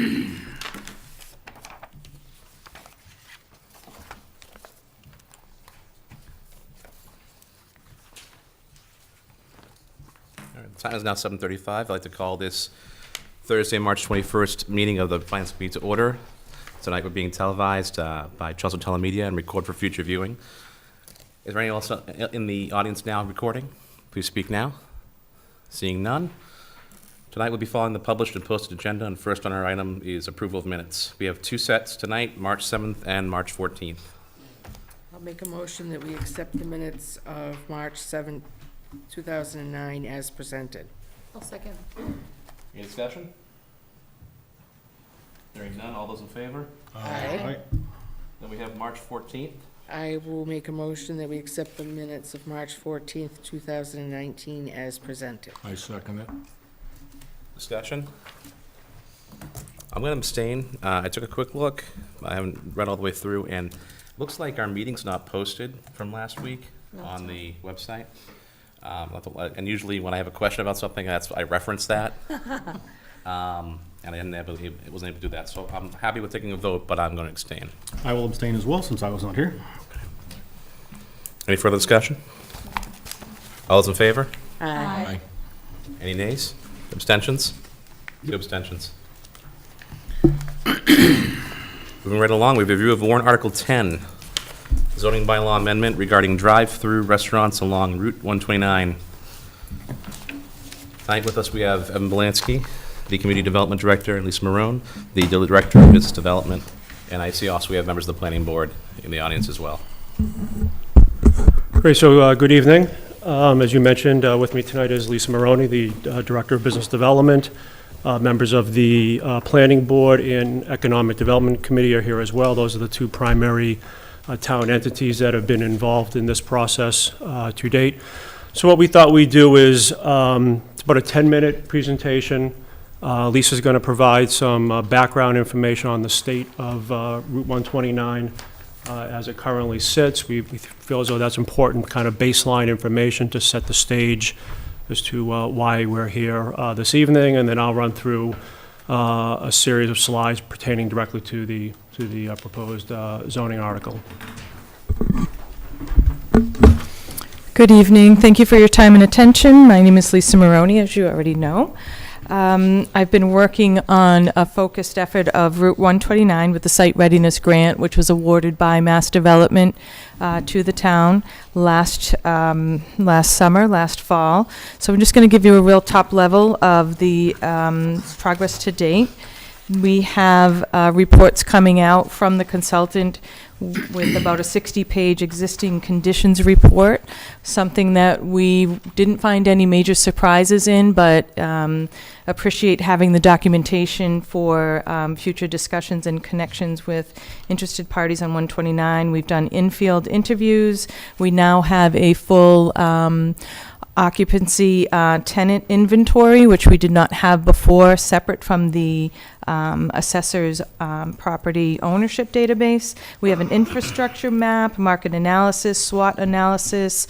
The time is now 7:35. I'd like to call this Thursday, March 21st meeting of the Finance Committee to order. Tonight we're being televised by Chelmsford Telemedia and recorded for future viewing. Is there anyone else in the audience now recording? Please speak now. Seeing none. Tonight we'll be following the published and posted agenda, and first on our item is approval of minutes. We have two sets tonight, March 7th and March 14th. I'll make a motion that we accept the minutes of March 7th, 2009 as presented. I'll second. Any discussion? Hearing none, all those in favor? Aye. Then we have March 14th. I will make a motion that we accept the minutes of March 14th, 2019 as presented. I second it. Discussion? I'm going to abstain. I took a quick look. I haven't read all the way through, and it looks like our meeting's not posted from last week on the website. And usually when I have a question about something, I reference that. And I wasn't able to do that. So I'm happy with taking a vote, but I'm going to abstain. I will abstain as well since I was not here. Any further discussion? All those in favor? Aye. Any nays? Abstentions? 2 abstentions. Moving right along, we have a review of warrant Article 10, zoning bylaw amendment regarding drive-through restaurants along Route 129. Tonight with us we have Evan Belansky, the Community Development Director, and Lisa Marone, the Director of Business Development. And I see also we have members of the Planning Board in the audience as well. Great, so good evening. As you mentioned, with me tonight is Lisa Maroney, the Director of Business Development. Members of the Planning Board and Economic Development Committee are here as well. Those are the two primary town entities that have been involved in this process to date. So what we thought we'd do is, it's about a 10-minute presentation. Lisa's going to provide some background information on the state of Route 129 as it currently sits. We feel as though that's important kind of baseline information to set the stage as to why we're here this evening, and then I'll run through a series of slides pertaining directly to the proposed zoning article. Good evening. Thank you for your time and attention. My name is Lisa Maroney, as you already know. I've been working on a focused effort of Route 129 with the Site Readiness Grant, which was awarded by Mass Development to the town last fall. So I'm just going to give you a real top level of the progress to date. We have reports coming out from the consultant with about a 60-page existing conditions report, something that we didn't find any major surprises in, but appreciate having the documentation for future discussions and connections with interested parties on 129. We've done in-field interviews. We now have a full occupancy tenant inventory, which we did not have before, separate from the assessor's property ownership database. We have an infrastructure map, market analysis, SWOT analysis.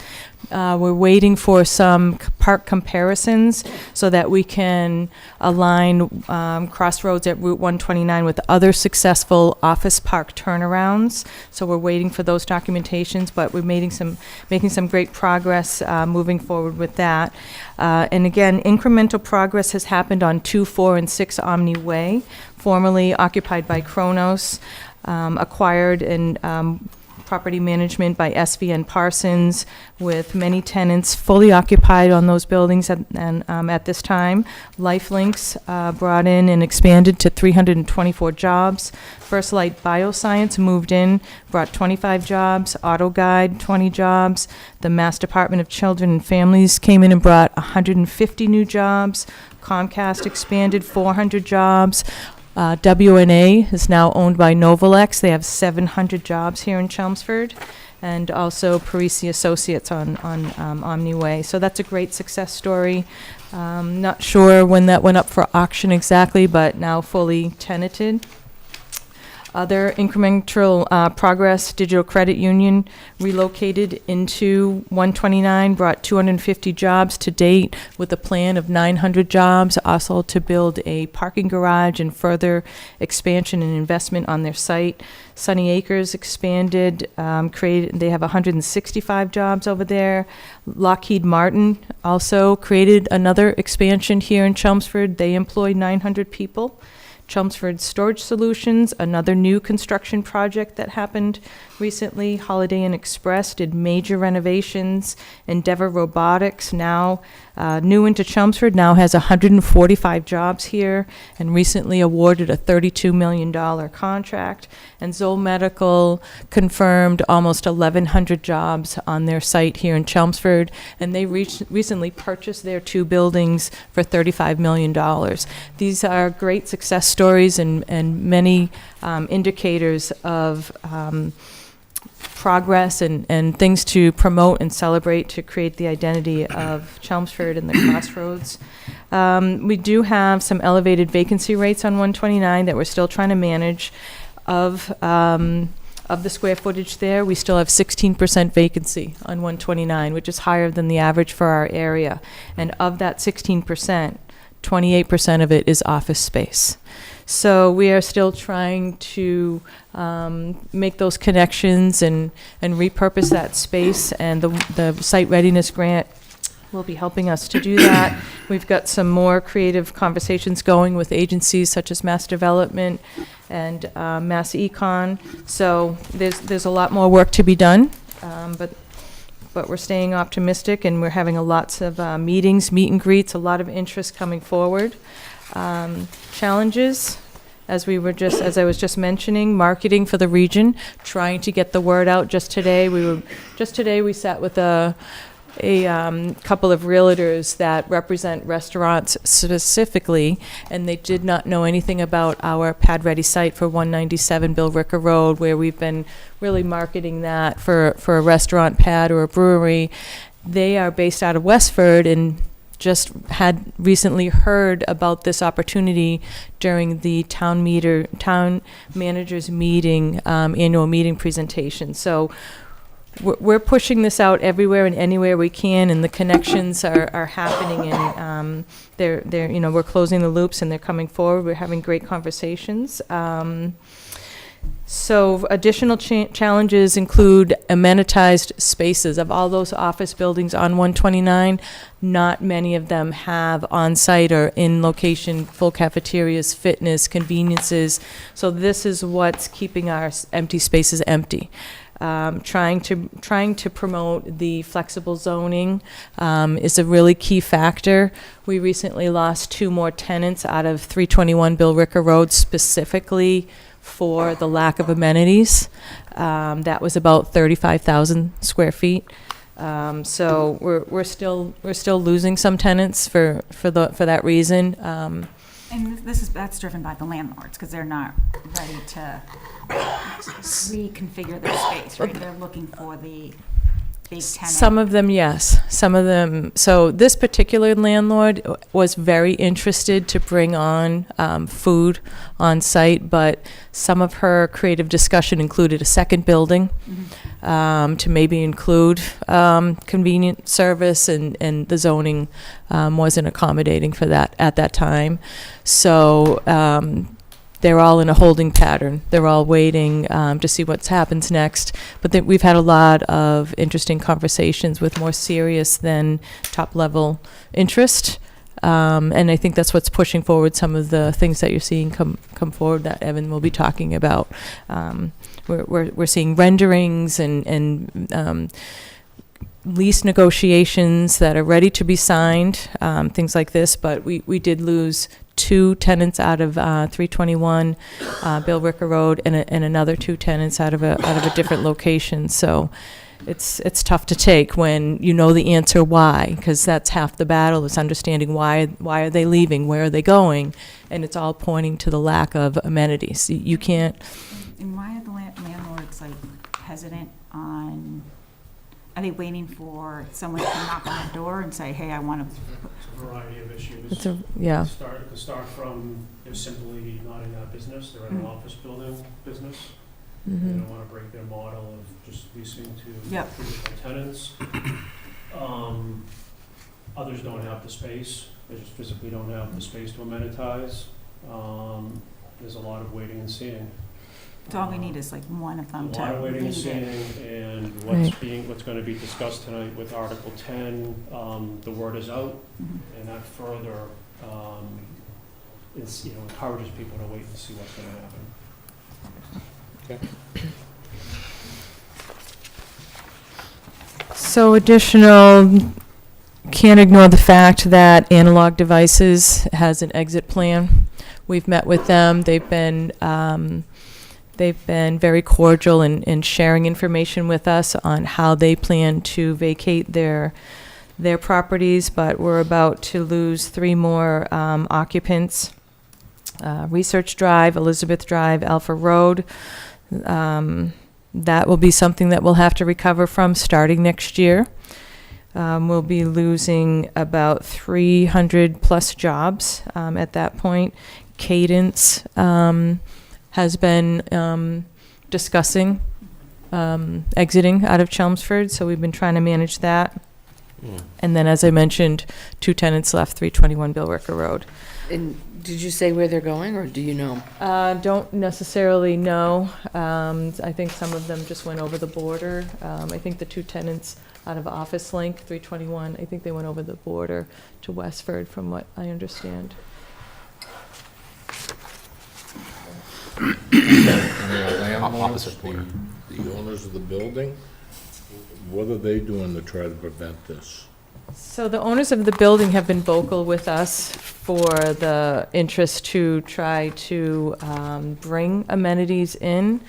We're waiting for some park comparisons so that we can align Crossroads at Route 129 with other successful office park turnarounds. So we're waiting for those documentations, but we're making some great progress moving forward with that. And again, incremental progress has happened on 2, 4, and 6 Omni Way, formerly occupied by Kronos, acquired in property management by SVN Parsons, with many tenants fully occupied on those buildings at this time. Lifelinks brought in and expanded to 324 jobs. First Light Bioscience moved in, brought 25 jobs. Auto Guide, 20 jobs. The Mass Department of Children and Families came in and brought 150 new jobs. Comcast expanded 400 jobs. WNA is now owned by Novalex. They have 700 jobs here in Chelmsford, and also Parisi Associates on Omni Way. So that's a great success story. Not sure when that went up for auction exactly, but now fully tenanted. Other incremental progress, Digital Credit Union relocated into 129, brought 250 jobs to date with a plan of 900 jobs, also to build a parking garage and further expansion and investment on their site. Sunny Acres expanded, they have 165 jobs over there. Lockheed Martin also created another expansion here in Chelmsford. They employ 900 people. Chelmsford Storage Solutions, another new construction project that happened recently. Holiday Inn Express did major renovations. Endeavor Robotics, now new into Chelmsford, now has 145 jobs here and recently awarded a $32 million contract. And Zoll Medical confirmed almost 1,100 jobs on their site here in Chelmsford, and they recently purchased their 2 buildings for $35 million. These are great success stories and many indicators of progress and things to promote and celebrate to create the identity of Chelmsford and the crossroads. We do have some elevated vacancy rates on 129 that we're still trying to manage. Of the square footage there, we still have 16% vacancy on 129, which is higher than the average for our area. And of that 16%, 28% of it is office space. So we are still trying to make those connections and repurpose that space, and the site readiness grant will be helping us to do that. We've got some more creative conversations going with agencies such as Mass Development and Mass Econ. So there's a lot more work to be done, but we're staying optimistic, and we're having lots of meetings, meet and greets, a lot of interest coming forward. Challenges, as I was just mentioning, marketing for the region, trying to get the word out. Just today we sat with a couple of realtors that represent restaurants specifically, and they did not know anything about our pad ready site for 197 Bill Ricker Road, where we've been really marketing that for a restaurant pad or a brewery. They are based out of Westford and just had recently heard about this opportunity during the town managers meeting, annual meeting presentation. So we're pushing this out everywhere and anywhere we can, and the connections are happening, and we're closing the loops and they're coming forward. We're having great conversations. So additional challenges include amenitized spaces. Of all those office buildings on 129, not many of them have on-site or in-location full cafeterias, fitness, conveniences. So this is what's keeping our empty spaces empty. Trying to promote the flexible zoning is a really key factor. We recently lost 2 more tenants out of 321 Bill Ricker Road, specifically for the lack of amenities. That was about 35,000 square feet. So we're still losing some tenants for that reason. And that's driven by the landlords, because they're not ready to reconfigure their space, right? They're looking for the big tenant. Some of them, yes. Some of them. So this particular landlord was very interested to bring on food on site, but some of her creative discussion included a second building, to maybe include convenient service, and the zoning wasn't accommodating for that at that time. So they're all in a holding pattern. They're all waiting to see what happens next. But we've had a lot of interesting conversations with more serious than top-level interest. And I think that's what's pushing forward some of the things that you're seeing come forward that Evan will be talking about. We're seeing renderings and lease negotiations that are ready to be signed, things like this. But we did lose 2 tenants out of 321 Bill Ricker Road, and another 2 tenants out of a different location. So it's tough to take when you know the answer why, because that's half the battle, is understanding why are they leaving, where are they going, and it's all pointing to the lack of amenities. You can't. And why are the landlords hesitant on? Are they waiting for someone to knock on the door and say, "Hey, I want to variety of issues. It's a, yeah, It could start from, they're simply not in that business, they're in an office building business. They mhm, don't want to break their model of just leasing to Yep. traditional tenants. Others don't have the space, they just physically don't have the space to amenitize. There's a lot of waiting and seeing. So all we need is like one of A them to lot of waiting and read seeing, it. and Right. what's going to be discussed tonight with Article 10, the word is out, Mhm. and that further, encourages people to wait and see what's going to happen. So additional, can't ignore the fact that Analog Devices has an exit plan. We've met with them. They've been very cordial in sharing information with us on how they plan to vacate their properties, but we're about to lose 3 more occupants. Research Drive, Elizabeth Drive, Alpha Road. That will be something that we'll have to recover from starting next year. We'll be losing about 300 plus jobs at that point. Cadence has been discussing exiting out of Chelmsford, so we've been trying to manage that. And then, as I mentioned, 2 tenants left, 321 Bill Ricker Road. And did you say where they're going, or do you know? Don't necessarily know. I think some of them just went over the border. I think the 2 tenants out of Office Link, 321, I think they went over the border to Westford, from what I understand. And the landlords, Opposite corner. the owners of the building, what are they doing to try to prevent this? So the owners of the building have been vocal with us for the interest to try to bring amenities in.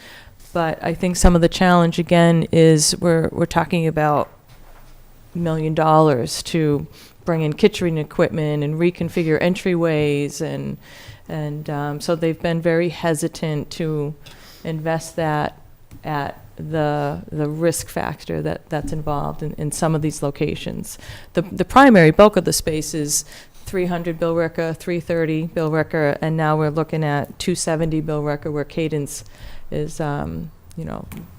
But I think some of the challenge, again, is we're talking about $1 million to bring in kitchen equipment and reconfigure entryways, and so they've been very hesitant to invest that at the risk factor that's involved in some of these locations. The primary bulk of the space is 300 Bill Ricker, 330 Bill Ricker, and now we're looking at 270 Bill Ricker, where Cadence is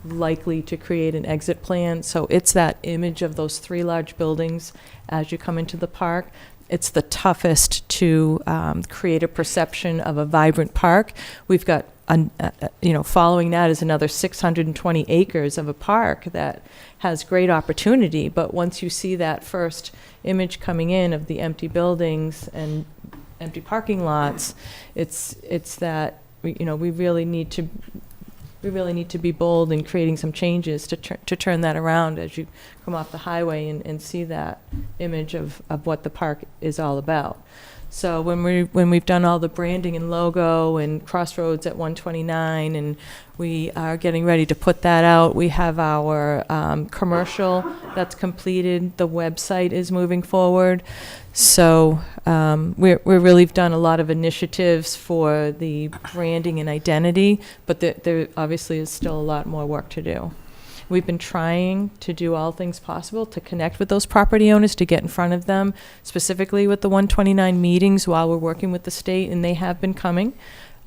likely to create an exit plan. So it's that image of those 3 large buildings as you come into the park. It's the toughest to create a perception of a vibrant park. We've got, following that is another 620 acres of a park that has great opportunity. But once you see that first image coming in of the empty buildings and empty parking lots, it's that we really need to be bold in creating some changes to turn that around as you come off the highway and see that image of what the park is all about. So when we've done all the branding and logo and Crossroads at 129, and we are getting ready to put that out, we have our commercial that's completed. The website is moving forward. So we've really done a lot of initiatives for the branding and identity, but there obviously is still a lot more work to do. We've been trying to do all things possible to connect with those property owners, to get in front of them, specifically with the 129 meetings while we're working with the state, and they have been coming.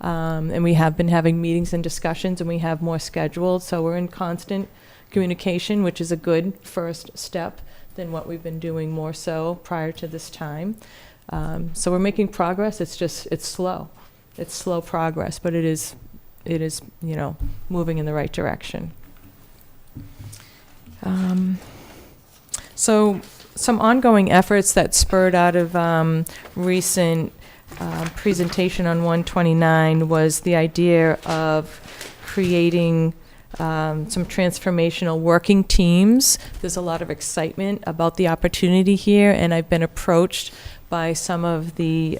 And we have been having meetings and discussions, and we have more scheduled. So we're in constant communication, which is a good first step than what we've been doing more so prior to this time. So we're making progress. It's slow. It's slow progress, but it is moving in the right direction. So some ongoing efforts that spurred out of recent presentation on 129 was the idea of creating some transformational working teams. There's a lot of excitement about the opportunity here, and I've been approached by some of the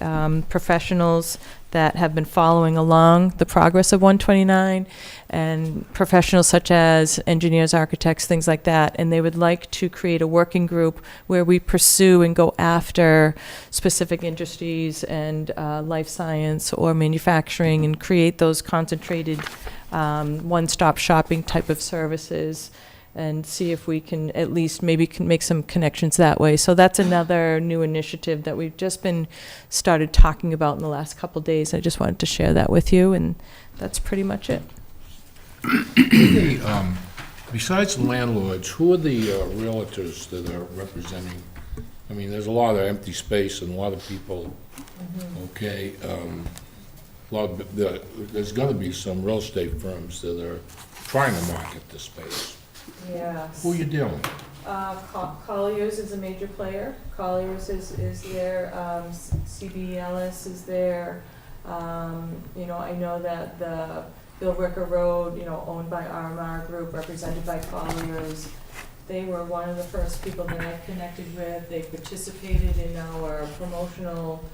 professionals that have been following along the progress of 129, and professionals such as engineers, architects, things like that, and they would like to create a working group where we pursue and go after specific industries and life science or manufacturing, and create those concentrated one-stop shopping type of services. and see if we can at least maybe can make some connections that way. So that's another new initiative that we've just been started talking about in the last couple days. I just wanted to share that with you, and that's pretty much it. Besides the landlords, who are the realtors that are representing? I mean, there's a lot of empty space and a lot of people, okay? There's gonna be some real estate firms that are trying to market this space. Yes. Who are you dealing with? Colliers is a major player. Colliers is there, CB Ellis is there. You know, I know that the Bill Ricker Road, you know, owned by RMR Group, represented by Colliers. They were one of the first people that I connected with. They participated in our promotional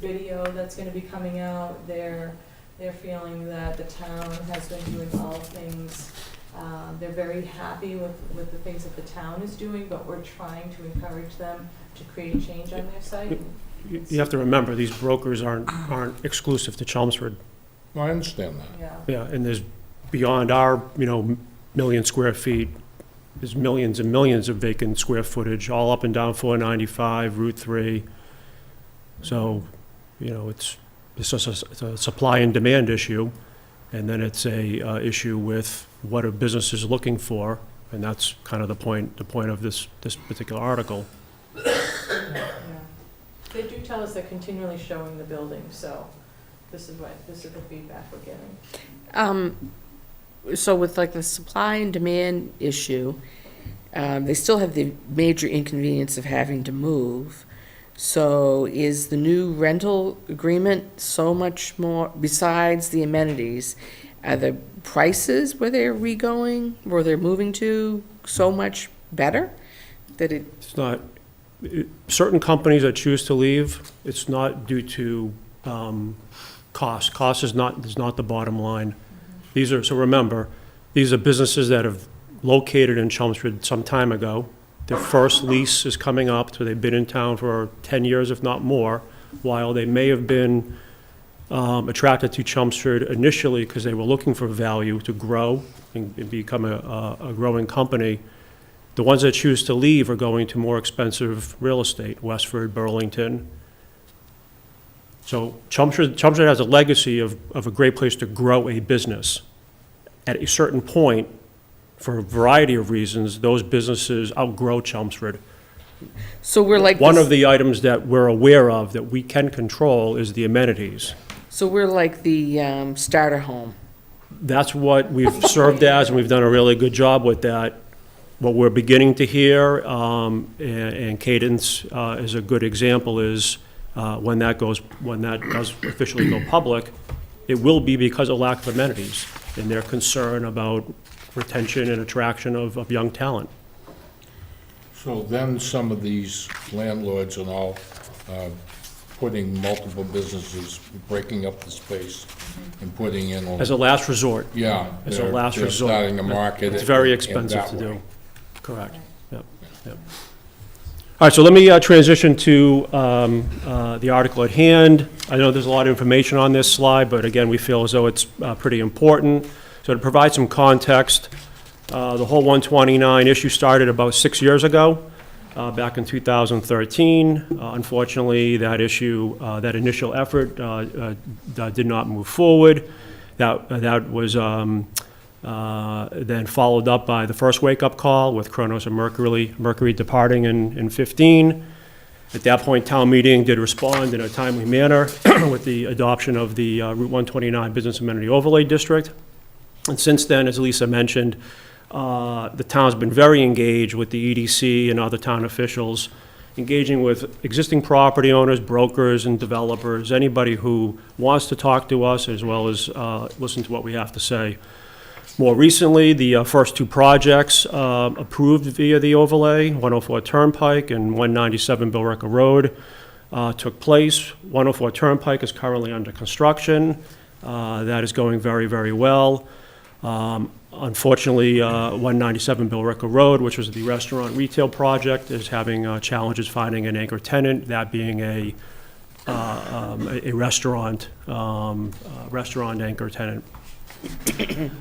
video that's gonna be coming out. They're feeling that the town has been doing all things. They're very happy with the things that the town is doing, but we're trying to encourage them to create change on their site. You have to remember, these brokers aren't exclusive to Chelmsford. No, I understand that. Yeah. Yeah, and there's, beyond our, you know, million square feet, there's millions and millions of vacant square footage, all up and down 495, Route 3. So, you know, it's just it's a supply and demand issue, and then it's a issue with what a business is looking for, and that's kind of the point of this particular article. Yeah. They do tell us they're continually showing the building, so this is the feedback we're getting. So with like the supply and demand issue, they still have the major inconvenience of having to move. So is the new rental agreement so much more, besides the amenities, are the prices where they're where they're moving to, so much better? That it, It's not, certain companies that choose to leave, it's not due to cost. Cost is not the bottom line. These are, so remember, these are businesses that have located in Chelmsford some time ago. Their first lease is coming up, so they've been in town for 10 years, if not more. While they may have been attracted to Chelmsford initially because they were looking for value to grow and become a growing company, the ones that choose to leave are going to more expensive real estate, Westford, Burlington. So Chelmsford has a legacy of a great place to grow a business. At a certain point, for a variety of reasons, those businesses outgrow Chelmsford. so we're like. One this- of the items that we're aware of that we can control is the amenities. So we're like the starter home. That's what we've served as, and we've done a really good job with that. What we're beginning to hear, and Cadence is a good example, is when that does officially go public, it will be because of lack of amenities and their concern about retention and attraction of young talent. So then some of these landlords and all, putting multiple businesses, breaking up the space and putting in. As a last resort. Yeah. As a they're- last they're resort. starting to market It's it very in expensive that to way. do. Correct. Yep. All right, so let me transition to the article at hand. I know there's a lot of information on this slide, but again, we feel as though it's pretty important. So to provide some context, the whole 129 issue started about 6 years ago, back in 2013. Unfortunately, that initial effort did not move forward. That was then followed up by the first wake-up call with Kronos and Mercury departing in 15. At that point, town meeting did respond in a timely manner with the adoption of the Route 129 Business Amenity Overlay District. And since then, as Lisa mentioned, the town's been very engaged with the EDC and other town officials, engaging with existing property owners, brokers, and developers, anybody who wants to talk to us as well as listen to what we have to say. More recently, the first two projects approved via the overlay, 104 Turnpike and 197 Billerica Road, took place. 104 Turnpike is currently under construction. That is going very, very well. Unfortunately, 197 Billerica Road, which was the restaurant retail project, is having challenges finding an anchor tenant, that being a restaurant anchor tenant.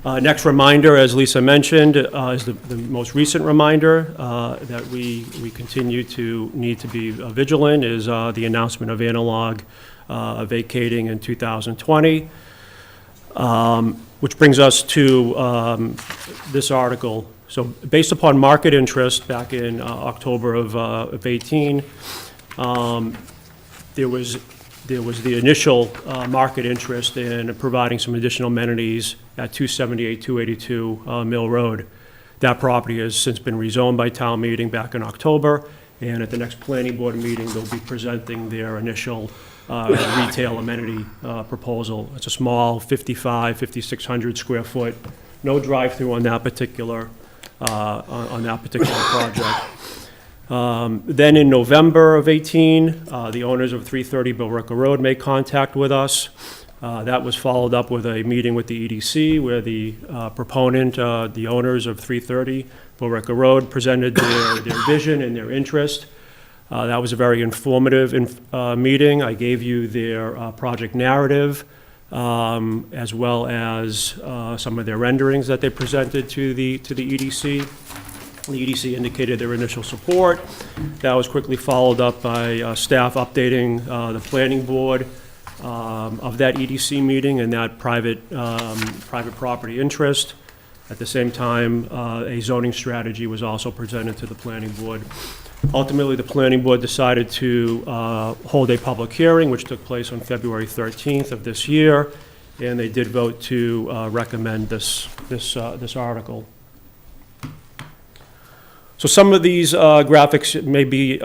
Next reminder, as Lisa mentioned, is the most recent reminder that we continue to need to be vigilant, is the announcement of Analog vacating in 2020, which brings us to this article. So based upon market interest back in October of 18, there was the initial market interest in providing some additional amenities at 278, 282 Mill Road. That property has since been rezoned by town meeting back in October, and at the next planning board meeting, they'll be presenting their initial retail amenity proposal. It's a small 5,600 square foot, no drive-through on that particular project. Then in November of 18, the owners of 330 Billerica Road made contact with us. That was followed up with a meeting with the EDC where the proponent, the owners of 330 Billerica Road, presented their vision and their interest. That was a very informative meeting. I gave you their project narrative, as well as some of their renderings that they presented to the EDC. The EDC indicated their initial support. That was quickly followed up by staff updating the planning board of that EDC meeting and that private property interest. At the same time, a zoning strategy was also presented to the planning board. Ultimately, the planning board decided to hold a public hearing, which took place on February 13th of this year, and they did vote to recommend this article. So some of these graphics may be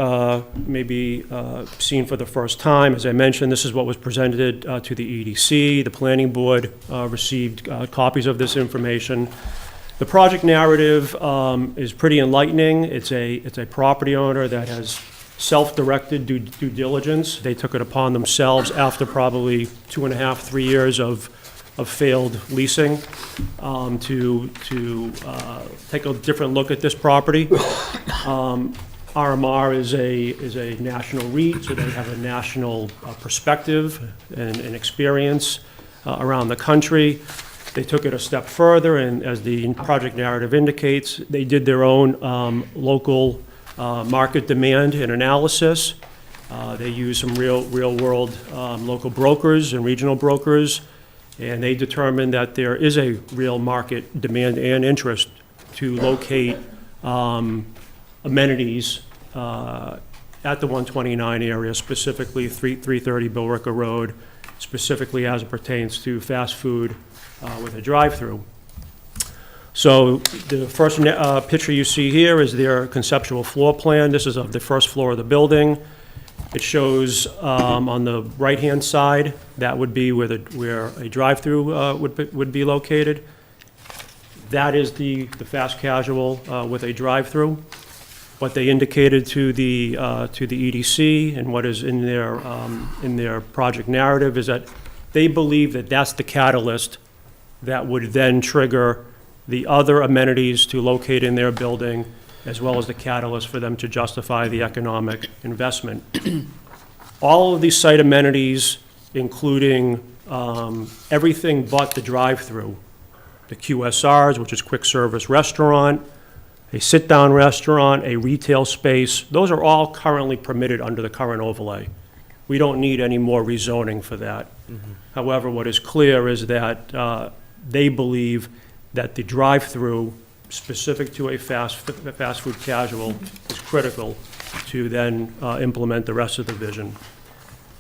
seen for the first time. As I mentioned, this is what was presented to the EDC. The planning board received copies of this information. The project narrative is pretty enlightening. It's a property owner that has self-directed due diligence. They took it upon themselves after probably 2.5, 3 years of failed leasing to take a different look at this property. RMR is a national REIT, so they have a national perspective and experience around the country. They took it a step further, and as the project narrative indicates, they did their own local market demand and analysis. They used some real-world local brokers and regional brokers, and they determined that there is a real market demand and interest to locate amenities at the 129 area, specifically 330 Billerica Road, specifically as it pertains to fast food with a drive-through. So the first picture you see here is their conceptual floor plan. This is of the first floor of the building. It shows on the right-hand side, that would be where a drive-through would be located. That is the fast casual with a drive-through. What they indicated to the EDC and what is in their project narrative is that they believe that that's the catalyst that would then trigger the other amenities to locate in their building, as well as the catalyst for them to justify the economic investment. All of these site amenities, including everything but the drive-through, the QSRs, which is quick service restaurant, a sit-down restaurant, a retail space, those are all currently permitted under the current overlay. We don't need any more rezoning for that. Mm-hmm. However, what is clear is that they believe that the drive-through specific to a fast food casual is critical to then implement the rest of the vision.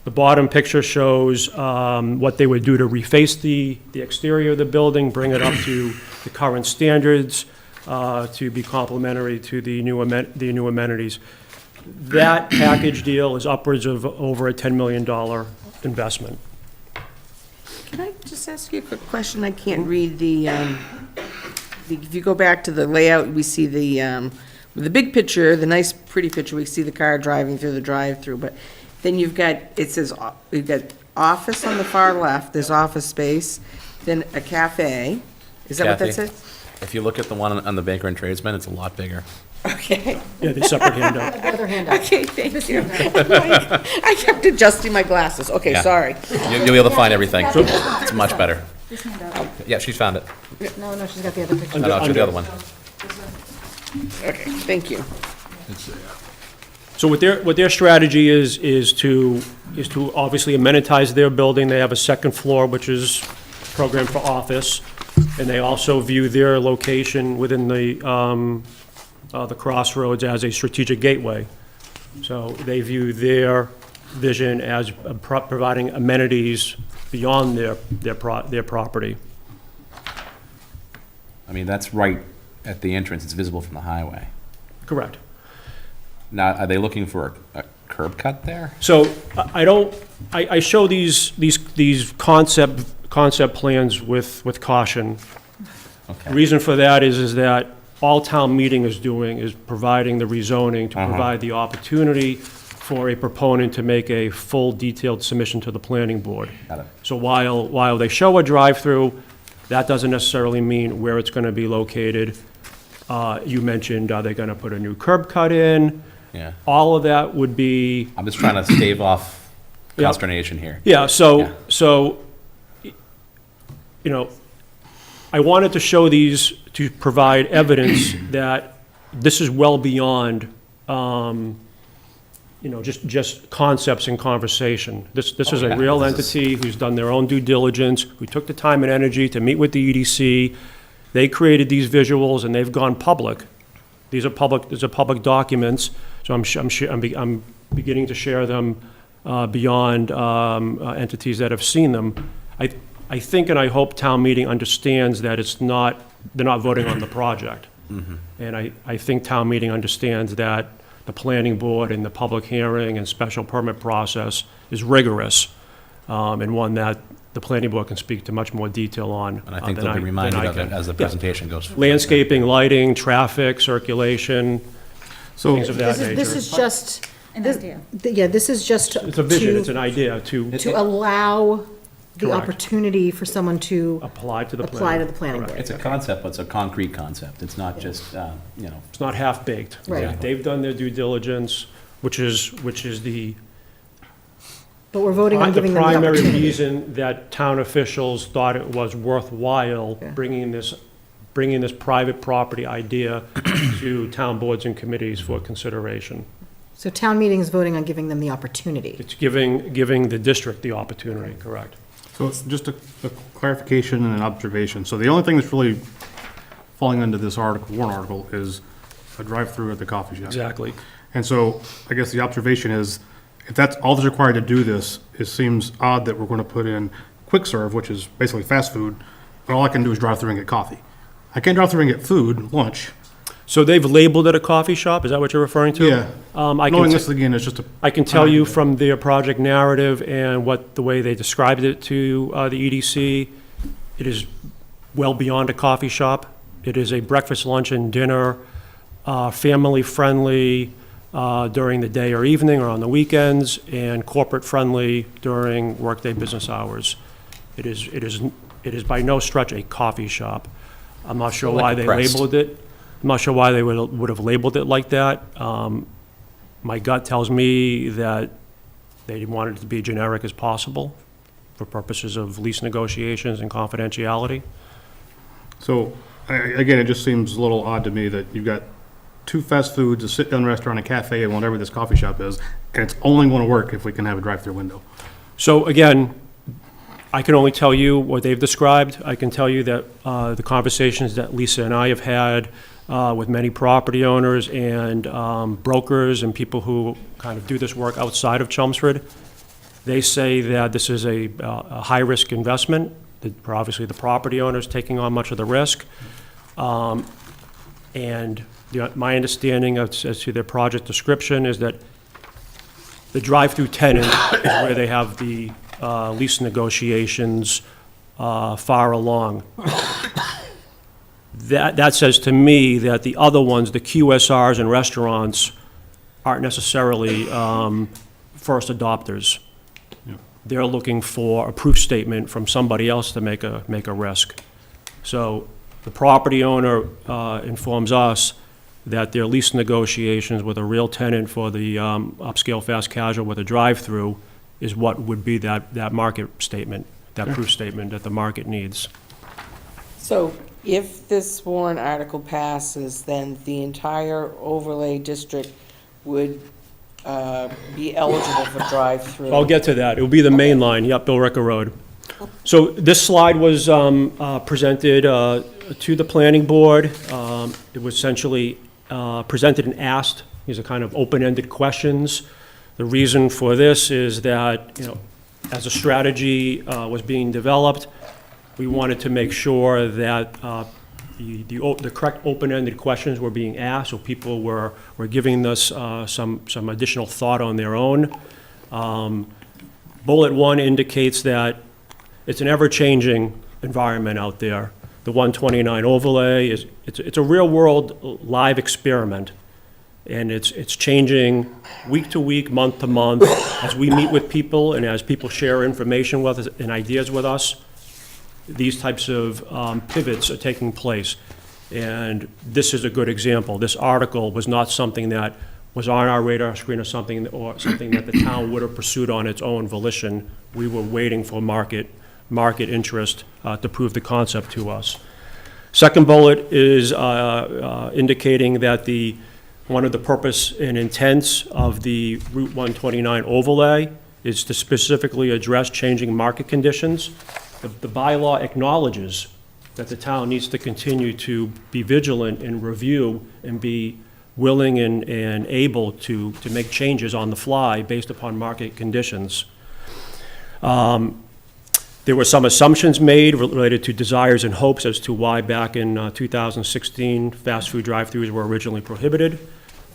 The bottom picture shows what they would do to reface the exterior of the building, bring it up to the current standards, to be complementary to the new amenities. That package deal is upwards of over a $10 million investment. Can I just ask you a quick question? I can't read the if you go back to the layout, we see the big picture, the nice, pretty picture, we see the car driving through the drive-through, but then you've got, it says, you've got office on the far left, there's office space, then a cafe. Is that what that Kathy? says? If you look at the one on the Baker and Tradesman, it's a lot bigger. Okay. Yeah, the separate handout. Okay, thank you. I kept adjusting my glasses. Okay, Yeah. sorry. You'll be able to find everything. It's much better. This handout. Yeah, she's found it. No, she's got the other picture. No, no, it's the other one. Okay, thank you. So what their strategy is to obviously amenitize their building. They have a second floor, which is programmed for office, and they also view their location within the crossroads as a strategic gateway. So they view their vision as providing amenities beyond their property. I mean, that's right at the entrance. It's visible from the highway. Correct. Now, are they looking for a curb cut there? So I show these concept plans with caution. The Okay. reason for that is that all town meeting is doing is providing the rezoning to provide the opportunity for a proponent to make a full detailed submission to the planning board. Got it. So while they show a drive-through, that doesn't necessarily mean where it's going to be located. You mentioned, are they going to put a new curb cut in? Yeah. All of that would be, I'm just trying to stave off Yeah. consternation here. yeah, Yeah. so, you know, I wanted to show these to provide evidence that this is well beyond, just concepts and conversation. This is yeah. a real This is- entity who's done their own due diligence, who took the time and energy to meet with the EDC. They created these visuals and they've gone public. These are public documents, so I'm beginning to share them beyond entities that have seen them. I think and I hope town meeting understands that they're not voting on the project. And I think town meeting understands that the planning board and the public hearing and special permit process is rigorous, and one that the planning board can speak to much more detail on. And I think than they'll be reminded than I of it can. as the presentation goes forward. Landscaping, lighting, traffic, circulation, So, things of that This nature. is just, An this- idea. yeah, this is just It's a vision, it's to, an idea to to allow the Correct. opportunity for someone to apply to the planning. apply to the planning Correct. board. It's a concept, but it's a concrete concept. It's not just, It's not half-baked. Right. They've done their due diligence, which is the But we're voting on the giving them the primary opportunity. reason that town officials thought it was worthwhile Yeah. bringing this private property idea to town boards and committees for consideration. So town meeting is voting on giving them the opportunity. It's giving the district the opportunity, correct? so it's just a clarification and an observation. So the only thing that's really falling under this article, warrant article, is a drive-through at the coffee shop. Exactly. And so I guess the observation is, if that's all that's required to do this, it seems odd that we're going to put in quick serve, which is basically fast food, but all I can do is drive through and get coffee. I can't drive through and get food, lunch. So they've labeled it a coffee shop, is that what you're referring to? Yeah. I Knowing can, this again, it's just a. I can tell you from their project narrative and the way they described it to the EDC, it is well beyond a coffee shop. It is a breakfast, lunch, and dinner, family-friendly during the day or evening or on the weekends, and corporate-friendly during workday business hours. It is by no stretch a coffee shop. I'm not sure Like why a they Crest. labeled it. I'm not sure why they would have labeled it like that. My gut tells me that they wanted it to be as generic as possible for purposes of lease negotiations and confidentiality. So, again, it just seems a little odd to me that you've got two fast foods, a sit-down restaurant, a cafe, and whatever this coffee shop is, and it's only going to work if we can have a drive-through window. So again, I can only tell you what they've described. I can tell you that the conversations that Lisa and I have had with many property owners and brokers and people who kind of do this work outside of Chelmsford, they say that this is a high-risk investment. Obviously, the property owner's taking on much of the risk. And my understanding as to their project description is that the drive-through tenant is where they have the lease negotiations far along. That says to me that the other ones, the QSRs and restaurants, aren't necessarily first adopters. They're looking for a proof statement from somebody else to make a risk. So the property owner informs us that their lease negotiations with a real tenant for the upscale fast casual with a drive-through is what would be that market statement. proof statement that the market needs. So if this warrant article passes, then the entire overlay district would be eligible for drive-through? I'll get to that. It will be the main line, yep, Billerica Road. So this slide was presented to the planning board. It was essentially presented and asked. These are kind of open-ended questions. The reason for this is that, as a strategy was being developed, we wanted to make sure that the correct open-ended questions were being asked, so people were giving us some additional thought on their own. Bullet 1 indicates that it's an ever-changing environment out there. The 129 overlay it's a real-world live experiment, and it's changing week to week, month to month, as we meet with people and as people share information with us and ideas with us. These types of pivots are taking place, and this is a good example. This article was not something that was on our radar screen or something that the town would have pursued on its own volition. We were waiting for market interest to prove the concept to us. Second bullet is indicating that one of the purpose and intents of the Route 129 overlay is to specifically address changing market conditions. The bylaw acknowledges that the town needs to continue to be vigilant and review and be willing and able to make changes on the fly based upon market conditions. There were some assumptions made related to desires and hopes as to why back in 2016 fast food drive-thrus were originally prohibited.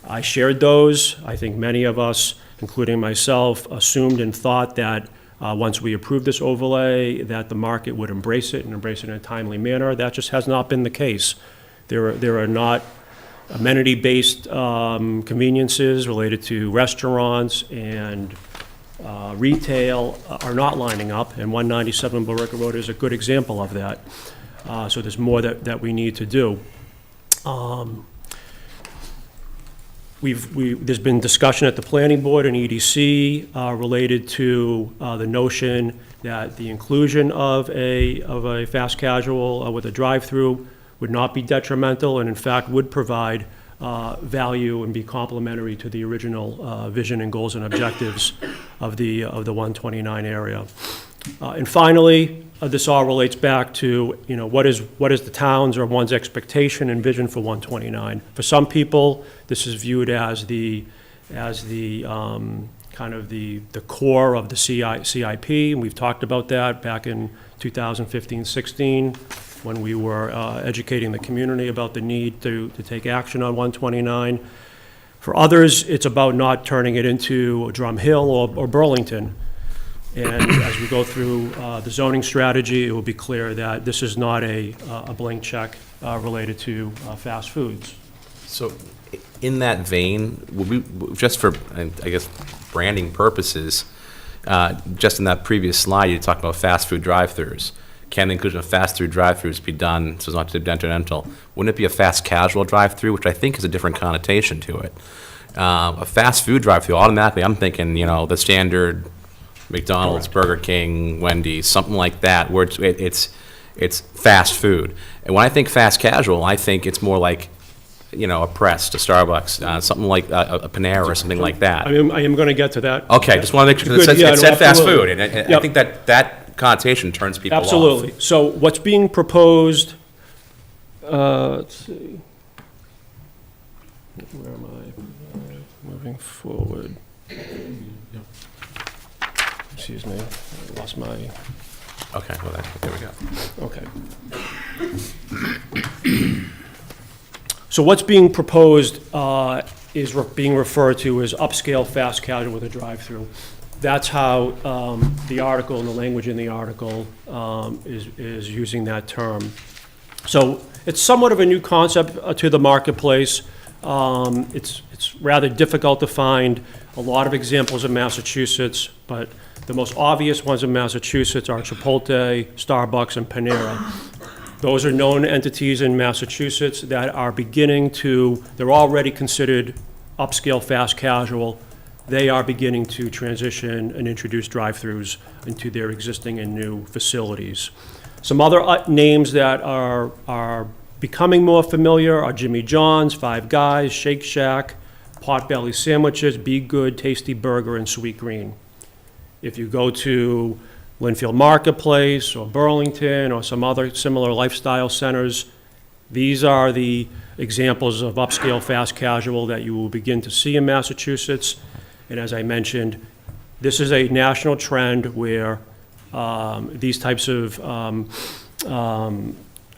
I shared those. I think many of us, including myself, assumed and thought that once we approved this overlay, that the market would embrace it and embrace it in a timely manner. That just has not been the case. There are not amenity-based conveniences related to restaurants and retail are not lining up, and 197 Billerica Road is a good example of that. So there's more that we need to do. There's been discussion at the planning board and EDC related to the notion that the inclusion of a fast casual with a drive-through would not be detrimental, and in fact would provide value and be complementary to the original vision and goals and objectives of the 129 area. And finally, this all relates back to, what is the town's or one's expectation and vision for 129? For some people, this is viewed as the kind of the core of the CIP, and we've talked about that back in 2015-16 when we were educating the community about the need to take action on 129. For others, it's about not turning it into Drum Hill or Burlington. And as we go through the zoning strategy, it will be clear that this is not a blank check related to fast foods. So, in that vein, would we, just for, I guess, branding purposes, just in that previous slide, you talked about fast food drive-thrus. Can the inclusion of fast food drive-thrus be done so as not to be detrimental? Wouldn't it be a fast casual drive-through, which I think is a different connotation to it? A fast food drive-through, automatically, I'm thinking, the standard McDonald's, Burger King, Wendy's, something like that, where it's fast food. And when I think fast casual, I think it's more like, a Pressed, a Starbucks, something like a Panera or something like that. I am going to get to that. Okay, just want to make sure, Good, it yeah, said no, fast absolutely. food, and I Yep. think that connotation turns people off. Absolutely. So what's being proposed, let's see. Where am I? Moving forward. Excuse me, I lost my, Okay, well, there we go. okay. So what's being proposed is being referred to as upscale fast casual with a drive-through. That's how the article and the language in the article is using that term. So it's somewhat of a new concept to the marketplace. It's rather difficult to find a lot of examples in Massachusetts, but the most obvious ones in Massachusetts are Chipotle, Starbucks, and Panera. Those are known entities in Massachusetts that are they're already considered upscale fast casual. they are beginning to transition and introduce drive-throughs into their existing and new facilities. Some other names that are becoming more familiar are Jimmy John's, Five Guys, Shake Shack, Potbelly Sandwiches, Be Good, Tasty Burger, and Sweet Green. If you go to Linfield Marketplace or Burlington or some other similar lifestyle centers, these are the examples of upscale fast casual that you will begin to see in Massachusetts. And as I mentioned, this is a national trend where these types of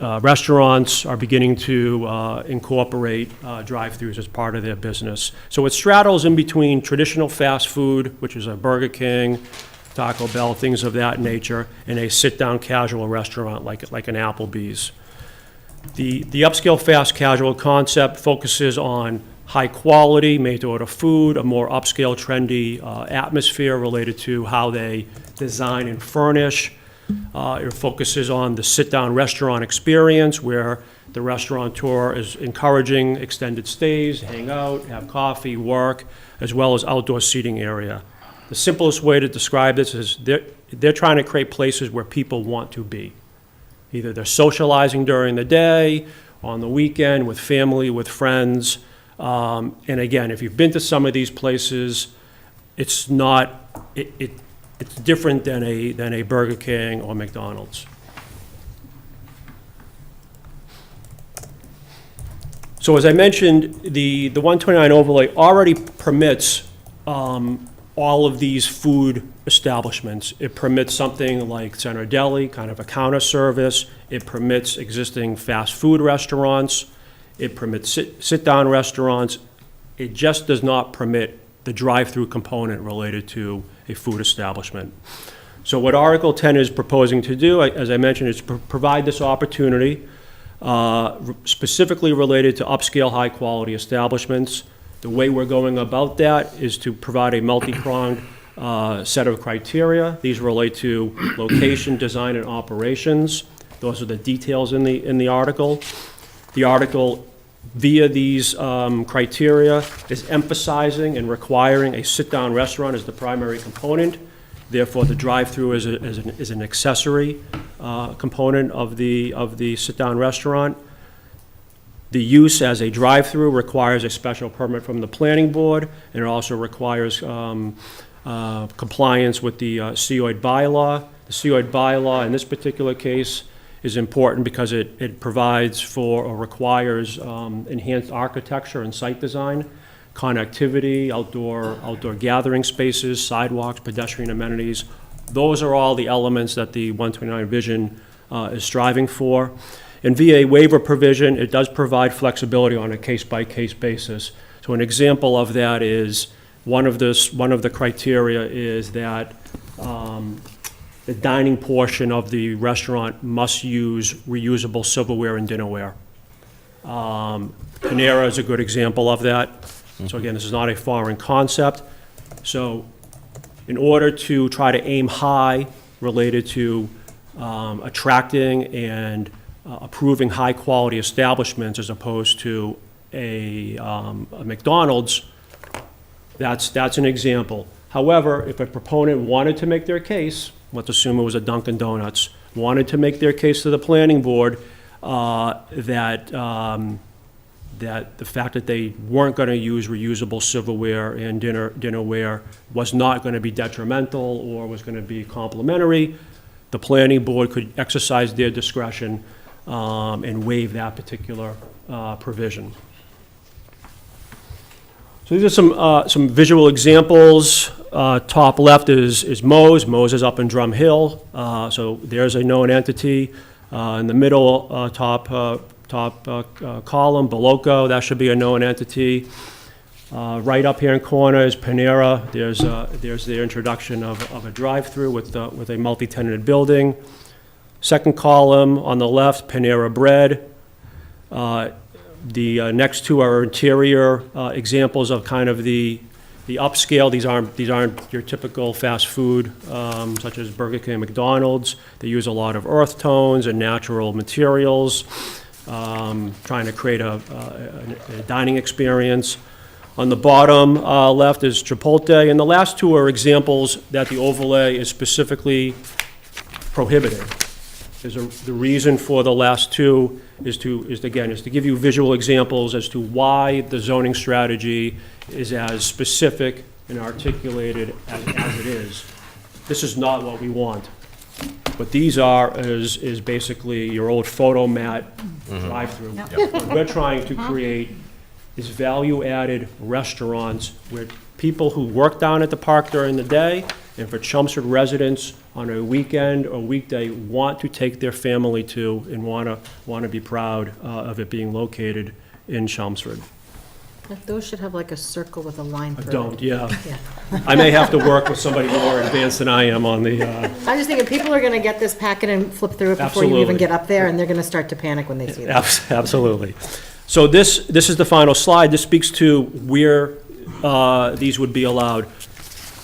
restaurants are beginning to incorporate drive-throughs as part of their business. So it straddles in between traditional fast food, which is a Burger King, Taco Bell, things of that nature, and a sit-down casual restaurant like an Applebee's. The upscale fast casual concept focuses on high-quality, made-to-order food, a more upscale, trendy atmosphere related to how they design and furnish. It focuses on the sit-down restaurant experience, where the restaurateur is encouraging extended stays, hang out, have coffee, work, as well as outdoor seating area. The simplest way to describe this is they're trying to create places where people want to be. Either they're socializing during the day, on the weekend, with family, with friends. And again, if you've been to some of these places, it's different than a Burger King or McDonald's. So as I mentioned, the 129 overlay already permits all of these food establishments. It permits something like Center Deli, kind of a counter service. It permits existing fast food restaurants. It permits sit-down restaurants. It just does not permit the drive-through component related to a food establishment. So what Article 10 is proposing to do, as I mentioned, is provide this opportunity specifically related to upscale, high-quality establishments. The way we're going about that is to provide a multi-pronged set of criteria. These relate to location, design, and operations. Those are the details in the article. The article, via these criteria, is emphasizing and requiring a sit-down restaurant as the primary component. Therefore, the drive-through is an accessory component of the sit-down restaurant. The use as a drive-through requires a special permit from the planning board, and it also requires compliance with the COID bylaw. The COID bylaw in this particular case is important because it provides for or requires enhanced architecture and site design, connectivity, outdoor gathering spaces, sidewalks, pedestrian amenities. Those are all the elements that the 129 vision is striving for. And via waiver provision, it does provide flexibility on a case-by-case basis. So an example of that is one of the criteria is that the dining portion of the restaurant must use reusable silverware and dinnerware. Panera is a good example of that. So again, this is not a foreign concept. So in order to try to aim high related to attracting and approving high-quality establishments as opposed to a McDonald's, that's an example. However, if a proponent wanted to make their case, let's assume it was a Dunkin' Donuts, wanted to make their case to the planning board that the fact that they weren't going to use reusable silverware and dinnerware was not going to be detrimental or was going to be complementary, the planning board could exercise their discretion and waive that particular provision. So these are some visual examples. Top left is Moe's. Moe's is up in Drum Hill. So there's a known entity. In the middle top column, Beloco, that should be a known entity. Right up here in corner is Panera. There's the introduction of a drive-through with a multi-tenanted building. Second column on the left, Panera Bread. The next two are interior examples of kind of the upscale. These aren't your typical fast food, such as Burger King and McDonald's. They use a lot of earth tones and natural materials, trying to create a dining experience. On the bottom left is Chipotle, and the last two are examples that the overlay is specifically prohibited. The reason for the last two is to give you visual examples as to why the zoning strategy is as specific and articulated as it is. This is not what we want. What these are is basically your old photo mat drive-through. What we're trying to create is value-added restaurants where people who work down at the park during the day and for Chelmsford residents on a weekend or weekday want to take their family to and want to be proud of it being located in Chelmsford. Those should have like a circle with a line I through it. don't, yeah. Yeah. I may have to work with somebody more advanced than I am on the, I'm just thinking, people are gonna get this packet and flip through it before you even Absolutely. get up there, and they're gonna start to panic when they see that. absolutely. So this is the final slide. This speaks to where these would be allowed.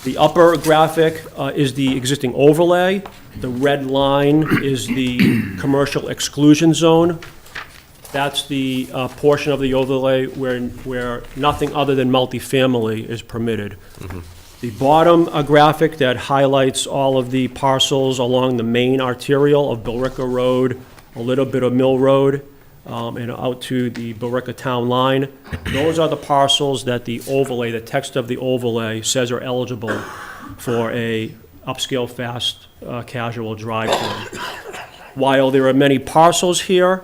The upper graphic is the existing overlay. The red line is the commercial exclusion zone. That's the portion of the overlay where nothing other than multifamily is permitted. The bottom graphic that highlights all of the parcels along the main arterial of Billerica Road, a little bit of Mill Road, and out to the Billerica Town Line. Those are the parcels that the overlay, the text of the overlay says are eligible for a upscale fast casual drive-through. While there are many parcels here,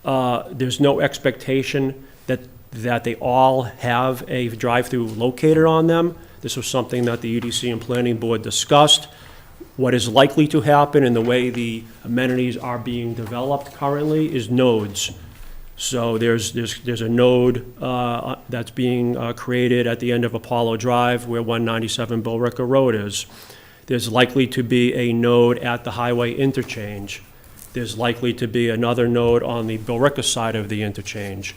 there's no expectation that they all have a drive-through located on them. This was something that the EDC and Planning Board discussed. What is likely to happen in the way the amenities are being developed currently is nodes. So there's a node that's being created at the end of Apollo Drive where 197 Billerica Road is. There's likely to be a node at the highway interchange. There's likely to be another node on the Billerica side of the interchange.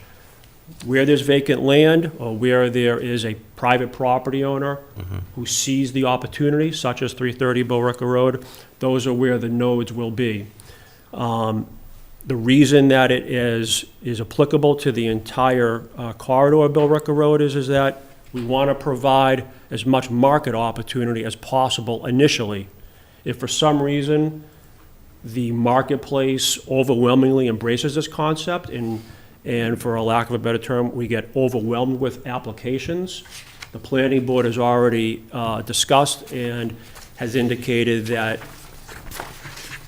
Where there's vacant land or where there is a private property owner who sees the opportunity, such as 330 Billerica Road, those are where the nodes will be. The reason that it is applicable to the entire corridor of Billerica Road is that we want to provide as much market opportunity as possible initially. If for some reason the marketplace overwhelmingly embraces this concept and for a lack of a better term, we get overwhelmed with applications, the planning board has already discussed and has indicated that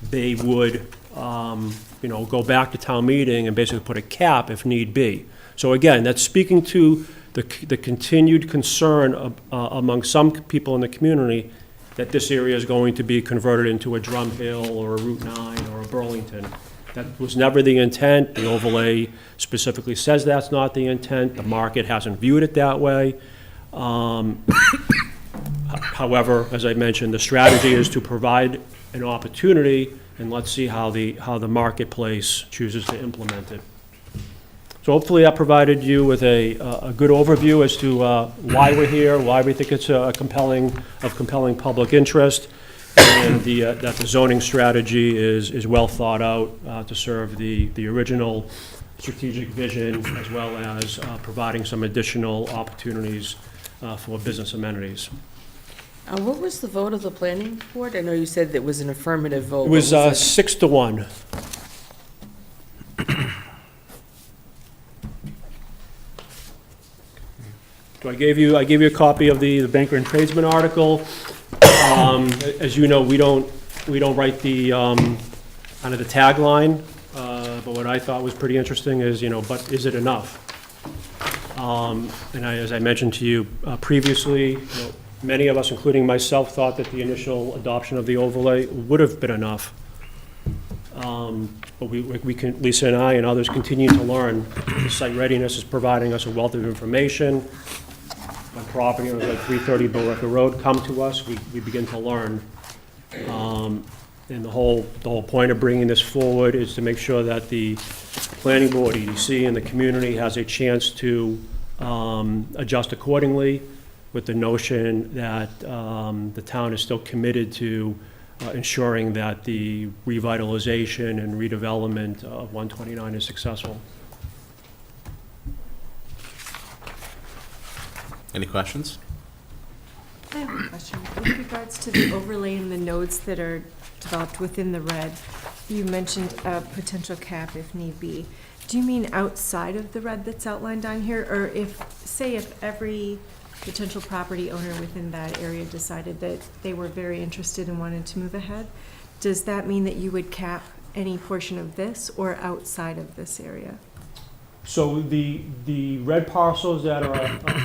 they would go back to town meeting and basically put a cap if need be. So again, that's speaking to the continued concern among some people in the community that this area is going to be converted into a Drum Hill or a Route 9 or a Burlington. That was never the intent. The overlay specifically says that's not the intent. The market hasn't viewed it that way. However, as I mentioned, the strategy is to provide an opportunity, and let's see how the marketplace chooses to implement it. So hopefully that provided you with a good overview as to why we're here, why we think it's of compelling public interest, and that the zoning strategy is well thought out to serve the original strategic vision, as well as providing some additional opportunities for business amenities. What was the vote of the planning board? I know you said it was an affirmative vote. It was but 6-1. So I gave you a copy of the banker and tradesman article. As you know, we don't write the kind of the tagline, but what I thought was pretty interesting is, but is it enough? And as I mentioned to you previously, many of us, including myself, thought that the initial adoption of the overlay would have been enough. But Lisa and I and others continue to learn. The site readiness is providing us a wealth of information. When property owners like 330 Billerica Road come to us, we begin to learn. And the whole point of bringing this forward is to make sure that the planning board, EDC, and the community has a chance to adjust accordingly, with the notion that the town is still committed to ensuring that the revitalization and redevelopment of 129 is successful. Any questions? I have a question. With regards to the overlay and the nodes that are developed within the red, you mentioned a potential cap if need be. Do you mean outside of the red that's outlined on here? Or if every potential property owner within that area decided that they were very interested and wanted to move ahead, does that mean that you would cap any portion of this or outside of this area? So the red parcels that are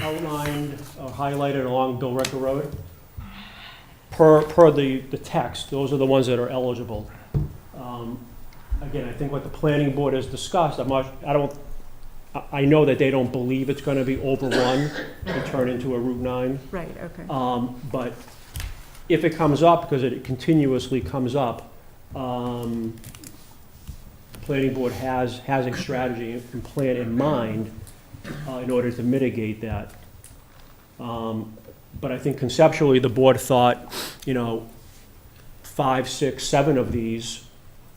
outlined, highlighted along Bill Ricker Road, per the text, those are the ones that are eligible. Again, I think what the planning board has discussed, I know that they don't believe it's gonna be overrun and turn into a Route 9. Right, okay. But if it comes up, because it continuously comes up, planning board has a strategy and plan in mind in order to mitigate that. But I think conceptually, the board thought, 5, 6, 7 of these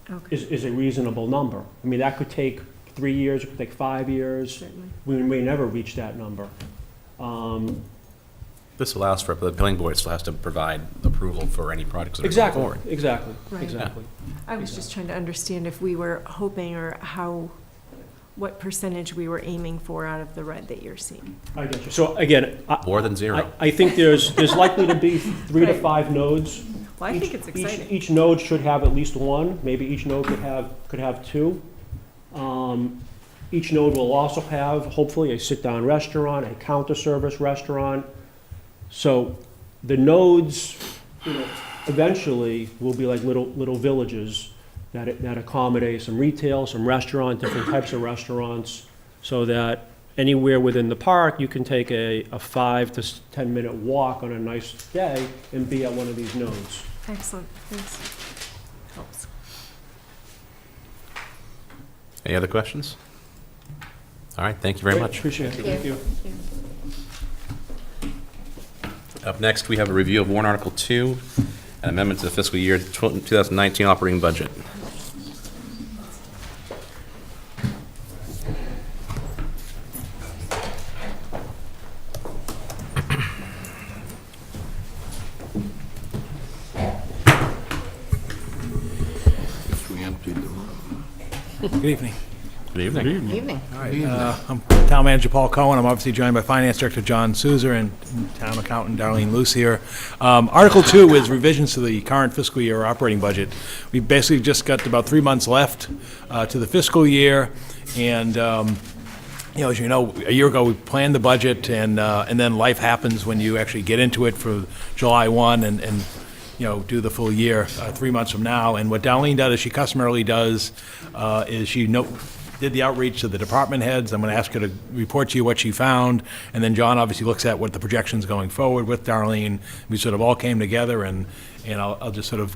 Okay, is a reasonable number. I mean, that could take 3 years, it could take 5 years. certainly. We may never reach that number. This allows for, the planning board still has to provide approval for any projects that are going Exactly, forward. exactly, Right. exactly. I was just trying to understand if we were hoping or what percentage we were aiming for out of the red that you're seeing. I get you. So again, More than zero. I think there's likely to be 3 to 5 nodes. Well, I think it's exciting. Each node should have at least one, maybe each node could have 2. Each node will also have, hopefully, a sit-down restaurant, a counter-service restaurant. So the nodes, eventually will be like little villages that accommodate some retail, some restaurant, different types of restaurants, so that anywhere within the park, you can take a 5 to 10-minute walk on a nice day and be at one of these nodes. Excellent, thanks. Helps. Any other questions? All right, thank you very Great, much. Appreciate it. Thank you. Up next, we have a review of warrant Article 2, an amendment to the fiscal year 2019 operating budget. Good evening. Good evening. Evening. I'm Town Manager Paul Cohen. I'm obviously joined by Finance Director John Souza and Town Accountant Darlene Luce here. Article 2 is revisions to the current fiscal year operating budget. We basically just got about 3 months left to the fiscal year, and as you know, a year ago we planned the budget, and then life happens when you actually get into it for July 1 and do the full year 3 months from now. And what Darlene does, as she customarily does, is she did the outreach to the department heads. I'm going to ask her to report to you what she found, and then John obviously looks at what the projections going forward with Darlene. We sort of all came together, and I'll just sort of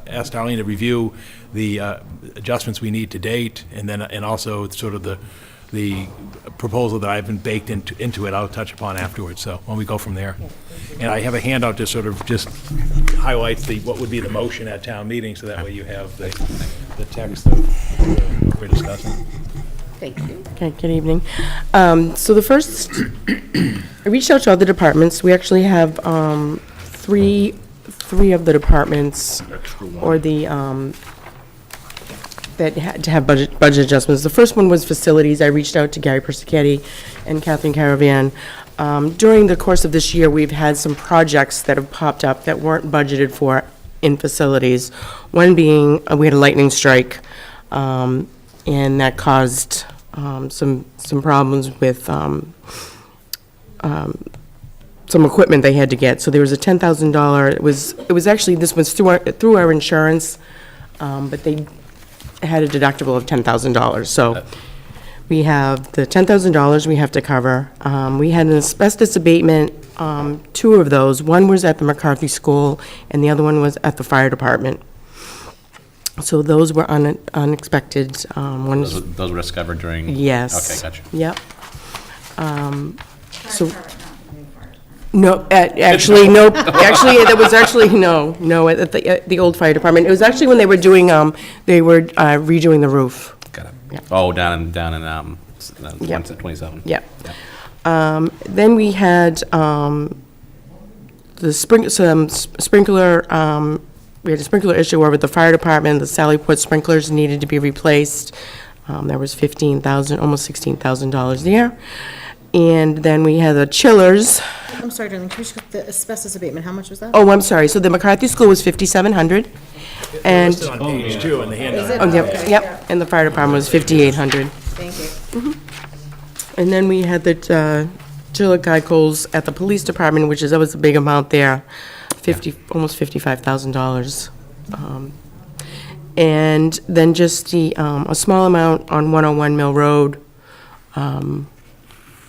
ask Darlene to review the adjustments we need to date, and also sort of the proposal that I've been baked into it, I'll touch upon afterwards, so when we go from there. And I have a handout to sort of just highlight what would be the motion at town meeting, so that way you have the text of what we're discussing. Thank you. Okay, good evening. So the first, I reached out to other departments. We actually have three of the departments, or the that had to have budget adjustments. The first one was facilities. I reached out to Gary Persichetti and Kathleen Caravan. During the course of this year, we've had some projects that have popped up that weren't budgeted for in facilities. One being, we had a lightning strike, and that caused some problems with some equipment they had to get. So there was a $10,000. It was actually, this was through our insurance, but they had a deductible of $10,000. So we have the $10,000 we have to cover. We had an asbestos abatement, 2 of those. One was at the McCarthy School, and the other one was at the fire department. So those were unexpected. Those were discovered during? Yes. Okay, gotcha. Yep. So, no, actually, no, actually, that was actually, no, at the old fire department. It was actually when they were doing, redoing the roof. Got it. Yeah. Oh, down in Yep. 27. Yep. Then we had some sprinkler, we had a sprinkler issue over at the fire department. The Sallyport sprinklers needed to be replaced. There was $15,000, almost $16,000 there. And then we had the chillers. I'm sorry, darling, can you just, the asbestos abatement, how much was that? Oh, I'm sorry. So the McCarthy School was $5,700. And, Listed on page 2 in the handout. oh, yep, and the fire department was $5,800. Thank you. And then we had the chiller Geico's at the police department, which is, that was a big amount there, almost $55,000. And then just a small amount on 101 Mill Road.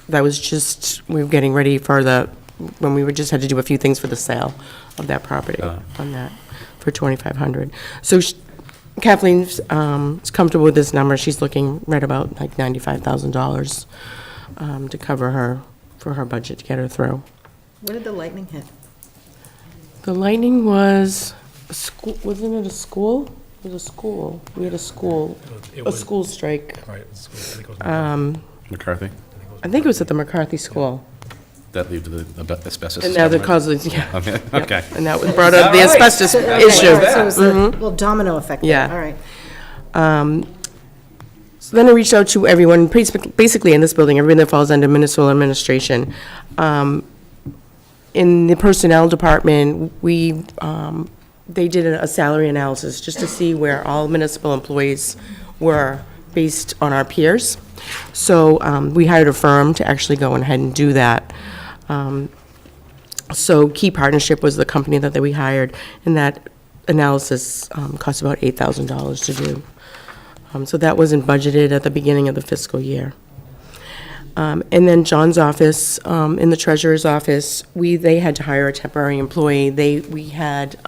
That was just, we were getting ready for when we just had to do a few things for the sale of that property on that for $2,500. So Kathleen's is comfortable with this number. She's looking right about like $95,000 to cover for her budget to get her through. When did the lightning hit? The lightning was a school, wasn't it a school? It was a school. We had a school strike. Right, I think it was McCarthy? I think it was at the McCarthy School. That lead to the asbestos? And now the discovery? causes, yeah. Okay, yeah. okay. And that was brought up the asbestos Okay, issue. So it was a little domino effect there. Yeah. All right. So then I reached out to everyone, basically in this building, everyone that falls under municipal administration. In the personnel department, they did a salary analysis just to see where all municipal employees were based on our peers. So we hired a firm to actually go ahead and do that. So Key Partnership was the company that we hired, and that analysis cost about $8,000 to do. So that wasn't budgeted at the beginning of the fiscal year. And then John's office, in the treasurer's office, they had to hire a temporary employee.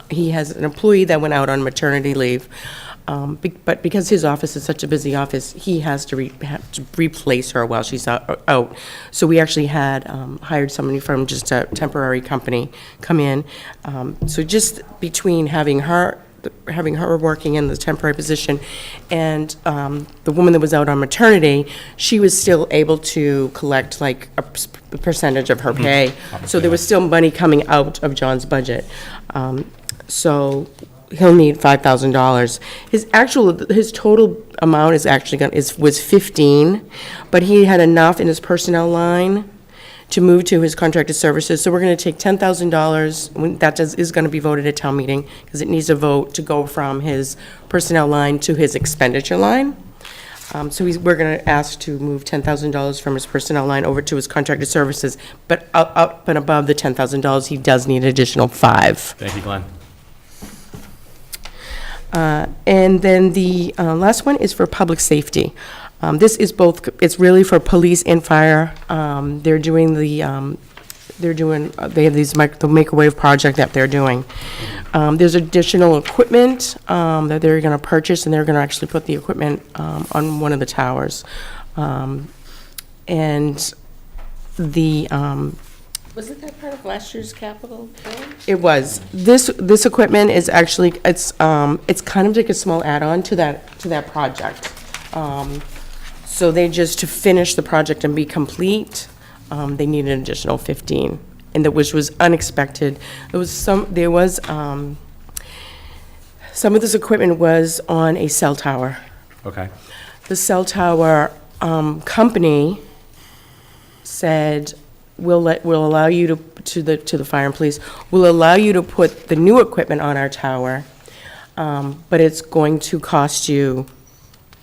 He has an employee that went out on maternity leave. But because his office is such a busy office, he has to replace her while she's out. So we actually had hired somebody from just a temporary company come in. So just between having her working in the temporary position and the woman that was out on maternity, she was still able to collect like a percentage of her pay. So there was still money coming out of John's budget. So he'll need $5,000. His total amount was 15, but he had enough in his personnel line to move to his contracted services. So we're going to take $10,000, that is going to be voted at town meeting, because it needs a vote to go from his personnel line to his expenditure line. So we're going to ask to move $10,000 from his personnel line over to his contracted services, but up and above the $10,000, he does need an additional $5,000. Thank you, Glenn. And then the last one is for public safety. This is it's really for police and fire. They have the microwave project that they're doing. There's additional equipment that they're going to purchase, and they're going to actually put the equipment on one of the towers. And the wasn't that part of last year's capital plan? It was. This equipment is actually, it's kind of like a small add-on to that project. So to finish the project and be complete, they need an additional 15, which was unexpected. Some of this equipment was on a cell tower. Okay. The cell tower company said, we'll allow you to the fire and police, we'll allow you to put the new equipment on our tower, but it's going to cost you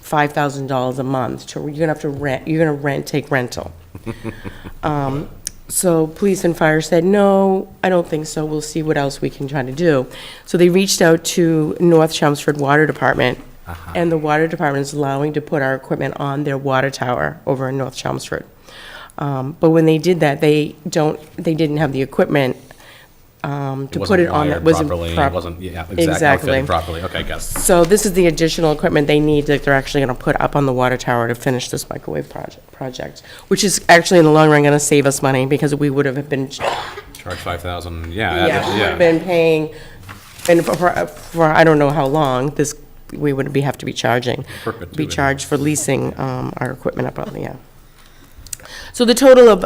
$5,000 a month. You're gonna have to rent. You're gonna take rental. So police and fire said, no, I don't think so. We'll see what else we can try to do. So they reached out to North Chelmsford Water Department, and the water department is allowing to put our equipment on their water tower over in North Chelmsford. But when they did that, they didn't have the equipment to put it on. It wasn't wired properly. It wasn't, yeah, exactly. Outfitted properly. Okay, got it. So this is the additional equipment they need that they're actually going to put up on the water tower to finish this microwave project, which is actually in the long run going to save us money, because we would have been Charge $5,000, we would have been paying, and for I don't know how long we would have to be charging, Perpetuity. charged for leasing our equipment up on the. So the total of,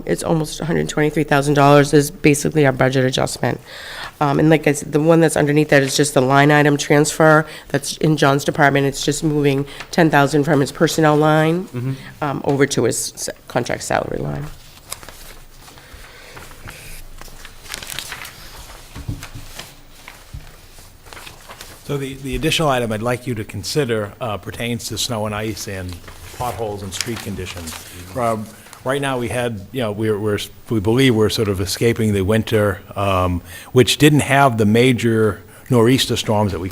it's almost $123,000 is basically our budget adjustment. And like I said, the one that's underneath that is just the line item transfer that's in John's department. It's just moving 10,000 from his personnel line, over to his contract salary line. So the additional item I'd like you to consider pertains to snow and ice and potholes and street conditions. Right now, we believe we're sort of escaping the winter, which didn't have the major nor'easter storms that we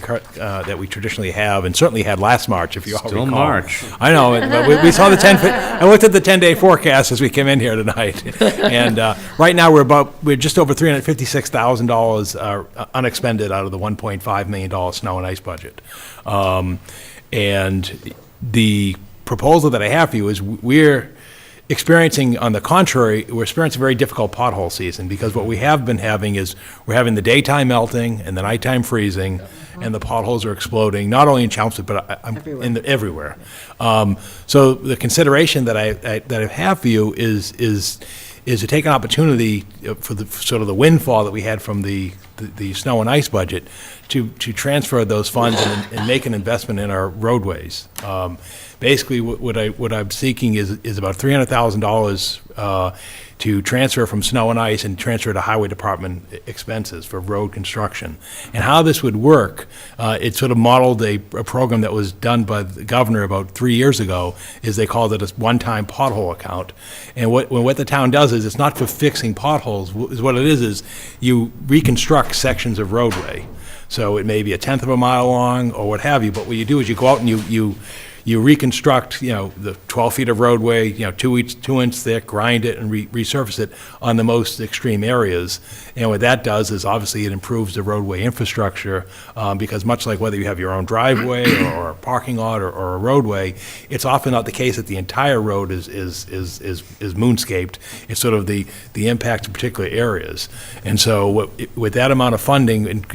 traditionally have, and certainly had last March, if you all recall. Still March. I know, but we saw I looked at the 10-day forecast as we came in here tonight, and right now we're just over $356,000 unexpended out of the $1.5 million snow and ice budget. And the proposal that I have for you is we're experiencing, on the contrary, we're experiencing a very difficult pothole season, because what we have been having is we're having the daytime melting and the nighttime freezing, and the potholes are exploding, not only in Chelmsford, but everywhere. So the consideration that I have for you is to take an opportunity for the sort of the windfall that we had from the snow and ice budget to transfer those funds and make an investment in our roadways. Basically, what I'm seeking is about $300,000 to transfer from snow and ice and transfer to highway department expenses for road construction. And how this would work, it sort of modeled a program that was done by the governor about 3 years ago, is they called it a one-time pothole account. And what the town does is, it's not for fixing potholes, is what it is you reconstruct sections of roadway. So it may be 1/10 of a mile long or what have you, but what you do is you go out and you reconstruct, the 12 feet of roadway, 2 inch thick, grind it and resurface it on the most extreme areas. And what that does is, obviously, it improves the roadway infrastructure, because much like whether you have your own driveway or a parking lot or a roadway, it's often not the case that the entire road is moonscaped. It's sort of the impact of particular areas. And so with that amount of funding and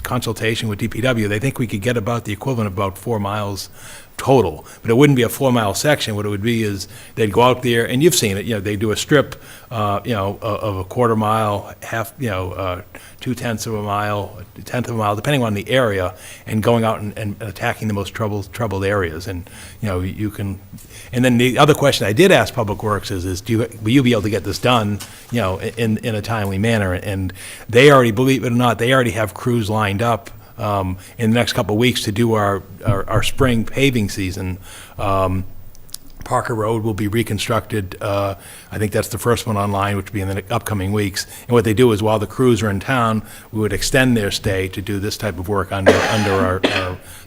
consultation with DPW, they think we could get about the equivalent of about 4 miles total, but it wouldn't be a 4-mile section. What it would be is they'd go out there, and you've seen it. They do a strip, of a 1/4 mile, half, 2/10 of a mile, 1/10 of a mile, depending on the area, and going out and attacking the most troubled areas. And you can. And then the other question I did ask Public Works is will you be able to get this done, in a timely manner? And they already, believe it or not, they already have crews lined up in the next couple of weeks to do our spring paving season. Parker Road will be reconstructed. I think that's the first one online, which will be in the upcoming weeks. And what they do is, while the crews are in town, we would extend their stay to do this type of work under our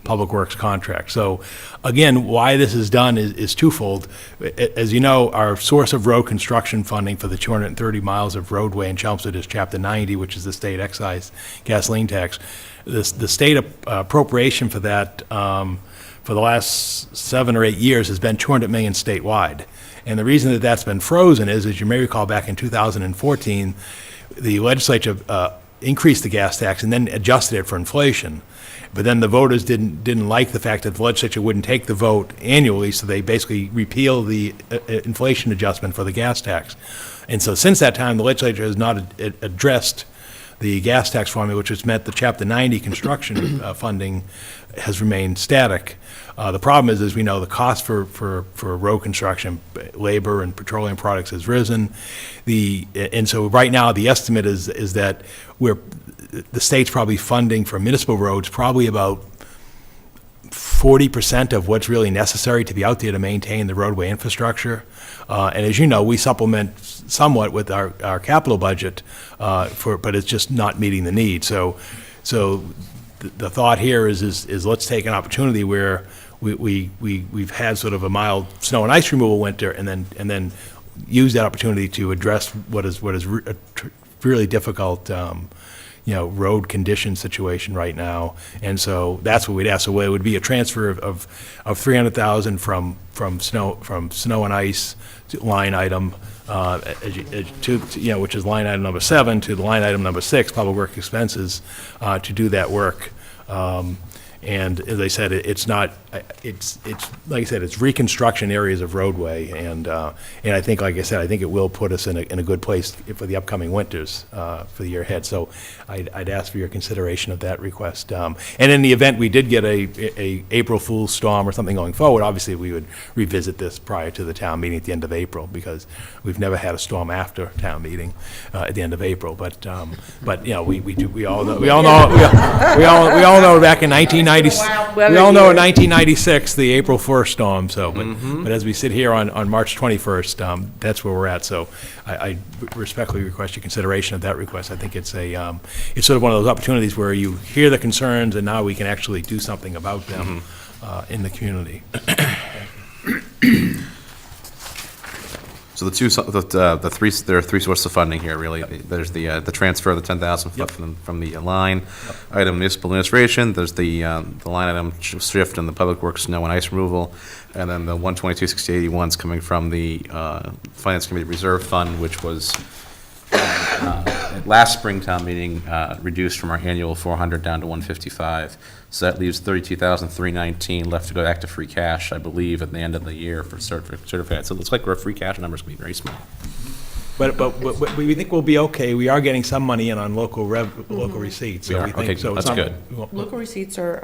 Public Works contract. So, again, why this is done is twofold. As you know, our source of road construction funding for the 230 miles of roadway in Chelmsford is Chapter 90, which is the state excise gasoline tax. The state appropriation for that for the last 7 or 8 years has been $200 million statewide. And the reason that that's been frozen is, as you may recall, back in 2014, the legislature increased the gas tax and then adjusted it for inflation. But then the voters didn't like the fact that the legislature wouldn't take the vote annually, so they basically repealed the inflation adjustment for the gas tax. And so since that time, the legislature has not addressed the gas tax formula, which has meant the Chapter 90 construction funding has remained static. The problem is, as we know, the cost for road construction, labor and petroleum products has risen. And so right now, the estimate is that the state's probably funding for municipal roads probably about 40% of what's really necessary to be out there to maintain the roadway infrastructure. And as you know, we supplement somewhat with our capital budget, but it's just not meeting the need. So the thought here is let's take an opportunity where we've had sort of a mild snow and ice removal winter, and then use that opportunity to address what is a really difficult road condition situation right now. And so that's what we'd ask. So it would be a transfer of $300,000 from snow and ice line item, which is line item number 7, to the line item number 6, public work expenses, to do that work. And as I said, it's not, it's, like I said, it's reconstruction areas of roadway, and I think, like I said, I think it will put us in a good place for the upcoming winters, for the year ahead. So I'd ask for your consideration of that request. And in the event we did get a April Fool's storm or something going forward, obviously, we would revisit this prior to the town meeting at the end of April, because we've never had a storm after town meeting, at the end of April. But you know, we all know back in 1990, we all know in 1996, the April 1st storm, so, but as we sit here on March 21st, that's where we're at. So I respectfully request your consideration of that request. I think it's it's sort of one of those opportunities where you hear the concerns, and now we can actually do something about them in the community. So there are three sources of funding here, really. There's the transfer of the 10,000 foot from the line item municipal administration. There's the line item shift in the public works snow and ice removal, and then the 122,681 is coming from the finance committee reserve fund, which was at last spring town meeting reduced from our annual 400 down to 155. So that leaves 32,319 left to go back to free cash, I believe, at the end of the year for certified. So it looks like our free cash numbers going to be very small. But we think we'll be okay. We are getting some money in on local receipts. We So are? we think, Okay, so that's it's not- good. Local receipts are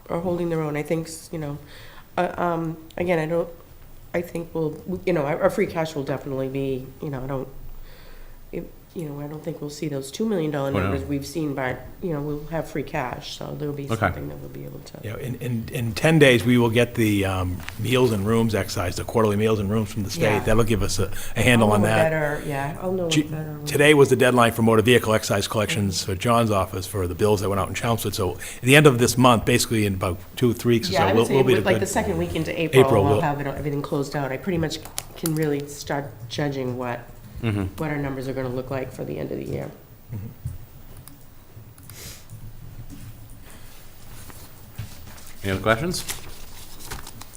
holding their own. I think, you know, again, I think we'll, you know, our free cash will definitely be, you know, I don't think we'll see those $2 million numbers we've seen, but, you know, we'll have free cash, so there'll be something that we'll be able to. You know, in 10 days, we will get the meals and rooms exercise, the quarterly meals and rooms from the state. Yeah. That'll give us a handle on that. I'll know better. Today was the deadline for motor vehicle excise collections for John's office for the bills that went out in Chelmsford. So at the end of this month, basically in about 2 or 3 weeks or Yeah, I so, would say we'll be like good. the second week into April, April, I'll we'll- have everything closed out. I pretty much can really start judging what our numbers are gonna look like for the end of the year. Any other questions?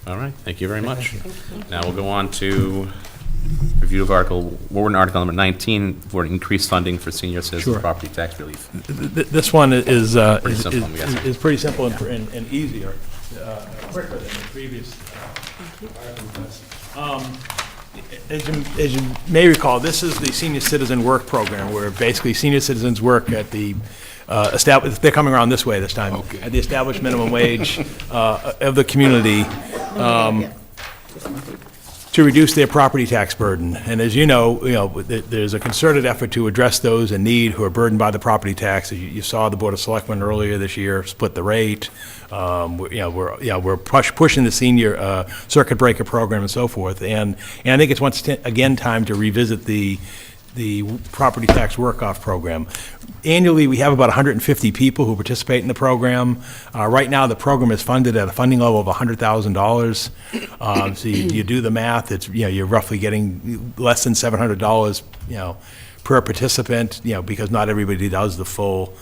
All right, thank you very much. Now we'll go on to review of warrant article number 19 for increased funding for senior citizens Sure. property tax relief. This one is simple, I'm guessing. is pretty simple and easier, quicker than the previous article. As you may recall, this is the senior citizen work program, where basically senior citizens work at the they're coming around this way this time, at the established minimum wage of the community, to reduce their property tax burden. And as you know, there's a concerted effort to address those in need who are burdened by the property tax. You saw the Board of Selectmen earlier this year split the rate. We're pushing the senior circuit breaker program and so forth. And I think it's once again time to revisit the property tax work-off program. Annually, we have about 150 people who participate in the program. Right now, the program is funded at a funding level of $100,000. So you do the math, it's, you're roughly getting less than $700, per participant, because not everybody does the full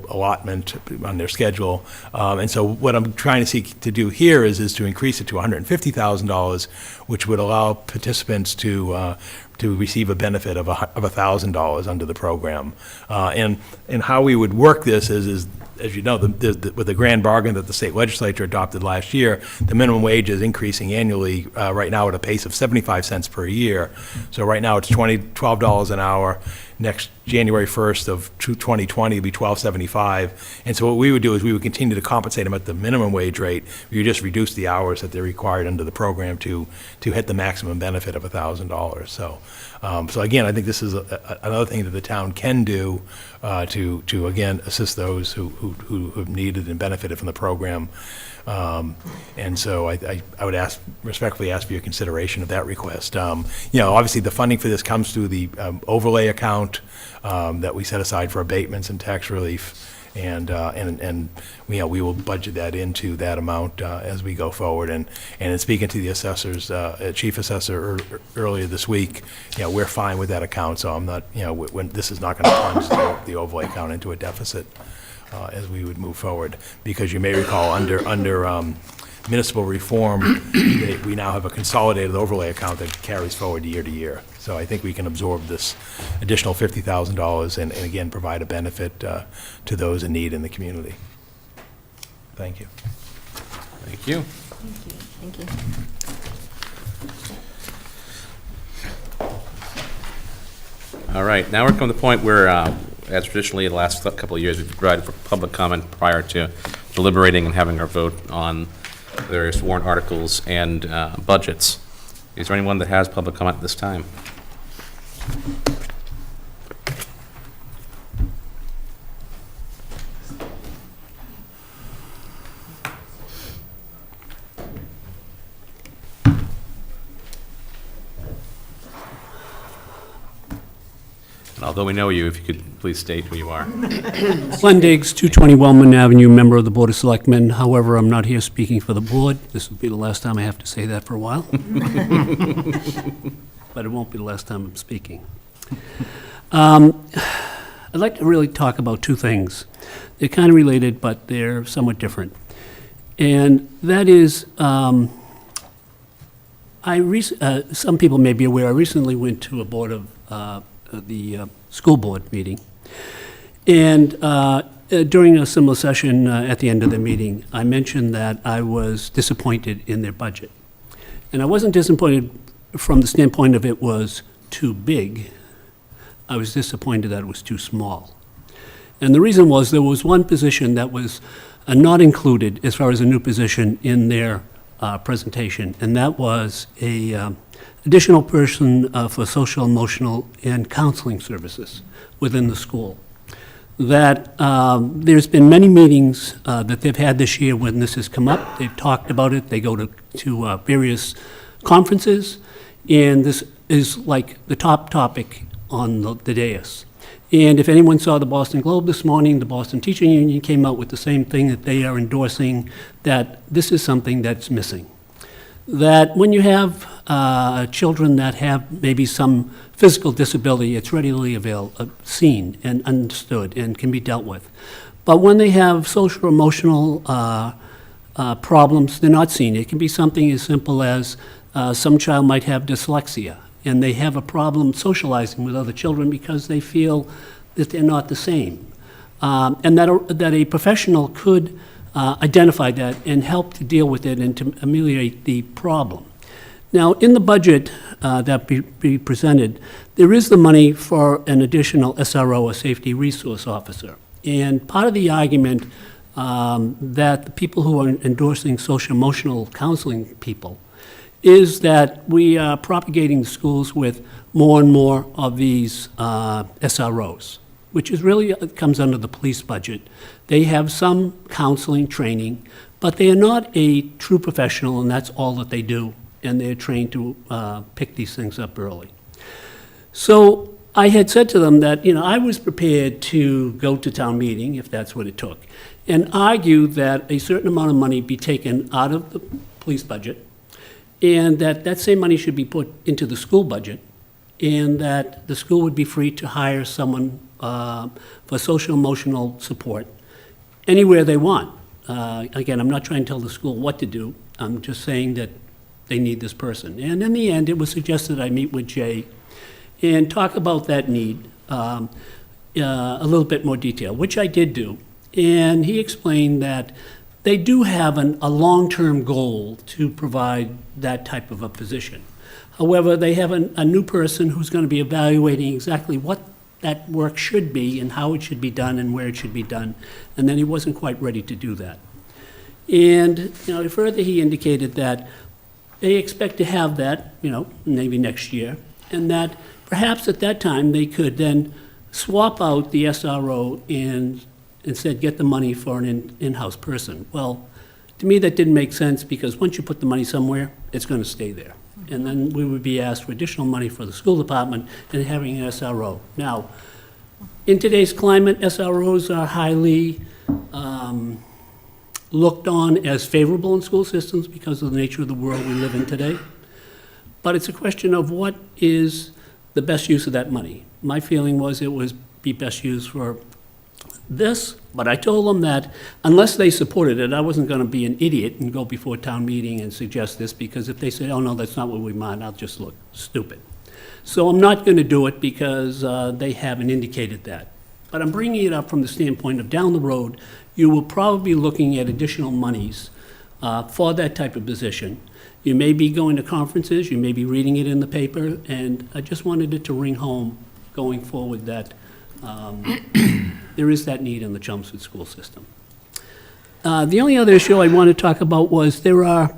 allotment on their schedule. And so what I'm trying to seek to do here is to increase it to $150,000, which would allow participants to receive a benefit of $1,000 under the program. And how we would work this is as you know, with the grand bargain that the state legislature adopted last year, the minimum wage is increasing annually right now at a pace of 75 cents per year. So right now it's $12 an hour. Next January 1st of 2020 will be $12.75. And so what we would do is we would continue to compensate them at the minimum wage rate. We would just reduce the hours that they're required under the program to hit the maximum benefit of $1,000. So again, I think this is another thing that the town can do to again assist those who have needed and benefited from the program. And so I would respectfully ask for your consideration of that request. Obviously the funding for this comes through the overlay account that we set aside for abatements and tax relief. And we will budget that into that amount as we go forward. And in speaking to the assessors, chief assessor earlier this week, we're fine with that account. So I'm not, this is not going to plunge the overlay account into a deficit as we would move forward. Because you may recall under municipal reform, we now have a consolidated overlay account that carries forward year to year. So I think we can absorb this additional $50,000 and again, provide a benefit to those in need in the community. Thank you. Thank you. Thank you. All right, now we're coming to the point where, as traditionally the last couple of years, we've provided for public comment prior to deliberating and having our vote on various warrant articles and budgets. Is there anyone that has public comment at this time? And although we know you, if you could please state who you are. Glenn Diggs, 220 Wellman Avenue, member of the Board of Selectmen. However, I'm not here speaking for the board. This will be the last time I have to say that for a while. But it won't be the last time I'm speaking. I'd like to really talk about two things. They're kind of related, but they're somewhat different. And that is, some people may be aware, I recently went to a board of the school board meeting. And during a similar session at the end of the meeting, I mentioned that I was disappointed in their budget. And I wasn't disappointed from the standpoint of it was too big. I was disappointed that it was too small. And the reason was there was one position that was not included as far as a new position in their presentation, and that was a additional person for social, emotional, and counseling services within the school. That there's been many meetings that they've had this year when this has come up. They've talked about it. They go to various conferences, and this is like the top topic on the dais. And if anyone saw the Boston Globe this morning, the Boston Teaching Union came out with the same thing, that they are endorsing that this is something that's missing. That when you have children that have maybe some physical disability, it's readily seen and understood and can be dealt with. But when they have social or emotional problems, they're not seen. It can be something as simple as some child might have dyslexia, and they have a problem socializing with other children because they feel that they're not the same. And that a professional could identify that and help to deal with it and to ameliorate the problem. Now, in the budget that be presented, there is the money for an additional SRO, a safety resource officer. And part of the argument that the people who are endorsing social emotional counseling people is that we are propagating schools with more and more of these SROs, which is really comes under the police budget. They have some counseling training, but they are not a true professional, and that's all that they do, and they're trained to pick these things up early. So I had said to them that, I was prepared to go to town meeting, if that's what it took, and argue that a certain amount of money be taken out of the police budget, and that same money should be put into the school budget, and that the school would be free to hire someone for social emotional support anywhere they want. Again, I'm not trying to tell the school what to do. I'm just saying that they need this person. And in the end, it was suggested I meet with Jay and talk about that need a little bit more detail, which I did do. And he explained that they do have a long-term goal to provide that type of a position. However, they have a new person who's going to be evaluating exactly what that work should be and how it should be done and where it should be done, and then he wasn't quite ready to do that. And further, he indicated that they expect to have that, maybe next year, and that perhaps at that time they could then swap out the SRO and instead get the money for an in-house person. Well, to me that didn't make sense, because once you put the money somewhere, it's going to stay there. And then we would be asked for additional money for the school department and having an SRO. Now, in today's climate, SROs are highly looked on as favorable in school systems because of the nature of the world we live in today. But it's a question of what is the best use of that money. My feeling was it would be best used for this, but I told them that unless they supported it, I wasn't going to be an idiot and go before town meeting and suggest this, because if they say, oh no, that's not what we want, I'll just look stupid. So I'm not going to do it because they haven't indicated that. But I'm bringing it up from the standpoint of down the road, you will probably be looking at additional monies for that type of position. You may be going to conferences, you may be reading it in the paper, and I just wanted it to ring home going forward that there is that need in the Chelmsford school system. The only other issue I want to talk about was there are,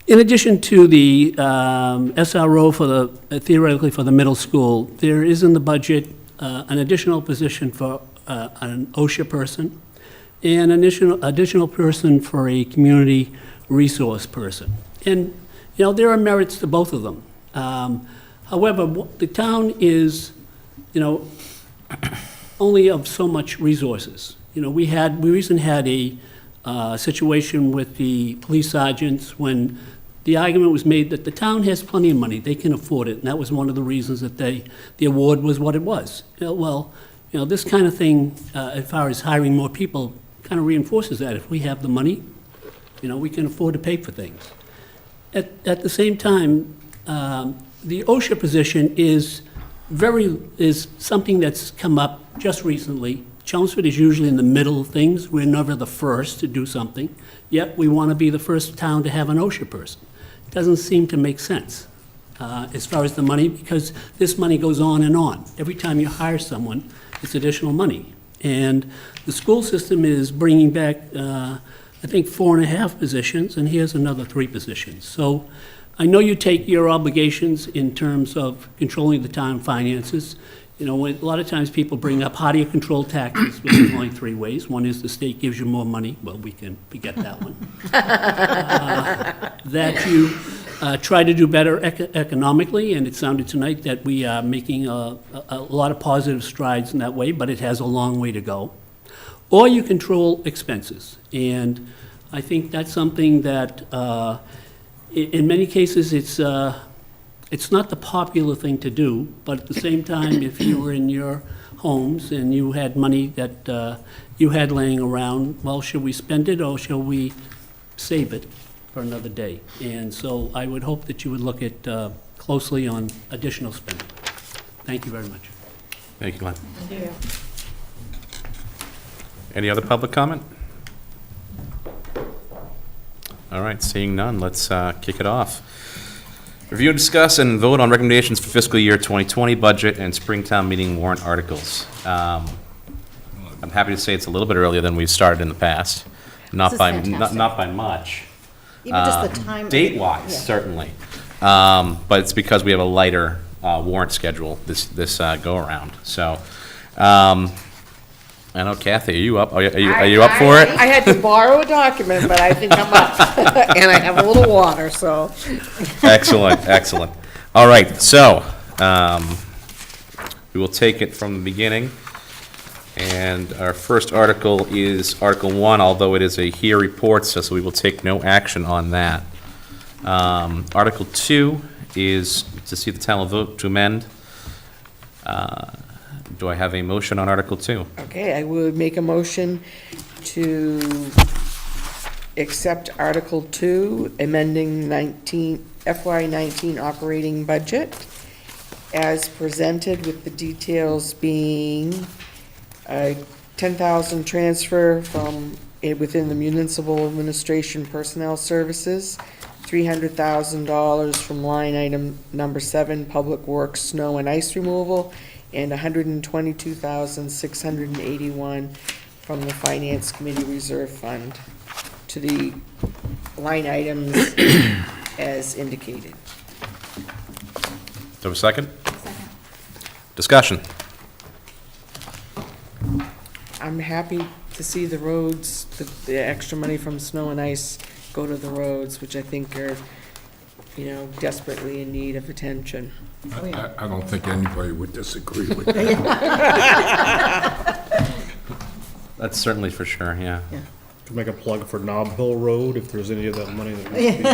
in addition to the SRO for the, theoretically for the middle school, there is in the budget an additional position for an OSHA person and an additional person for a community resource person. And, you know, there are merits to both of them. However, the town is, you know, only of so much resources. You know, we recently had a situation with the police sergeants when the argument was made that the town has plenty of money, they can afford it, and that was one of the reasons that the award was what it was. You know, well, you know, this kind of thing, as far as hiring more people, kind of reinforces that. If we have the money, you know, we can afford to pay for things. At the same time, the OSHA position is something that's come up just recently. Chelmsford is usually in the middle of things. We're never the first to do something, yet we want to be the first town to have an OSHA person. It doesn't seem to make sense as far as the money, because this money goes on and on. Every time you hire someone, it's additional money. And the school system is bringing back, I think, 4.5 positions, and here's another 3 positions. So I know you take your obligations in terms of controlling the town finances. You know, a lot of times people bring up, how do you control taxes? Well, there's only 3 ways. One is the state gives you more money. Well, we can forget that one. That you try to do better economically, and it sounded tonight that we are making a lot of positive strides in that way, but it has a long way to go. Or you control expenses. And I think that's something that, in many cases, it's not the popular thing to do, but at the same time, if you were in your homes and you had money that you had laying around, well, should we spend it or shall we save it for another day? And so I would hope that you would look at closely on additional spending. Thank you very much. Thank you, Glenn. Any other public comment? All right, seeing none, let's kick it off. Review, discuss, and vote on recommendations for fiscal year 2020 budget and Springtown meeting warrant articles. I'm happy to say it's a little bit earlier than we've started in the past. Not is by fantastic. not by much. Even just the time. Date-wise, Yeah. certainly. But it's because we have a lighter warrant schedule this go-around. So, I know, Kathy, are you up? Are you up for it? I had to borrow a document, but I think I'm up. And I have a little water, so. Excellent, excellent. All right, so we will take it from the beginning. And our first article is Article 1, although it is a here report, so we will take no action on that. Article 2 is to see the town will vote to amend. Do I have a motion on Article 2? Okay, I would make a motion to accept Article 2, amending FY19 operating budget as presented, with the details being a $10,000 transfer from within the municipal administration personnel services, $300,000 from line item number 7, public works, snow and ice removal, and $122,681 from the Finance Committee Reserve Fund to the line items as indicated. Do I have a second? Second. Discussion. I'm happy to see the roads, the extra money from snow and ice go to the roads, which I think are, you know, desperately in need of attention. I don't think anybody would disagree with that. That's certainly for sure, yeah. To make a plug for Knob Hill Road, if there's any of that money that needs to be.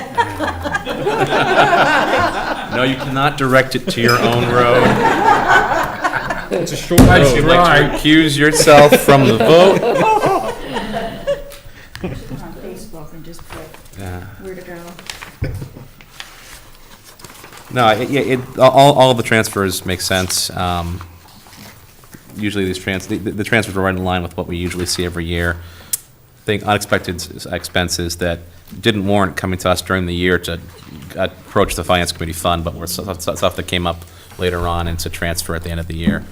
No, you cannot direct it to your own road. It's a short Would you road. like to recuse yourself from the vote? Put it on Facebook and just put Yeah. where to go. No, all of the transfers make sense. usually these the transfers are right in line with what we usually see every year. I think unexpected expenses that didn't warrant coming to us during the year to approach the Finance Committee fund, but were stuff that came up later on and to transfer at the end of the year.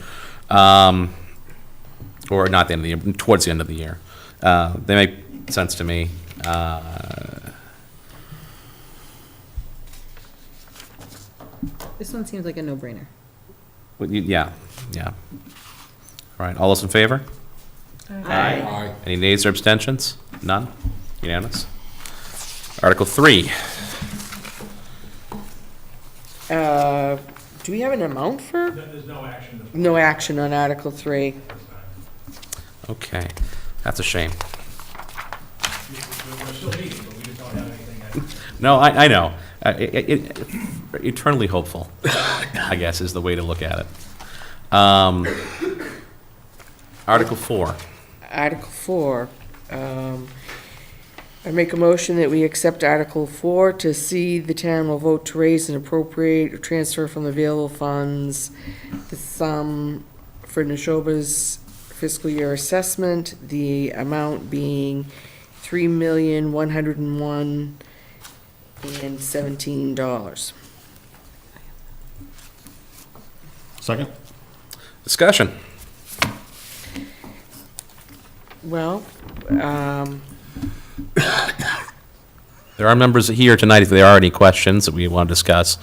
Or not the end of the year, towards the end of the year. They make sense to me. This one seems like a no-brainer. Yeah. All right, all those in favor? Aye. Any nays or abstentions? None? Unanimous? Article 3. Do we have an amount for? There's no action. No action on Article 3. Okay, that's a shame. We're still meeting, but we just don't have anything. No, I know. Eternally hopeful, I guess, is the way to look at it. Article 4. Article 4, I make a motion that we accept Article 4 to see the town will vote to raise and appropriate or transfer from the available funds the sum for Neshoba's fiscal year assessment, the amount being $3,101,017. Second? Discussion. Well, There are members here tonight, if there are any questions that we want to discuss.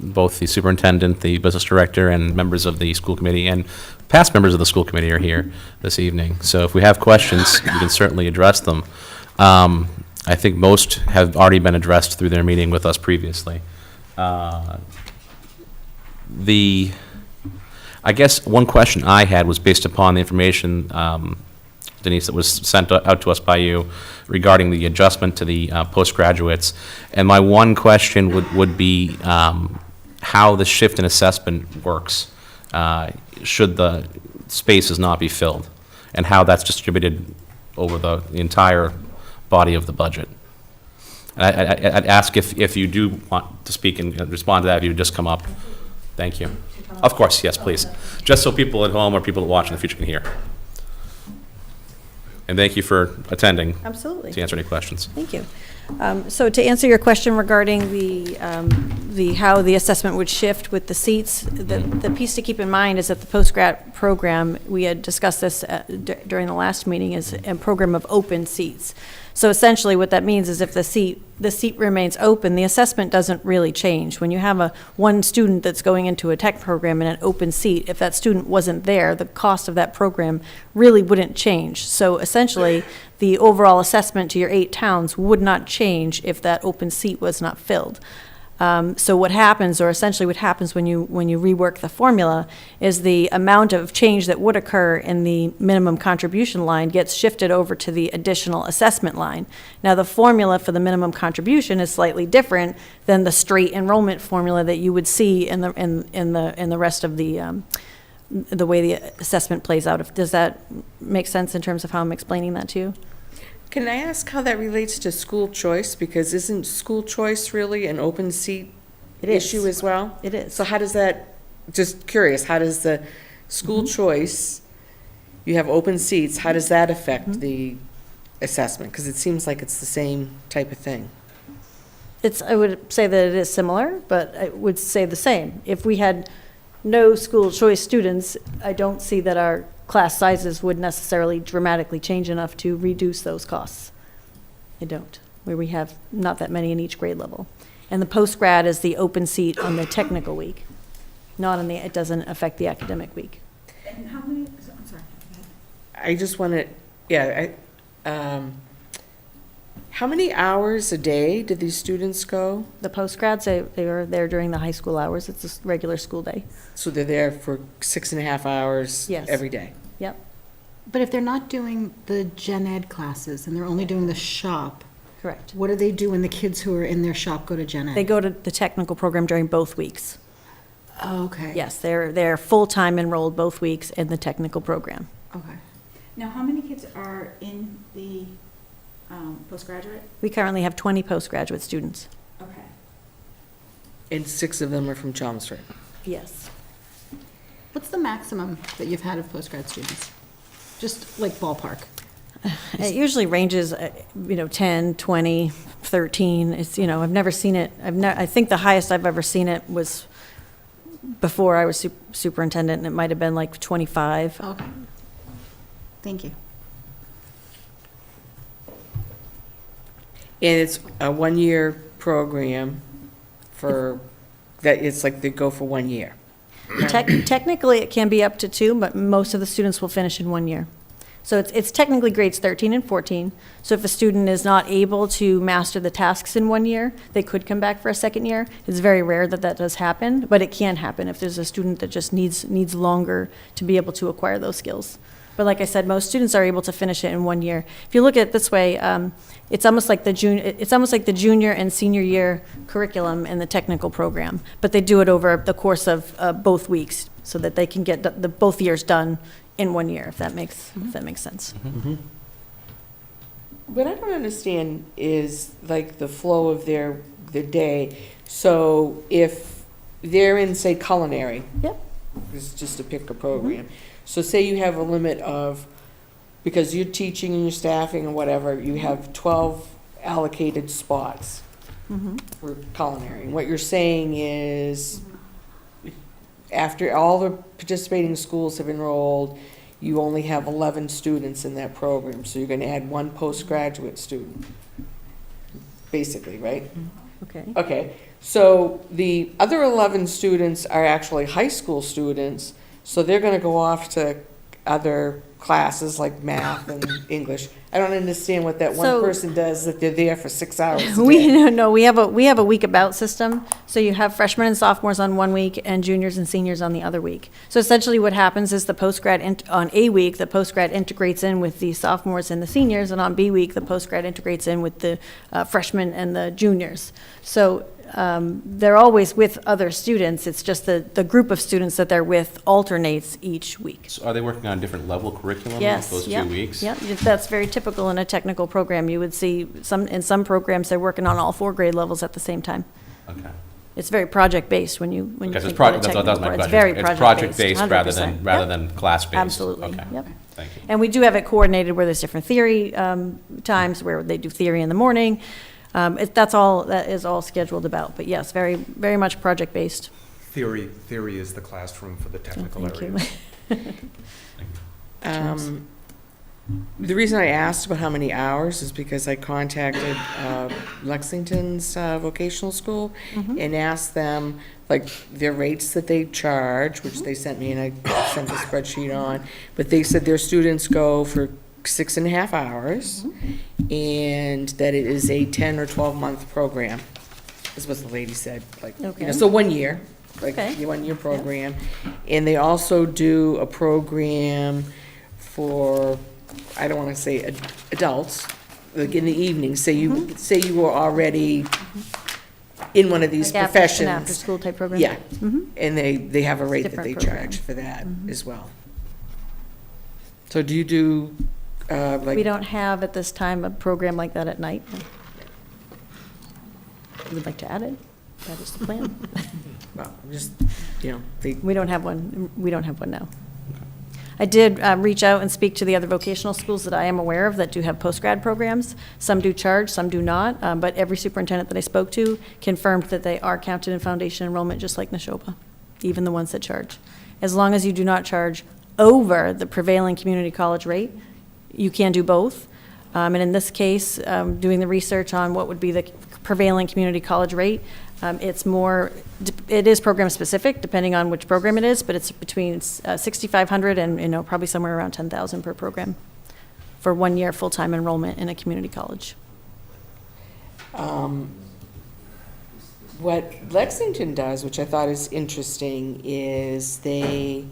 Both the superintendent, the business director, and members of the school committee, and past members of the school committee are here this evening. So if we have questions, we can certainly address them. I think most have already been addressed through their meeting with us previously. I guess one question I had was based upon the information, Denise, that was sent out to us by you regarding the adjustment to the postgraduates. And my one question would be how the shift in assessment works should the spaces not be filled, and how that's distributed over the entire body of the budget. And I'd ask if you do want to speak and respond to that, if you would just come up. Thank you. Of course, yes, please. Just so people at home or people that watch in the future can hear. And thank you for attending Absolutely. to answer any questions. Thank you. So to answer your question regarding the how the assessment would shift with the seats, the piece to keep in mind is that the postgrad program, we had discussed this during the last meeting, is a program of open seats. So essentially what that means is if the seat remains open, the assessment doesn't really change. When you have one student that's going into a tech program in an open seat, if that student wasn't there, the cost of that program really wouldn't change. So essentially, the overall assessment to your 8 towns would not change if that open seat was not filled. So what happens, or essentially what happens when you rework the formula, is the amount of change that would occur in the minimum contribution line gets shifted over to the additional assessment line. Now, the formula for the minimum contribution is slightly different than the straight enrollment formula that you would see in the rest of the way the assessment plays out. Does that make sense in terms of how I'm explaining that to you? can I ask how that relates to school choice? Because isn't school choice really an open seat issue as well? It is. So how does that, just curious, how does the school choice, you have open seats, how does that affect the assessment? Because it seems like it's the same type of thing. I would say that it is similar, but I would say the same. If we had no school choice students, I don't see that our class sizes would necessarily dramatically change enough to reduce those costs. I don't, where we have not that many in each grade level. And the post-grad is the open seat on the technical week, not on it doesn't affect the academic week. And how many, I'm sorry. I just want to, how many hours a day do these students go? The post-grads, they are there during the high school hours. It's a regular school day. So they're there for 6.5 hours Yes. every day? Yep. But if they're not doing the gen ed classes and they're only doing the shop, Correct. what do they do when the kids who are in their shop go to gen ed? They go to the technical program during both weeks. Oh, okay. Yes, they're full-time enrolled both weeks in the technical program. Okay. Now, how many kids are in the postgraduate? We currently have 20 postgraduate students. Okay. And 6 of them are from Chelmsford. Yes. What's the maximum that you've had of postgrad students? Just like ballpark. It usually ranges, 10, 20, 13. It's, I've never seen it, I think the highest I've ever seen it was before I was superintendent, and it might have been like 25. Okay. Thank you. And it's a one-year program it's like they go for 1 year. Technically, it can be up to 2, but most of the students will finish in 1 year. So it's technically grades 13 and 14. So if a student is not able to master the tasks in 1 year, they could come back for a second year. It's very rare that that does happen, but it can happen if there's a student that just needs longer to be able to acquire those skills. But like I said, most students are able to finish it in 1 year. If you look at it this way, it's almost like the junior and senior year curriculum in the technical program, but they do it over the course of both weeks so that they can get both years done in 1 year, if that makes sense. What I don't understand is like the flow of their day. So if they're in, say, culinary. Yep. This is just to pick a program. So say you have a limit of, because you're teaching and you're staffing and whatever, you have 12 allocated spots for culinary. And what you're saying is, after all the participating schools have enrolled, you only have 11 students in that program, so you're going to add 1 postgraduate student, basically, right? Okay. Okay, so the other 11 students are actually high school students, so they're going to go off to other classes like math and English. I don't understand what that one So- person does, that they're there for 6 hours a day. We have a week about system. So you have freshmen and sophomores on 1 week and juniors and seniors on the other week. So essentially what happens is the postgrad, on A week, the postgrad integrates in with the sophomores and the seniors, and on B week, the postgrad integrates in with the freshmen and the juniors. So they're always with other students. It's just the group of students that they're with alternates each week. So are they working on a different level curriculum Yes, those 2 yep, weeks? Yep, that's very typical in a technical program. You would see in some programs, they're working on all 4 grade levels at the same time. Okay. It's very project-based when you Because think it's about a that's technical my board. question. It's very It's project-based, project-based rather 100%. rather Yep. than class-based? Absolutely, Okay. yep. Thank you. And we do have it coordinated where there's different theory times where they do theory in the morning. That is all scheduled about, but yes, very, very much project-based. Theory is the classroom for the technical Thank you. areas. The reason I asked about how many hours is because I contacted Lexington's vocational school and asked them, like, their rates that they charge, which they sent me, and I sent a spreadsheet on, but they said their students go for 6.5 hours, and that it is a 10 or 12-month program, is what the lady said, like, Okay. so 1 year, like, Okay. a 1-year program. And they also do a program for, I don't want to say adults, like in the evening, say you were already in one of these Like professions. An after-school type program? Yeah, Mhm. and they have a rate that Different they program. charge for that as well. So do you do, like? We don't have at this time a program like that at night. We would like to add it. That is the plan. Well, just, they. We don't have one. We don't have one now. I did reach out and speak to the other vocational schools that I am aware of that do have post-grad programs. Some do charge, some do not, but every superintendent that I spoke to confirmed that they are counted in foundation enrollment, just like Neshoba, even the ones that charge. As long as you do not charge over the prevailing community college rate, you can do both. And in this case, doing the research on what would be the prevailing community college rate, it is program-specific, depending on which program it is, but it's between $6,500 and, probably somewhere around $10,000 per program for 1 year full-time enrollment in a community college. What Lexington does, which I thought is interesting, is they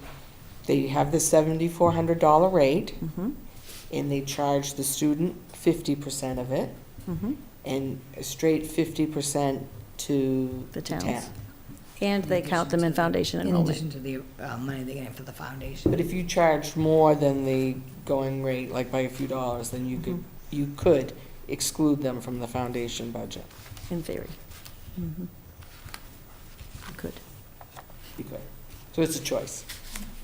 have the $7,400 rate, and they charge the student 50% of it, and a straight 50% to The town. towns. And they count them in foundation enrollment. In addition to the money they're getting for the foundation. But if you charge more than the going rate, like by a few dollars, then you could exclude them from the foundation budget. In theory. You could. You could. So it's a choice.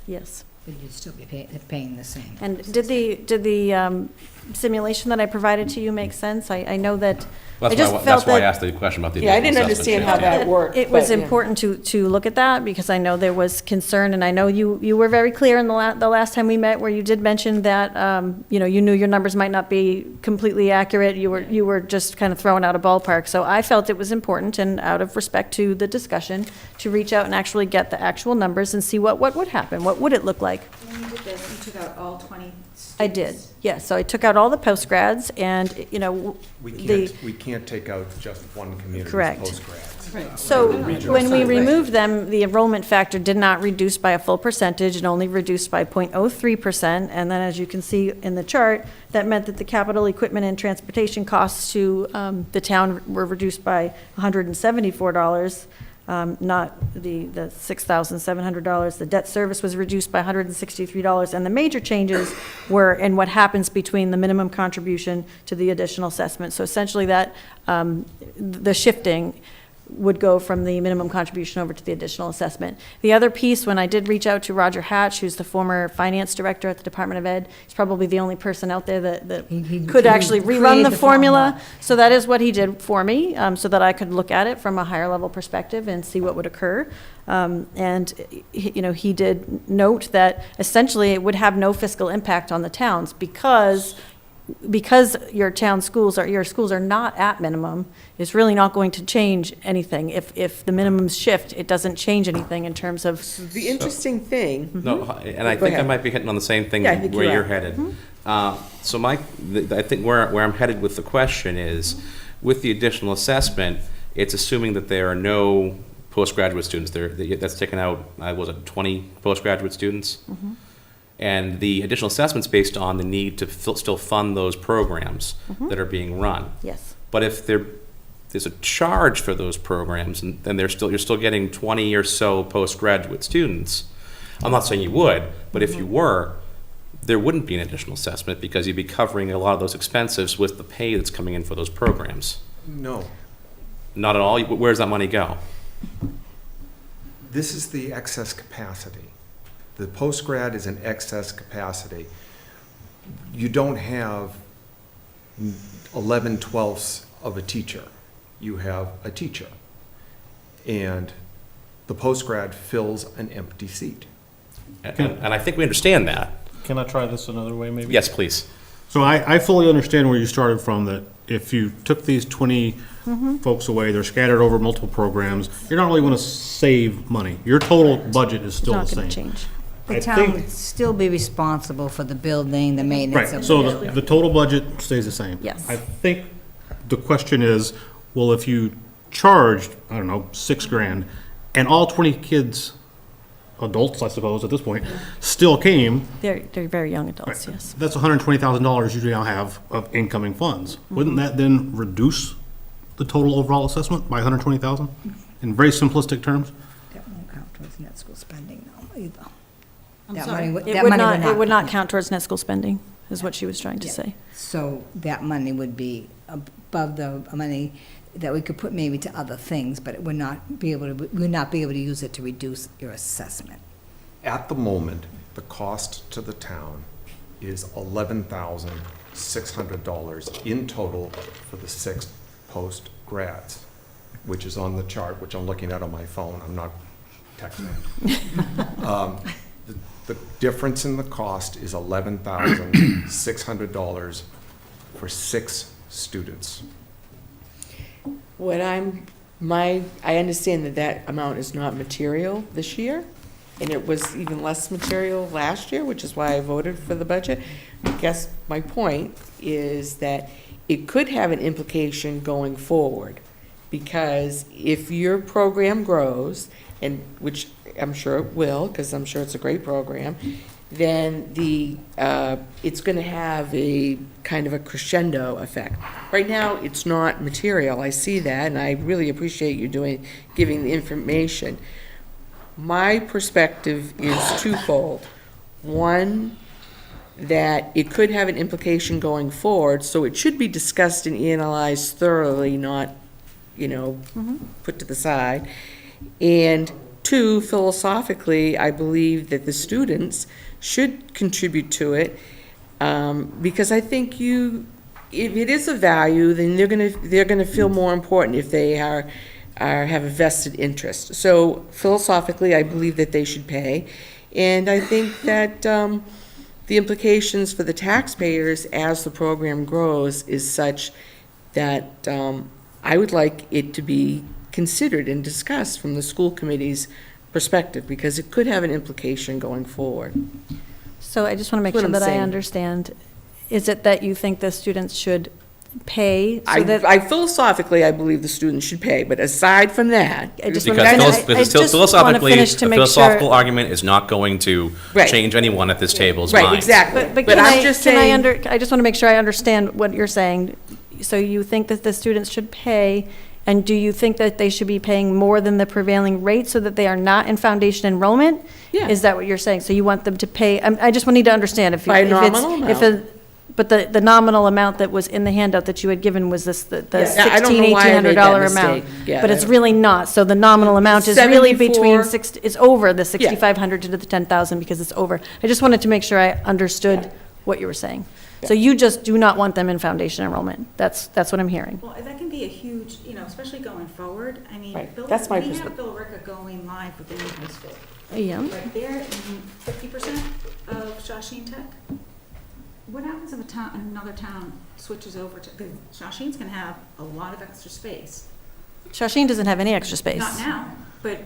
Yes. But you'd still be paying the same. And did the simulation that I provided to you make sense? I know that, I just felt That's why I that asked the question about the Yeah, I additional didn't assessment understand how shift, yeah. that worked. it was but, yeah. important to look at that, because I know there was concern, and I know you were very clear in the last time we met, where you did mention that, you know, you knew your numbers might not be completely accurate, you were just kind of throwing out a ballpark. So I felt it was important, and out of respect to the discussion, to reach out and actually get the actual numbers and see what would happen, what would it look like? When you did this, you took out all 20 students? I did, yes. So I took out all the postgrads, and, you know, We the. can't take out just one community's Correct. postgrads. So when we removed them, the enrollment factor did not reduce by a full percentage, it only reduced by 0.03%. And then, as you can see in the chart, that meant that the capital equipment and transportation costs to the town were reduced by $174. Not the $6,700. The debt service was reduced by $163. And the major changes were in what happens between the minimum contribution to the additional assessment. So essentially that, the shifting would go from the minimum contribution over to the additional assessment. The other piece, when I did reach out to Roger Hatch, who's the former finance director at the Department of Ed, he's probably the only person out there that He could actually rerun created the the formula. formula. So that is what he did for me, so that I could look at it from a higher level perspective and see what would occur. And, you know, he did note that essentially it would have no fiscal impact on the towns, because your town schools your schools are not at minimum, it's really not going to change anything. If the minimums shift, it doesn't change anything in terms of. The interesting thing. No, and I Go think I ahead. might be hitting on the same thing Yeah, I think where you you're are. headed. So I think where I'm headed with the question is, with the additional assessment, it's assuming that there are no postgraduate students. That's taken out, was it 20 postgraduate students? And the additional assessment's based on the need to still fund those programs that are being run. Yes. But if there's a charge for those programs, and then you're still getting 20 or so postgraduate students, I'm not saying you would, but if you were, there wouldn't be an additional assessment, because you'd be covering a lot of those expenses with the pay that's coming in for those programs. No. Not at all? Where does that money go? This is the excess capacity. The postgrad is an excess capacity. You don't have 11/12ths of a teacher. You have a teacher. And the postgrad fills an empty seat. And I think we understand that. Can I try this another way, maybe? Yes, please. So I fully understand where you started from, that if you took these 20 folks away, they're scattered over multiple programs, you're not really going to save money. Your total budget is still the Not same. going to change. The I town think- would still be responsible for the building, the maintenance Right, of so the the total budget stays the same. Yes. I think the question is, well, if you charged, I don't know, $6,000, and all 20 kids, adults, I suppose, at this point, still came, They're very young adults, yes. that's $120,000 you now have of incoming funds. Wouldn't that then reduce the total overall assessment by $120,000 in very simplistic terms? That won't count towards net school spending though, either. I'm That sorry? money would- It that would money not, it would not count towards net school spending, is what she was trying to Yeah. say. So that money would be above the money that we could put maybe to other things, but it would not be able to, we would not be able to use it to reduce your assessment. At the moment, the cost to the town is $11,600 in total for the 6 post-grads, which is on the chart, which I'm looking at on my phone. I'm not texting. The difference in the cost is $11,600 for 6 students. I understand that amount is not material this year, and it was even less material last year, which is why I voted for the budget. I guess my point is that it could have an implication going forward, because if your program grows, and which I'm sure it will, because I'm sure it's a great program, then it's going to have a kind of a crescendo effect. Right now, it's not material. I see that, and I really appreciate you giving the information. My perspective is twofold. One, that it could have an implication going forward, so it should be discussed and analyzed thoroughly, not, put to the side. And Two, philosophically, I believe that the students should contribute to it, because I think if it is a value, then they're gonna feel more important if they have a vested interest. So philosophically, I believe that they should pay, and I think that the implications for the taxpayers as the program grows is such that I would like it to be considered and discussed from the school committee's perspective, because it could have an implication going forward. So I just want to make What sure I'm that I saying. understand. Is it that you think the students should pay? So that I philosophically, I believe the students should pay, but aside from that. I just Because wanna- philos- I because just philosophically, wanna finish a to make philosophical sure- argument is not going to Right. change anyone at this table's mind. Right, exactly. But But can I'm I, just can I saying, I just want to make sure I understand what you're saying. So you think that the students should pay, and do you think that they should be paying more than the prevailing rate so that they are not in foundation enrollment? Yeah. Is that what you're saying? So you want them to pay, I just need to understand if. By if it's- nominal if amount. But the nominal amount that was in the handout that you had given was this, the Yeah, I don't know why I made that $1,800 amount. mistake. Yeah, But it's I- really not. So the nominal amount is really 74. between is over the 6,500 to the 10,000 because it's over. I just wanted to make sure I understood what you were saying. So you just do not want them in foundation enrollment. That's what I'm hearing. Well, that can be a huge, especially going forward. I mean, Right, that's my we have perspective. Billerica going live with the new high school. Yeah. Right there, 50% of Shawsheen Tech. What happens if another town switches over to, because Shawsheen's gonna have a lot of extra space. Shawsheen doesn't have any extra space. Not now, but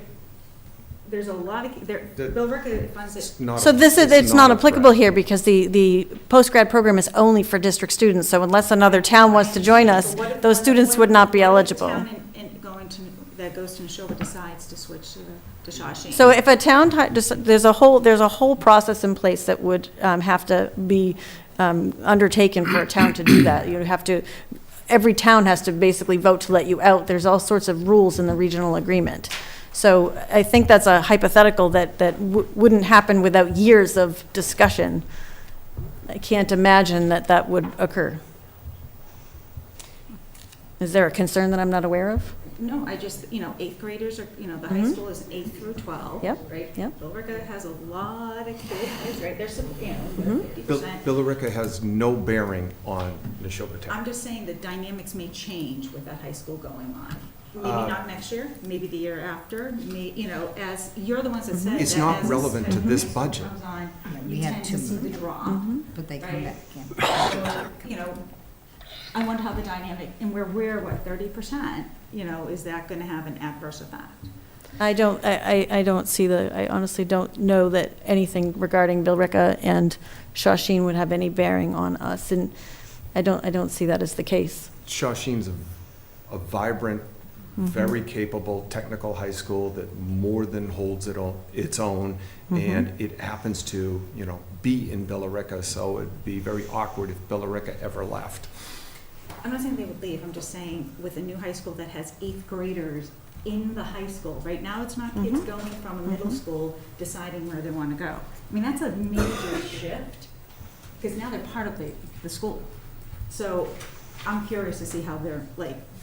there's a lot of, Billerica funds it. So it's not applicable here because the post-grad program is only for district students. So unless another town wants to join us, But what if- those students would not be what if the eligible. town that goes to Neshoba decides to switch to Shawsheen? So if a town, there's a whole process in place that would have to be undertaken for a town to do that. You have to, every town has to basically vote to let you out. There's all sorts of rules in the regional agreement. So I think that's a hypothetical that wouldn't happen without years of discussion. I can't imagine that would occur. Is there a concern that I'm not aware of? No, I just, eighth graders are, the high school is 8th through 12, Yep, right? yep. Billerica has a lot of kids, right? There's some, 50%. Billerica has no bearing on Neshoba Tech. I'm just saying the dynamics may change with that high school going on. Maybe not next year, maybe the year after, as, you're the ones that said. It's that not as this- relevant to as the this high school budget. comes on, we You had tend two to see the drop. But they come Right. back again. So, I wonder how the dynamic, and we're what, 30%, is that gonna have an adverse effect? I don't see I honestly don't know that anything regarding Billerica and Shawsheen would have any bearing on us, and I don't see that as the case. Shawsheen's a vibrant, very capable technical high school that more than holds its own, and it happens to, be in Billerica, so it'd be very awkward if Billerica ever left. I'm not saying they would leave, I'm just saying with a new high school that has 8th graders in the high school. Right now, it's not kids going from a middle school deciding where they want to go. I mean, that's a major shift, because now they're part of the school. So I'm curious to see how their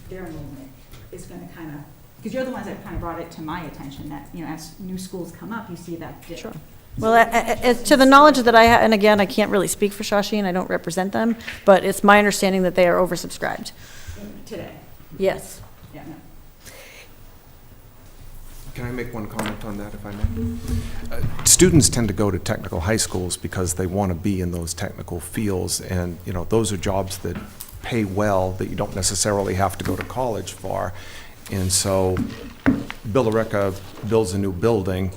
enrollment is going to kind of, because you're the ones that kind of brought it to my attention that, as new schools come up, you see that dip. Sure. Well, as to the knowledge that I have, and again, I can't really speak for Shawsheen, I don't represent them, but it's my understanding that they are oversubscribed. Today. Yes. Yeah, no. Can I make one comment on that, if I may? Students tend to go to technical high schools because they want to be in those technical fields, and, those are jobs that pay well, that you don't necessarily have to go to college for. And so Billerica builds a new building.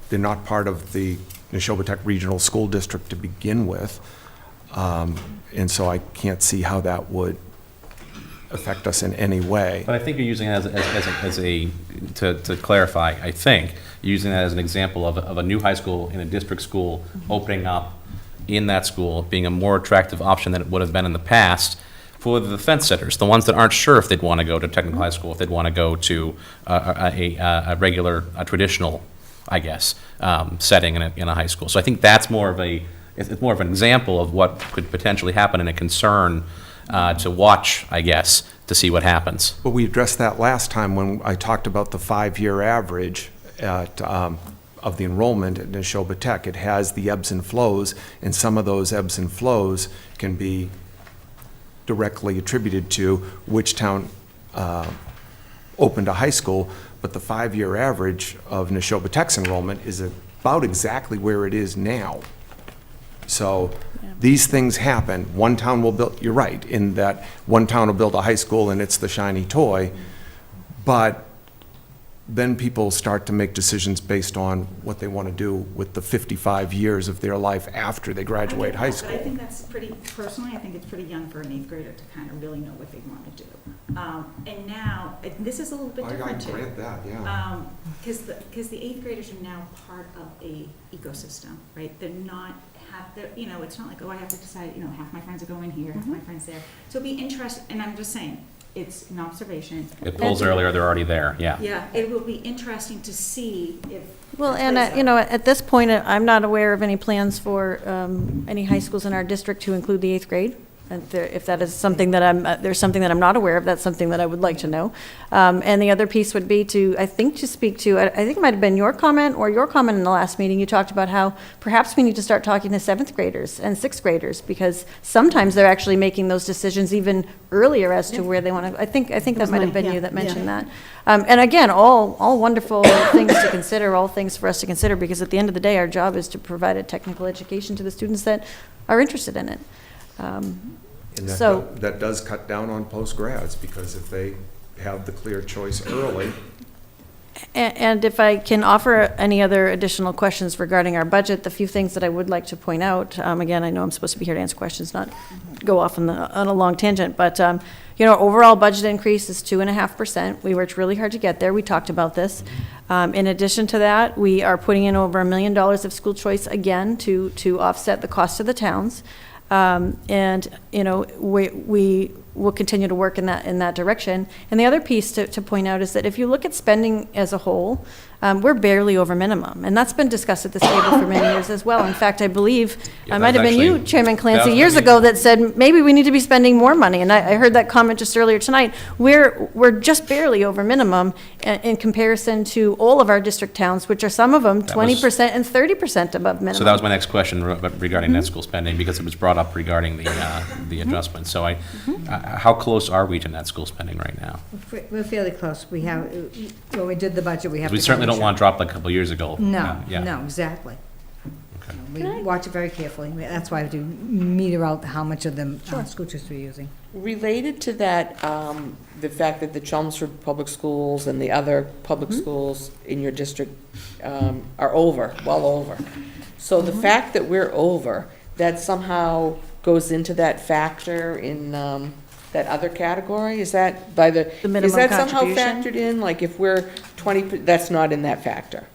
They're not part of the Neshoba Tech Regional School District to begin with, and so I can't see how that would affect us in any way. But I think you're using it to clarify, I think, you're using that as an example of a new high school in a district school opening up in that school, being a more attractive option than it would have been in the past for the fence sitters, the ones that aren't sure if they'd want to go to technical high school, if they'd want to go to a regular, traditional, I guess, setting in a high school. So I think that's it's more of an example of what could potentially happen and a concern to watch, I guess, to see what happens. But we addressed that last time when I talked about the 5-year average of the enrollment at Neshoba Tech. It has the ebbs and flows, and some of those ebbs and flows can be directly attributed to which town opened a high school, but the 5-year average of Neshoba Tech's enrollment is about exactly where it is now. So these things happen. One town will build, you're right, in that one town will build a high school and it's the shiny toy, but then people start to make decisions based on what they want to do with the 55 years of their life after they graduate high school. But I think that's pretty, personally, I think it's pretty young for an 8th grader to kind of really know what they want to do. And now, this is a little bit different too. I grant that, yeah. Because the 8th graders are now part of a ecosystem, right? They're not, it's not like, oh, I have to decide, half my friends are going here, half my friends there. So it'll be interesting, and I'm just saying, it's an observation. It pulls earlier, they're already there, yeah. Yeah, it will be interesting to see if. Well, it and, plays out. at this point, I'm not aware of any plans for any high schools in our district to include the 8th grade. And if that is something that there's something that I'm not aware of, that's something that I would like to know. And the other piece would be to speak to, I think it might have been your comment or your comment in the last meeting, you talked about how perhaps we need to start talking to 7th graders and 6th graders, because sometimes they're actually making those decisions even earlier as to where they want to, I think that might have been you that mentioned that. And again, all wonderful things to consider, all things for us to consider, because at the end of the day, our job is to provide a technical education to the students that are interested in it. And So- that does cut down on post-grads, because if they have the clear choice early. And if I can offer any other additional questions regarding our budget, the few things that I would like to point out, again, I know I'm supposed to be here to answer questions, not go off on a long tangent, but, overall budget increase is 2.5%. We worked really hard to get there. We talked about this. In addition to that, we are putting in over $1 million of school choice again to offset the cost of the towns. We will continue to work in that direction. And the other piece to point out is that if you look at spending as a whole, we're barely over minimum, and that's been discussed at this table for many years as well. In fact, I believe it might have been you, Chairman Clancy, years ago that said maybe we need to be spending more money. And I heard that comment just earlier tonight. We're just barely over minimum in comparison to all of our district towns, which are some of them 20% and 30% above minimum. So that was my next question regarding net school spending, because it was brought up regarding the adjustment. So how close are we to net school spending right now? We're fairly close. We have, when we did the budget, we have. We certainly don't want to drop like a couple years ago. No, Yeah. no, exactly. Okay. We watch it very carefully. That's why I do meter out how much of them school districts are using. Related to that, the fact that the Chelmsford Public Schools and the other public schools in your district are well over. So the fact that we're over, that somehow goes into that factor in that other category? Is that by the minimum is that somehow contribution? factored in? Like if we're 20, that's not in that factor?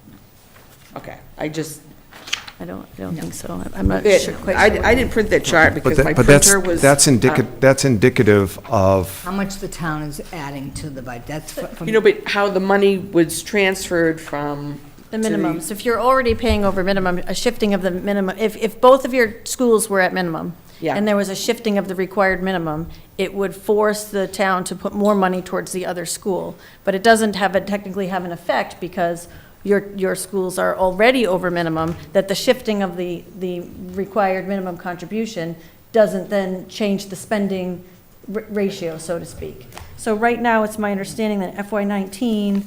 Okay, I don't think so. I'm not sure quite sure. I didn't print that chart because my But printer was. that's indicative of, How much the town is adding to the budget. That's from. But how the money was transferred from. The minimums. If you're already paying over minimum, a shifting of the minimum, if both of your schools were at minimum, Yeah. and there was a shifting of the required minimum, it would force the town to put more money towards the other school. But it doesn't technically have an effect because your schools are already over minimum, that the shifting of the required minimum contribution doesn't then change the spending ratio, so to speak. So right now, it's my understanding that FY19,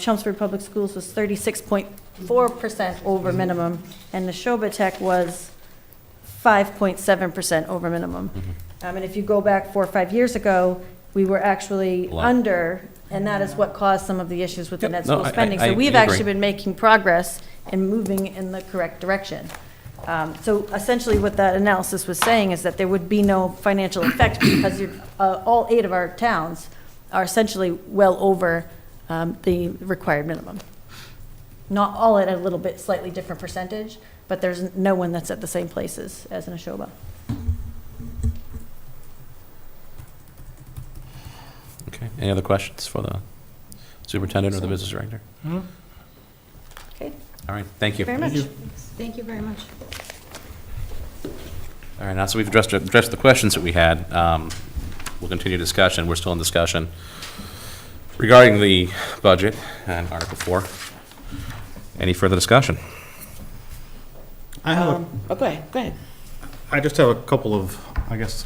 Chelmsford Public Schools was 36.4% over minimum, and Neshoba Tech was 5.7% over minimum. And if you go back 4 or 5 years ago, we were actually under, and that is what caused some of the issues with the net school spending. So we've actually been making progress and moving in the correct direction. So essentially what that analysis was saying is that there would be no financial effect because all 8 of our towns are essentially well over the required minimum. Not all at a little bit slightly different percentage, but there's no one that's at the same places as Neshoba. Okay, any other questions for the superintendent or the business director? Okay. All right, thank you. Very much. Thank you very much. All right, now, so we've addressed the questions that we had. we'll continue discussion. We're still in discussion regarding the budget and Article 4. Any further discussion? I have Go ahead. I just have a couple of, I guess,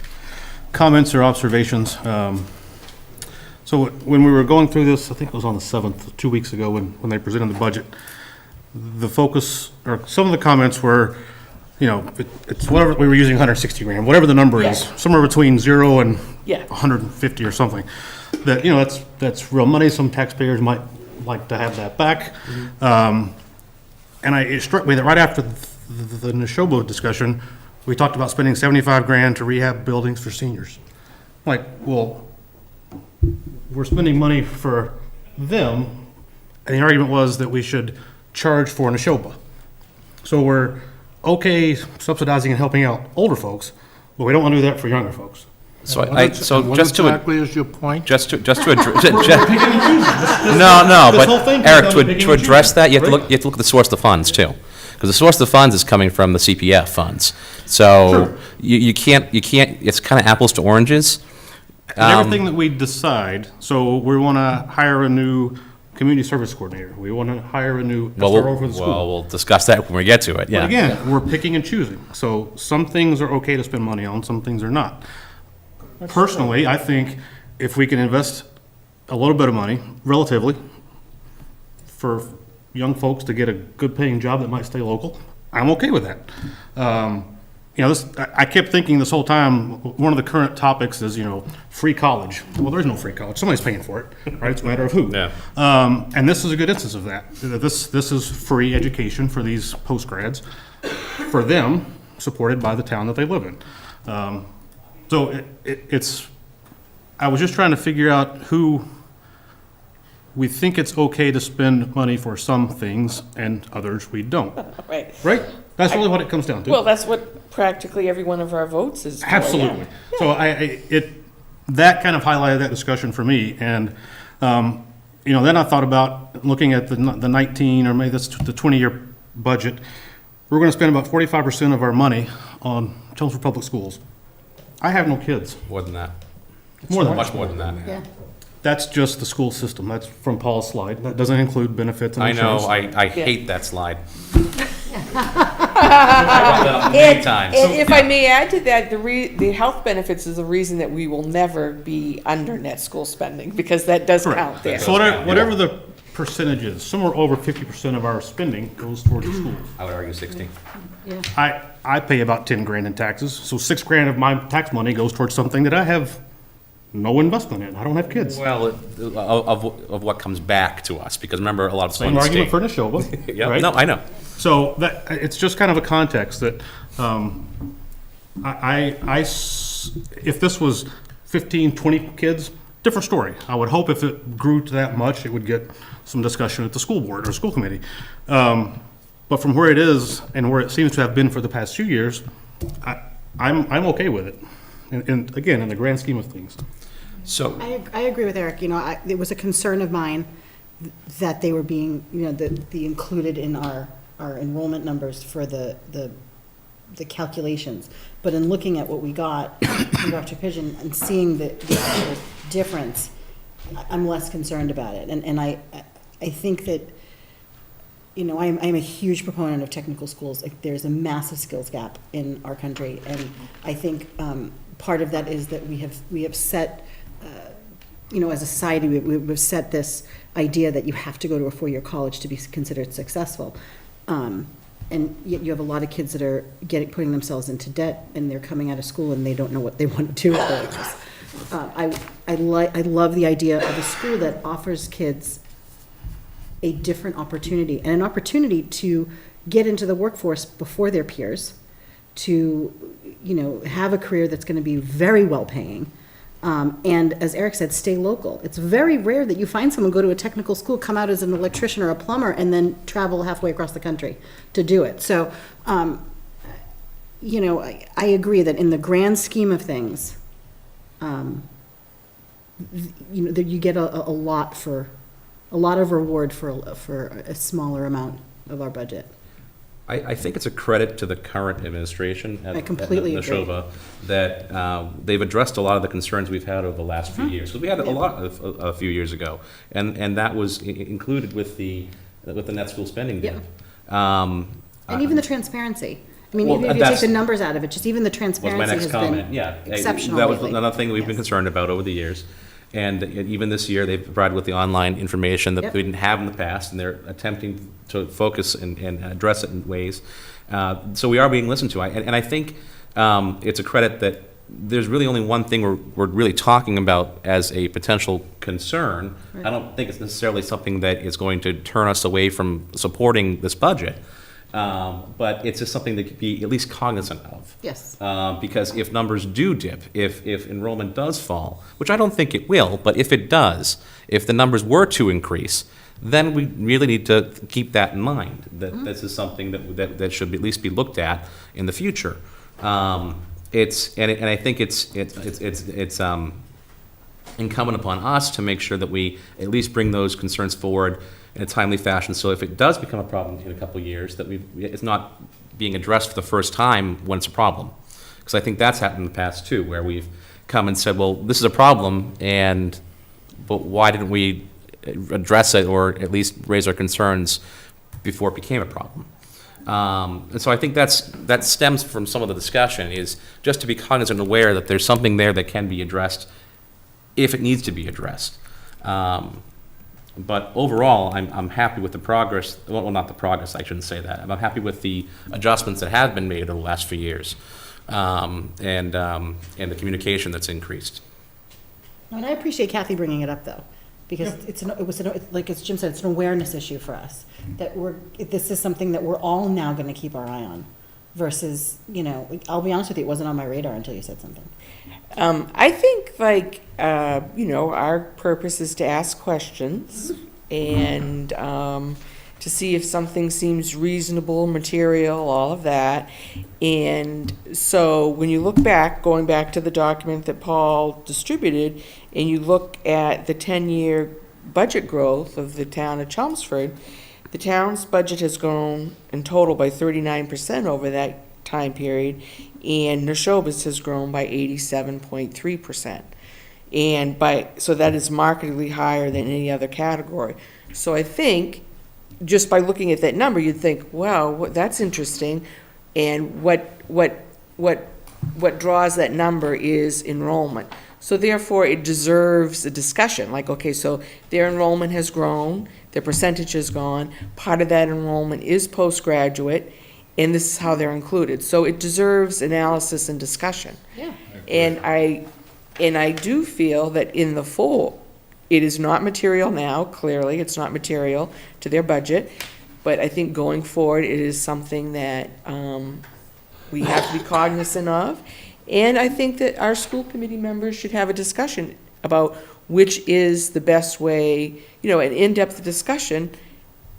comments or observations. So when we were going through this, I think it was on the 7th, 2 weeks ago, when they presented the budget, the focus, or some of the comments were, it's whatever, we were using 160 grand, whatever the number is, Yeah. somewhere between 0 and Yeah. 150 or something. That, that's real money. Some taxpayers might like to have that back. And it struck me that right after the Neshoba discussion, we talked about spending 75 grand to rehab buildings for seniors. Like, well, we're spending money for them, and the argument was that we should charge for Neshoba. So we're okay subsidizing and helping out older folks, but we don't want to do that for younger folks. So What just to exactly is your point? Just to address, no, This but whole thing comes Eric, down to picking to and address choosing, that, you have to right? look at the source of the funds too. Because the source of the funds is coming from the CPF funds. So Sure. you can't, it's kind of apples to oranges. And everything that we decide, so we want to hire a new community service coordinator, we want to hire a new SRO for the school. We'll discuss that when we get to it, But yeah. again, we're picking and choosing. So some things are okay to spend money on, some things are not. Personally, I think if we can invest a little bit of money, relatively, for young folks to get a good paying job that might stay local, I'm okay with that. I kept thinking this whole time, one of the current topics is, free college. Well, there's no free college. Somebody's paying for it, right? It's a matter of who. Yeah. And this is a good instance of that. This is free education for these post-grads, for them, supported by the town that they live in. So I was just trying to figure out who we think it's okay to spend money for some things and others we don't. Right. Right? That's really what it comes down to. Well, that's what practically every one of our votes is for, yeah. Absolutely. So that kind of highlighted that discussion for me. And, then I thought about looking at the 19, or maybe that's the 20-year budget. We're going to spend about 45% of our money on Chelmsford Public Schools. I have no kids. More than that. More than Much more than that. Yeah. That's just the school system. That's from Paul's slide. That doesn't include benefits and I know, insurance. I hate that slide. I brought that up many times. And if I may add to that, the health benefits is the reason that we will never be under net school spending, because that does count there. So whatever the percentage is, somewhere over 50% of our spending goes towards the schools. I would argue 60. I pay about 10 grand in taxes, so 6 grand of my tax money goes towards something that I have no investment in. I don't have kids. Well, of what comes back to us, because remember, a lot of Same argument for Neshoba, Yeah, right? no, I know. So it's just kind of a context that, if this was 15, 20 kids, different story. I would hope if it grew to that much, it would get some discussion at the school board or school committee. But from where it is and where it seems to have been for the past few years, I'm okay with it. And again, in the grand scheme of things. So, I agree with Eric. It was a concern of mine that they were being, the included in our enrollment numbers for the calculations. But in looking at what we got from Dr. Pigeon and seeing the actual difference, I'm less concerned about it. And I think that, I'm a huge proponent of technical schools. Like, there's a massive skills gap in our country, and I think part of that is that we have set, as a society, we've set this idea that you have to go to a four-year college to be considered successful. And yet you have a lot of kids that are putting themselves into debt, and they're coming out of school and they don't know what they want to do with their lives. I love the idea of a school that offers kids a different opportunity, and an opportunity to get into the workforce before their peers, to, have a career that's going to be very well paying. And as Eric said, stay local. It's very rare that you find someone go to a technical school, come out as an electrician or a plumber, and then travel halfway across the country to do it. So, I agree that in the grand scheme of things, that you get a lot of reward for a smaller amount of our budget. I think it's a credit to the current administration at I completely agree. Neshoba that they've addressed a lot of the concerns we've had over the last few years. Because we had a few years ago, and that was included with the net school spending bill. And even the transparency. I mean, Well, even if you take that's- the numbers out of it, just even the Was transparency my next has comment, been yeah. exceptional That was lately. another thing that we've been Yes. concerned about over the years. And even this year, they've provided with the online information that Yep. we didn't have in the past, and they're attempting to focus and address it in ways. So we are being listened to. And I think it's a credit that there's really only one thing we're really talking about as a potential concern. I don't think it's necessarily something that is going to turn us away from supporting this budget. But it's just something that could be at least cognizant of. Yes. Because if numbers do dip, if enrollment does fall, which I don't think it will, but if it does, if the numbers were to increase, then we really need to keep that in mind, that this is something that should at least be looked at in the future. And I think it's incumbent upon us to make sure that we at least bring those concerns forward in a timely fashion, so if it does become a problem in a couple of years, that it's not being addressed for the first time when it's a problem. Because I think that's happened in the past too, where we've come and said, well, this is a problem, but why didn't we address it or at least raise our concerns before it became a problem? And so I think that stems from some of the discussion, is just to be cognizant and aware that there's something there that can be addressed if it needs to be addressed. But overall, I'm happy with the progress, well, not the progress, I shouldn't say that. I'm happy with the adjustments that have been made over the last few years, and the communication that's increased. And I appreciate Kathy bringing it up, though, because like as Jim said, it's an awareness issue for us, that this is something that we're all now going to keep our eye on, versus, I'll be honest with you, it wasn't on my radar until you said something. I think, our purpose is to ask questions and to see if something seems reasonable, material, all of that. And so when you look back, going back to the document that Paul distributed, and you look at the 10-year budget growth of the town of Chelmsford, the town's budget has grown in total by 39% over that time period, and Neshoba's has grown by 87.3%. So that is markedly higher than any other category. So I think, just by looking at that number, you'd think, wow, that's interesting. And what draws that number is enrollment. So therefore, it deserves a discussion, like, okay, so their enrollment has grown, their percentage has gone, part of that enrollment is postgraduate, and this is how they're included. So it deserves analysis and discussion. Yeah. And I do feel that in the full, it is not material now, clearly, it's not material to their budget, but I think going forward, it is something that we have to be cognizant of. And I think that our school committee members should have a discussion about which is the best way, an in-depth discussion,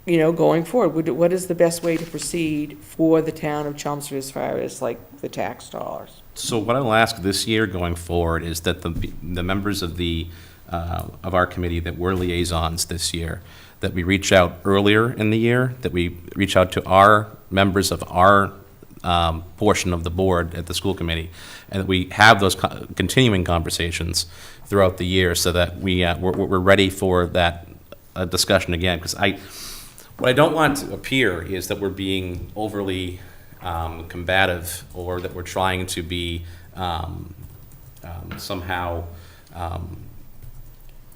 going forward. What is the best way to proceed for the town of Chelmsford as far as like the tax dollars? So what I'll ask this year going forward is that the members of our committee that were liaisons this year, that we reach out earlier in the year, that we reach out to our members of our portion of the board at the school committee, and that we have those continuing conversations throughout the year, so that we're ready for that discussion again. Because what I don't want to appear is that we're being overly combative, or that we're trying to be somehow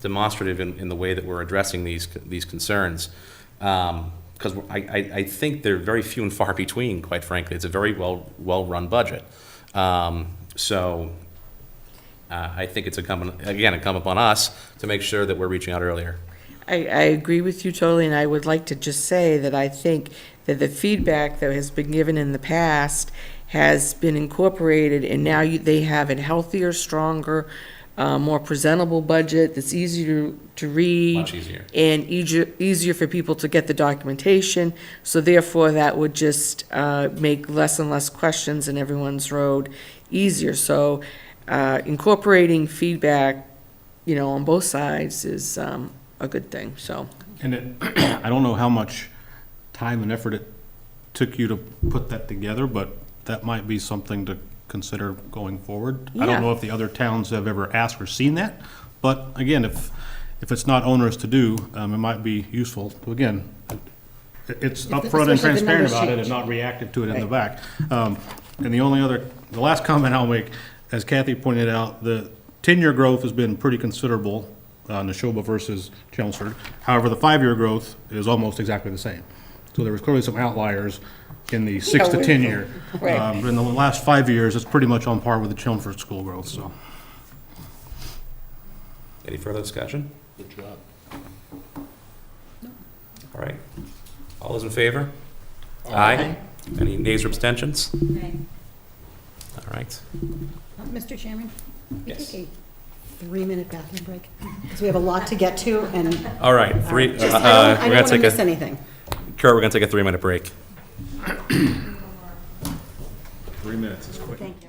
demonstrative in the way that we're addressing these concerns. Because I think they're very few and far between, quite frankly. It's a very well-run budget. So I think it's incumbent upon us to make sure that we're reaching out earlier. I agree with you totally, and I would like to just say that I think that the feedback that has been given in the past has been incorporated, and now they have a healthier, stronger, more presentable budget that's easier to read. Much easier. And easier for people to get the documentation. So therefore, that would just make less and less questions in everyone's road easier. So incorporating feedback, on both sides is a good thing, so. And I don't know how much time and effort it took you to put that together, but that might be something to consider going forward. I Yeah. don't know if the other towns have ever asked or seen that, but again, if it's not onerous to do, it might be useful. So again, it's upfront and especially if the transparent numbers about it change. and not reactive to it in the back. And the last comment I'll make, as Kathy pointed out, the 10-year growth has been pretty considerable on Neshoba versus Chelmsford. However, the 5-year growth is almost exactly the same. So there was clearly some outliers in the 6 to 10 year. Right. But in the last 5 years, it's pretty much on par with the Chelmsford school growth, so. Any further discussion? Good job. All right. All those in favor? Aye. Any nays or abstentions? All right. Mr. Chairman, can we Yes. take a 3-minute bathroom break? Because we have a lot to get to, and All right, I we're don't gonna want to take miss a, anything. Kurt, we're gonna take a 3-minute break. 3 minutes is quick. Thank you.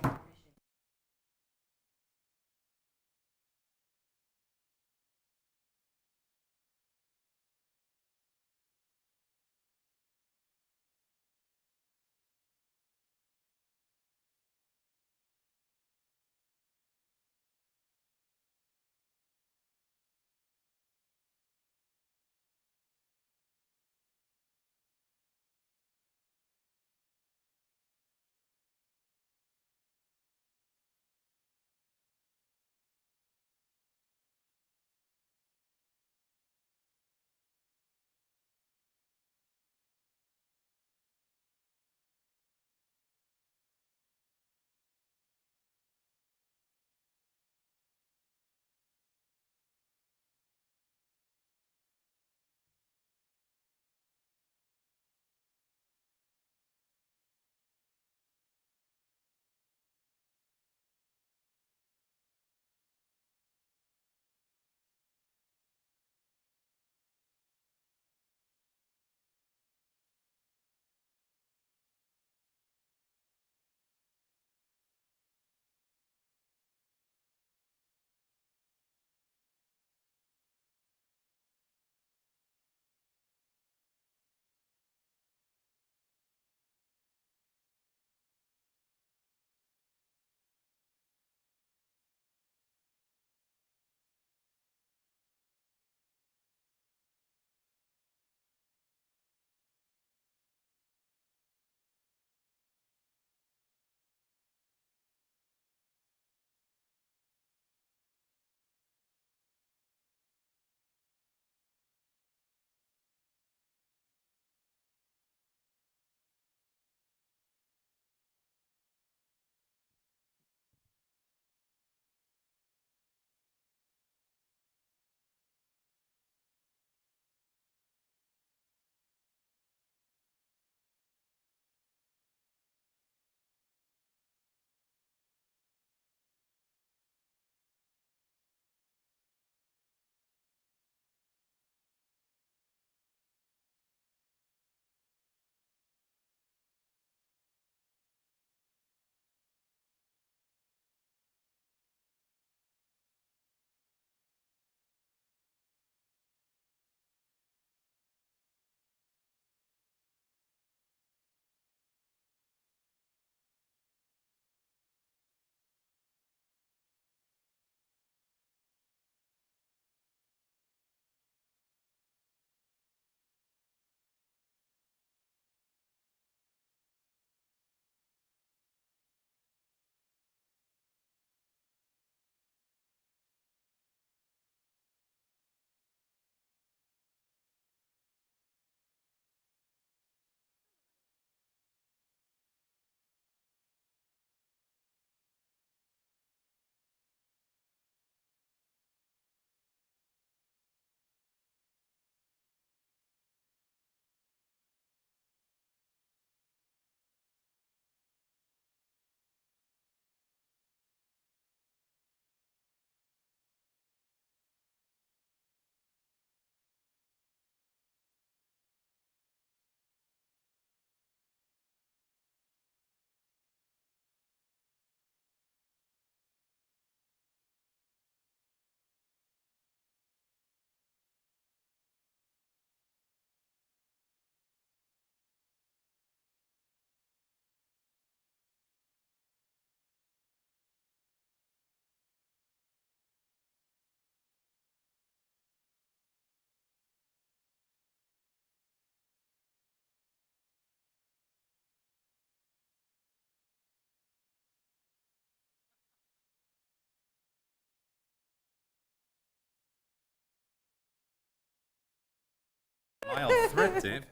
threat, Dave.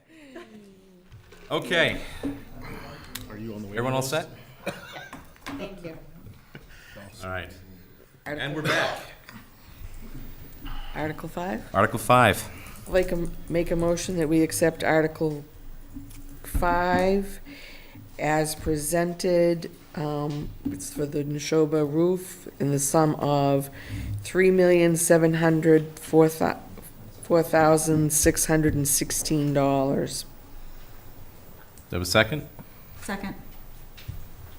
Okay. Are you on the way? Everyone all set? Thank you. All right. And we're back. Article 5? Article 5. I'd like to make a motion that we accept Article 5 as presented. It's for the Neshoba roof in the sum of $3,704,616. Do you have a second? Second.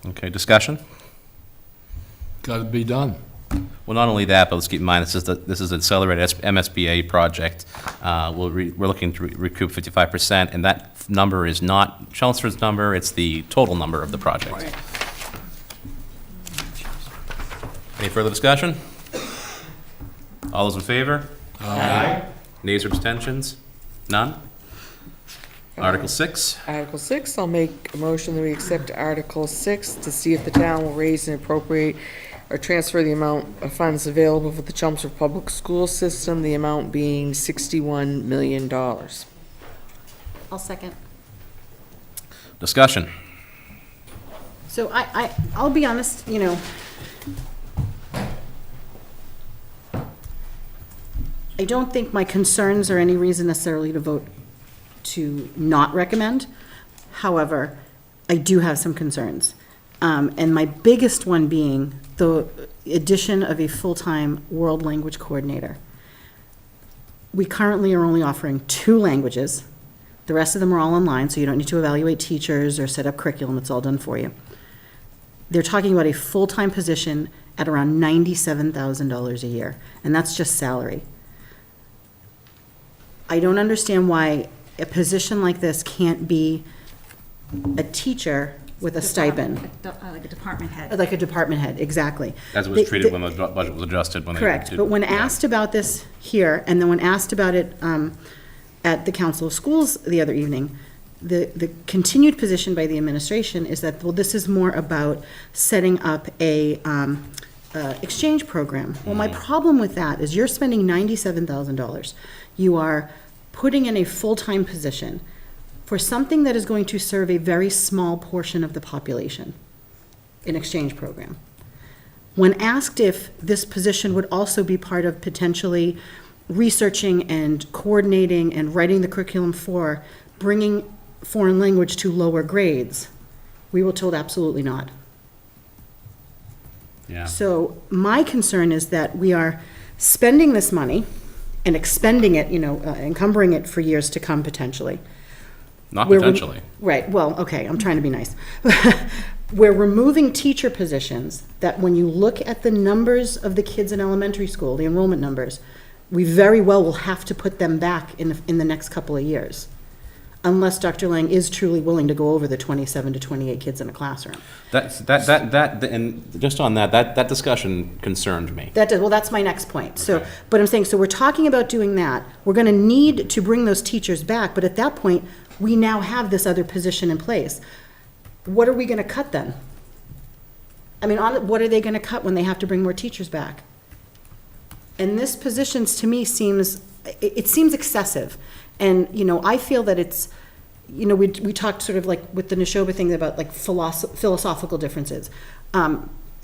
Okay, discussion? Got to be done. Well, not only that, but let's keep in mind, this is an accelerated MSBA project. We're looking to recoup 55%, and that number is not Chelmsford's number, it's the total number of the project. Any further discussion? All those in favor? Aye. Nays or abstentions? None? Article 6. Article 6, I'll make a motion that we accept Article 6 to see if the town will raise and appropriate or transfer the amount of funds available for the Chelmsford Public School System, the amount being $61 million. I'll second. Discussion. So I'll be honest, you know, I don't think my concerns are any reason necessarily to vote to not recommend. However, I do have some concerns. And my biggest one being the addition of a full-time world language coordinator. We currently are only offering 2 languages. The rest of them are all online, so you don't need to evaluate teachers or set up curriculum. It's all done for you. They're talking about a full-time position at around $97,000 a year, and that's just salary. I don't understand why a position like this can't be a teacher with a stipend. Like a department head. Like a department head, exactly. As it was treated when the budget was adjusted. Correct, but when asked about this here, and then when asked about it at the Council of Schools the other evening, the continued position by the administration is that, well, this is more about setting up a exchange program. Well, my problem with that is you're spending $97,000. You are putting in a full-time position for something that is going to serve a very small portion of the population, an exchange program. When asked if this position would also be part of potentially researching and coordinating and writing the curriculum for bringing foreign language to lower grades, we were told absolutely not. Yeah. So my concern is that we are spending this money and expending it, you know, encumbering it for years to come potentially. Not potentially. Right, well, okay, I'm trying to be nice. We're removing teacher positions that when you look at the numbers of the kids in elementary school, the enrollment numbers, we very well will have to put them back in the next couple of years, unless Dr. Lang is truly willing to go over the 27 to 28 kids in a classroom. And just on that discussion concerned me. Well, that's my next point. So, Okay. but I'm saying, so we're talking about doing that. We're going to need to bring those teachers back, but at that point, we now have this other position in place. What are we going to cut then? I mean, what are they going to cut when they have to bring more teachers back? And this position, to me, seems excessive. And, you know, I feel that it's, you know, we talked sort of like with the Neshoba thing about like philosophical differences.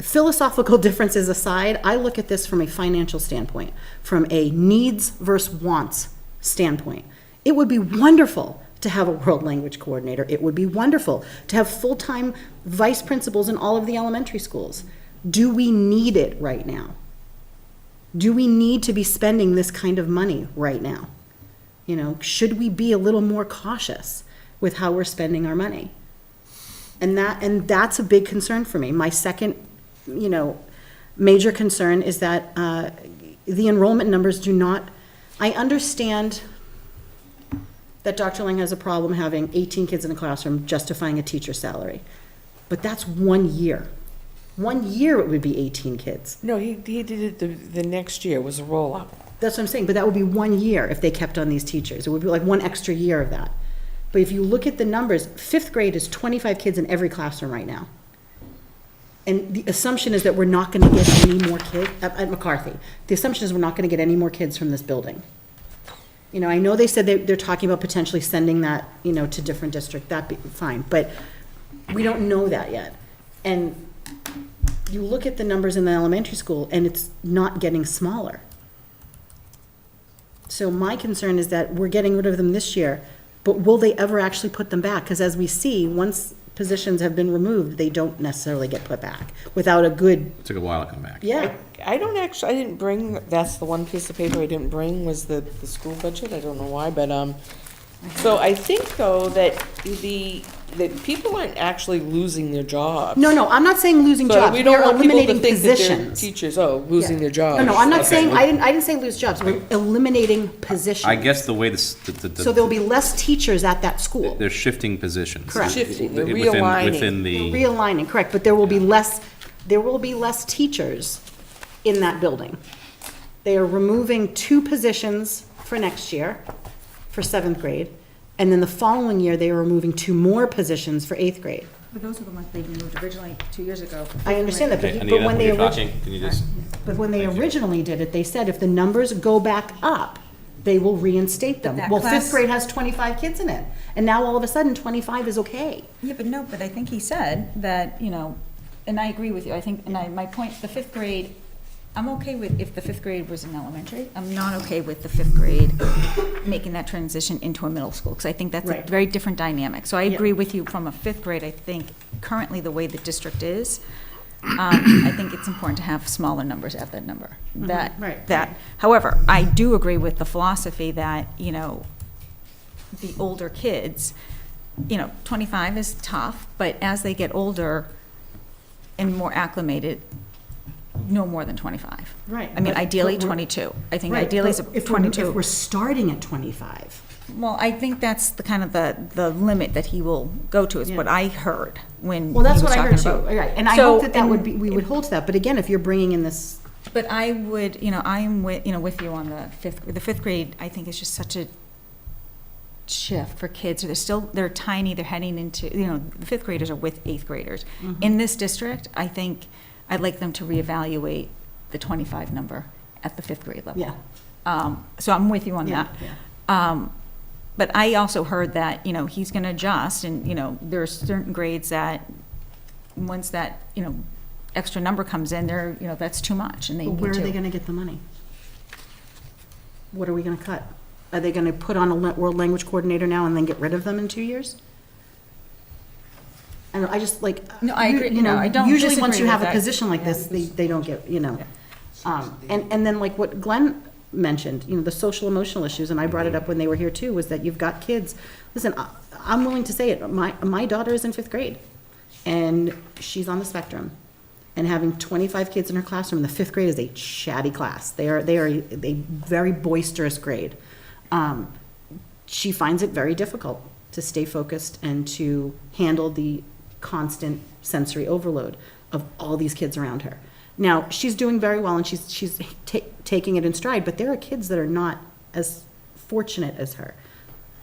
Philosophical differences aside, I look at this from a financial standpoint, from a needs versus wants standpoint. It would be wonderful to have a world language coordinator. It would be wonderful to have full-time vice principals in all of the elementary schools. Do we need it right now? Do we need to be spending this kind of money right now? You know, should we be a little more cautious with how we're spending our money? And that's a big concern for me. My second, you know, major concern is that the enrollment numbers do not, I understand that Dr. Lang has a problem having 18 kids in a classroom justifying a teacher's salary, but that's 1 year. 1 year it would be 18 kids. No, he did it the next year, was a roll-up. That's what I'm saying, but that would be 1 year if they kept on these teachers. It would be like 1 extra year of that. But if you look at the numbers, 5th grade is 25 kids in every classroom right now. And the assumption is that we're not going to get any more kids, at McCarthy, the assumption is we're not going to get any more kids from this building. You know, I know they said they're talking about potentially sending that, you know, to different district, that'd be fine, but we don't know that yet. And you look at the numbers in the elementary school, and it's not getting smaller. So my concern is that we're getting rid of them this year, but will they ever actually put them back? Because as we see, once positions have been removed, they don't necessarily get put back without a good, It took a while to come back. yeah. I don't actually, I didn't bring, that's the one piece of paper I didn't bring was the school budget, I don't know why, but, so I think though that that people aren't actually losing their jobs. No, I'm not saying losing So jobs. we don't We're want people to eliminating think that they're positions. teachers, losing Yeah. their jobs. No, I'm not Okay, saying, well- I didn't say lose jobs, we're eliminating positions. I guess the way this, So there'll be less teachers at that school. they're shifting positions. Correct. Shifting, they're Within- realigning. Within the, Realigning, correct, but there will be less teachers in that building. They are removing 2 positions for next year, for 7th grade, and then the following year, they are removing 2 more positions for 8th grade. But those are the ones they removed originally 2 years ago. I understand that, okay, but Anita, when when they you're originally. talking, can you just, But when they originally did it, they said if the numbers go back up, they will reinstate them. that Well, class- 5th grade has 25 kids in it, and now all of a sudden, 25 is okay. Yeah, but no, but I think he said that, you know, and I agree with you, I think, my point, the 5th grade, I'm okay with if the 5th grade was in elementary. I'm not okay with the 5th grade making that transition into a middle school, because I think that's a Right. very different dynamic. So I Yeah. agree with you from a 5th grade, I think currently the way the district is, I think it's important to have smaller numbers at that number. right. However, I do agree with the philosophy that, you know, the older kids, you know, 25 is tough, but as they get older and more acclimated, no more than 25. Right. I mean, but- ideally but we're- 22. I think Right, ideally is but if 22. If we're starting at 25. Well, I think that's the kind of the limit that he will go to, is what Yeah. I heard when Well, that's he was what I heard talking too, about. right, and I So, hope that that would and- be, we would hold to that, but again, if you're bringing in this, But I would, you know, I'm with, you know, with you on the 5th grade, I think is just such a shift for kids. They're tiny, they're heading into, you know, the 5th graders are with 8th graders. Mm-hmm. In this district, I think I'd like them to reevaluate the 25 number at the 5th grade level. yeah. So I'm with you on Yeah, that. yeah. But I also heard that, you know, he's gonna adjust, and, you know, there are certain grades that, once that, you know, extra number comes in, they're, you know, that's too much, and they But need where are they to. gonna get the money? What are we gonna cut? Are they gonna put on a world language coordinator now and then get rid of them in 2 years? I just like. No, I agree. you No, know, I don't Usually, once disagree you have with a that. position like this, they don't get, you know. And then like what Glenn mentioned, you know, the social emotional issues, and I brought it up when they were here too, was that you've got kids. Listen, I'm willing to say it, my daughter is in 5th grade, and she's on the spectrum. And having 25 kids in her classroom, the 5th grade is a chatty class. They are a very boisterous grade. She finds it very difficult to stay focused and to handle the constant sensory overload of all these kids around her. Now, she's doing very well, and she's taking it in stride, but there are kids that are not as fortunate as her.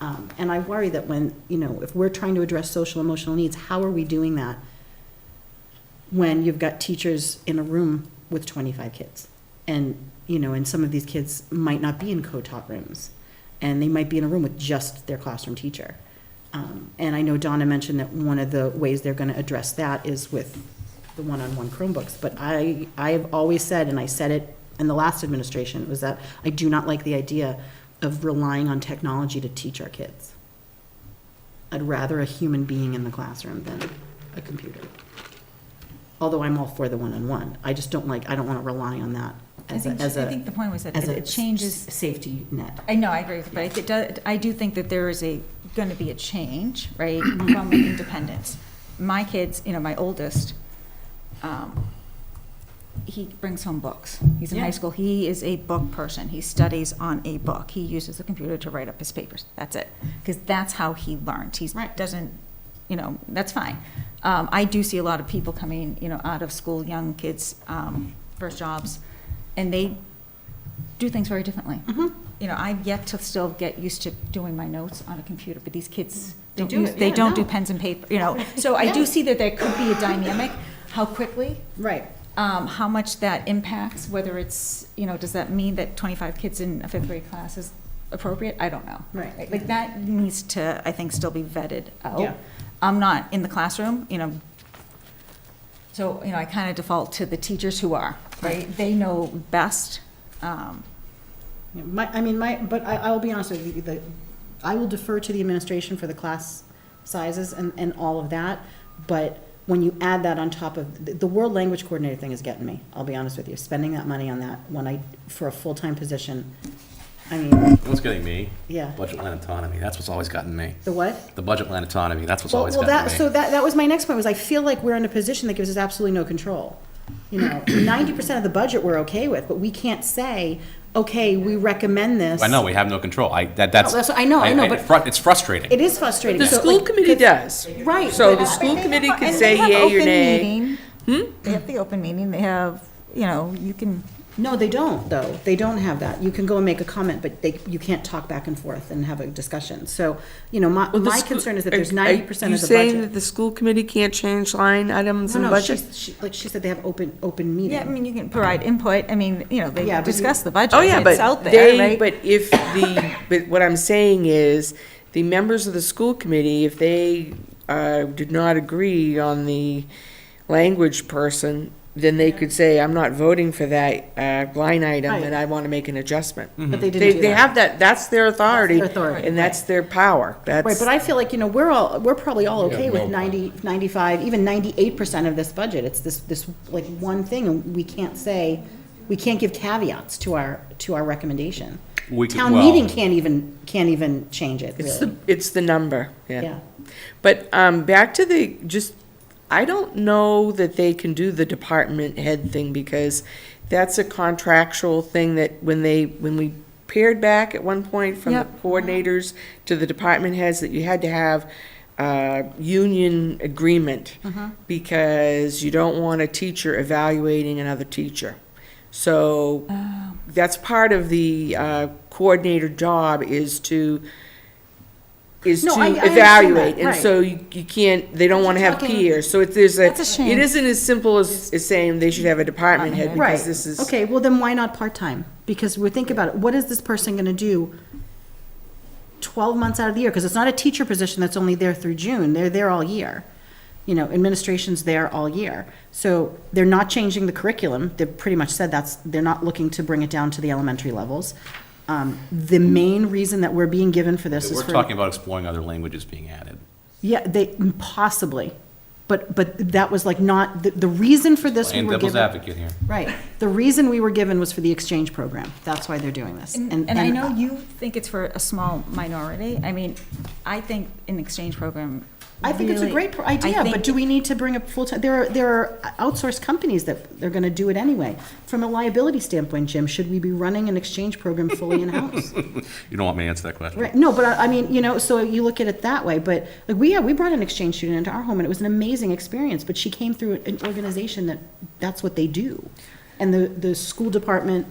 And I worry that when, you know, if we're trying to address social emotional needs, how are we doing that when you've got teachers in a room with 25 kids? And, you know, and some of these kids might not be in co-taught rooms, and they might be in a room with just their classroom teacher. And I know Donna mentioned that one of the ways they're gonna address that is with the one-on-one Chromebooks. But I have always said, and I said it in the last administration, was that I do not like the idea of relying on technology to teach our kids. I'd rather a human being in the classroom than a computer. Although I'm all for the one-on-one, I just don't want to rely on that I as a, think the point was that as a it changes. safety net. I know, I agree with you, but I do think that there is gonna be a change, right, from independence. My kids, you know, my oldest, he brings home books. He's in high Yeah. school. He is a book person. He studies on a book. He uses the computer to write up his papers. That's it. Because that's how he learns. He Right. doesn't, you know, that's fine. I do see a lot of people coming, you know, out of school, young kids, first jobs, and they do things very differently. You know, I've yet to still get used to doing my notes on a computer, but these kids They don't do use, it, they yeah, don't do no. pens and paper, you know. So I Yeah. do see that there could be a dynamic, how quickly, Right. how much that impacts, whether it's, you know, does that mean that 25 kids in a 5th grade class is appropriate, I don't know. Right. Like, that needs to, I think, still be vetted out. Yeah. I'm not in the classroom, so, I kind of default to the teachers who are, right? They know best. But I will be honest with you, I will defer to the administration for the class sizes and all of that, but when you add that on top of, the world language coordinator thing is getting me, I'll be honest with you, spending that money on that for a full-time position, What's getting me? Yeah. Budget line autonomy, that's what's always gotten me. The what? The budget line autonomy, that's what's always gotten me. So that was my next point, was I feel like we're in a position that gives us absolutely no control. 90% of the budget we're okay with, but we can't say, okay, we recommend this. I know, we have no control. That's. that's what- I know, but- It's frustrating. It is frustrating. The So, school like, committee does. Right. So but- the school committee could And say they have yay or open nay. meeting. They have the open meeting, they have, you can, No, they don't, though. They don't have that. You can go and make a comment, but you can't talk back and forth and have a discussion. So, Well, the my school- concern is that there's are 90% of the you saying that budget. the school committee can't change line items in No, budget? like she said, they have open meeting. yeah, I mean, you can provide input, I mean, Yeah, they but discuss the budget, Oh, yeah, it's but out there, right? but if but what I'm saying is, the members of the school committee, if they did not agree on the language person, then they could say, I'm not voting for that line item, Right. and I want to make an adjustment. But they didn't They do they that. have that, that's their authority. That's their authority, And that's their power. Right, but I feel like, we're probably all Yeah, okay with no 90, 95, even 98% of this budget. It's this like one thing, and we can't give caveats to our recommendation. Town meeting can't even change it, really. It's the number, Yeah. But back to I don't know that they can do the department head thing, because that's a contractual thing that when we pared back at one point from the Yep. coordinators to the department heads, that you had to have union agreement, because you don't want a teacher evaluating another teacher. So that's part of the coordinator job, is to No, I understand evaluate, that, and right. so you can't, they don't want to have talking- peers, so That's a shame. it isn't as simple as saying they should have a department head, Right. because this is. Okay, well then why not part-time? Because we're thinking about it, what is this person gonna do 12 months out of the year? Because it's not a teacher position that's only there through June, they're there all year. Administration's there all year. So they're not changing the curriculum, they've pretty much said they're not looking to bring it down to the elementary levels. The main reason that we're being given for this is We're for. talking about exploring other languages being added. Yeah, possibly, but that was like not, the reason for this we Playing were devil's given. advocate here. Right. The reason we were given was for the exchange program. That's why they're doing this. And I know you think it's for a small minority, I mean, I think an exchange program. I think it's a really- great I idea, but think- do we need to bring a full-time, there are outsourced companies that they're gonna do it anyway. From a liability standpoint, Jim, should we be running an exchange program fully in-house? You don't want me to answer that question? Right, no, but I mean, so you look at it that way, but like we brought an exchange student into our home and it was an amazing experience, but she came through an organization that's what they do. And the school department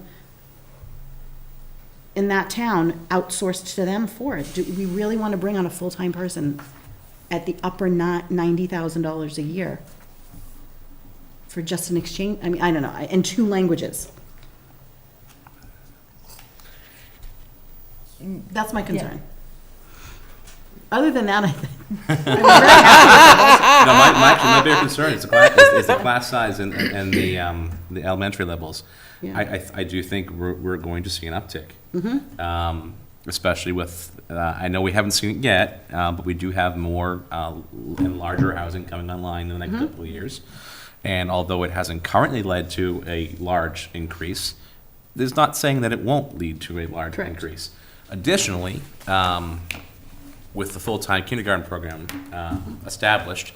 in that town outsourced to them for it. Do we really want to bring on a full-time person at the upper $90,000 a year for just an exchange? I mean, I don't know, in 2 languages. That's my concern. Other than that, I think. No, my bigger concern is the class size and the elementary levels. Yeah. I do think we're going to see an uptick. Especially with, I know we haven't seen it yet, but we do have more and larger housing coming online in the next couple of years. And although it hasn't currently led to a large increase, there's not saying that it won't lead to a large Correct. increase. Additionally, with the full-time kindergarten program established,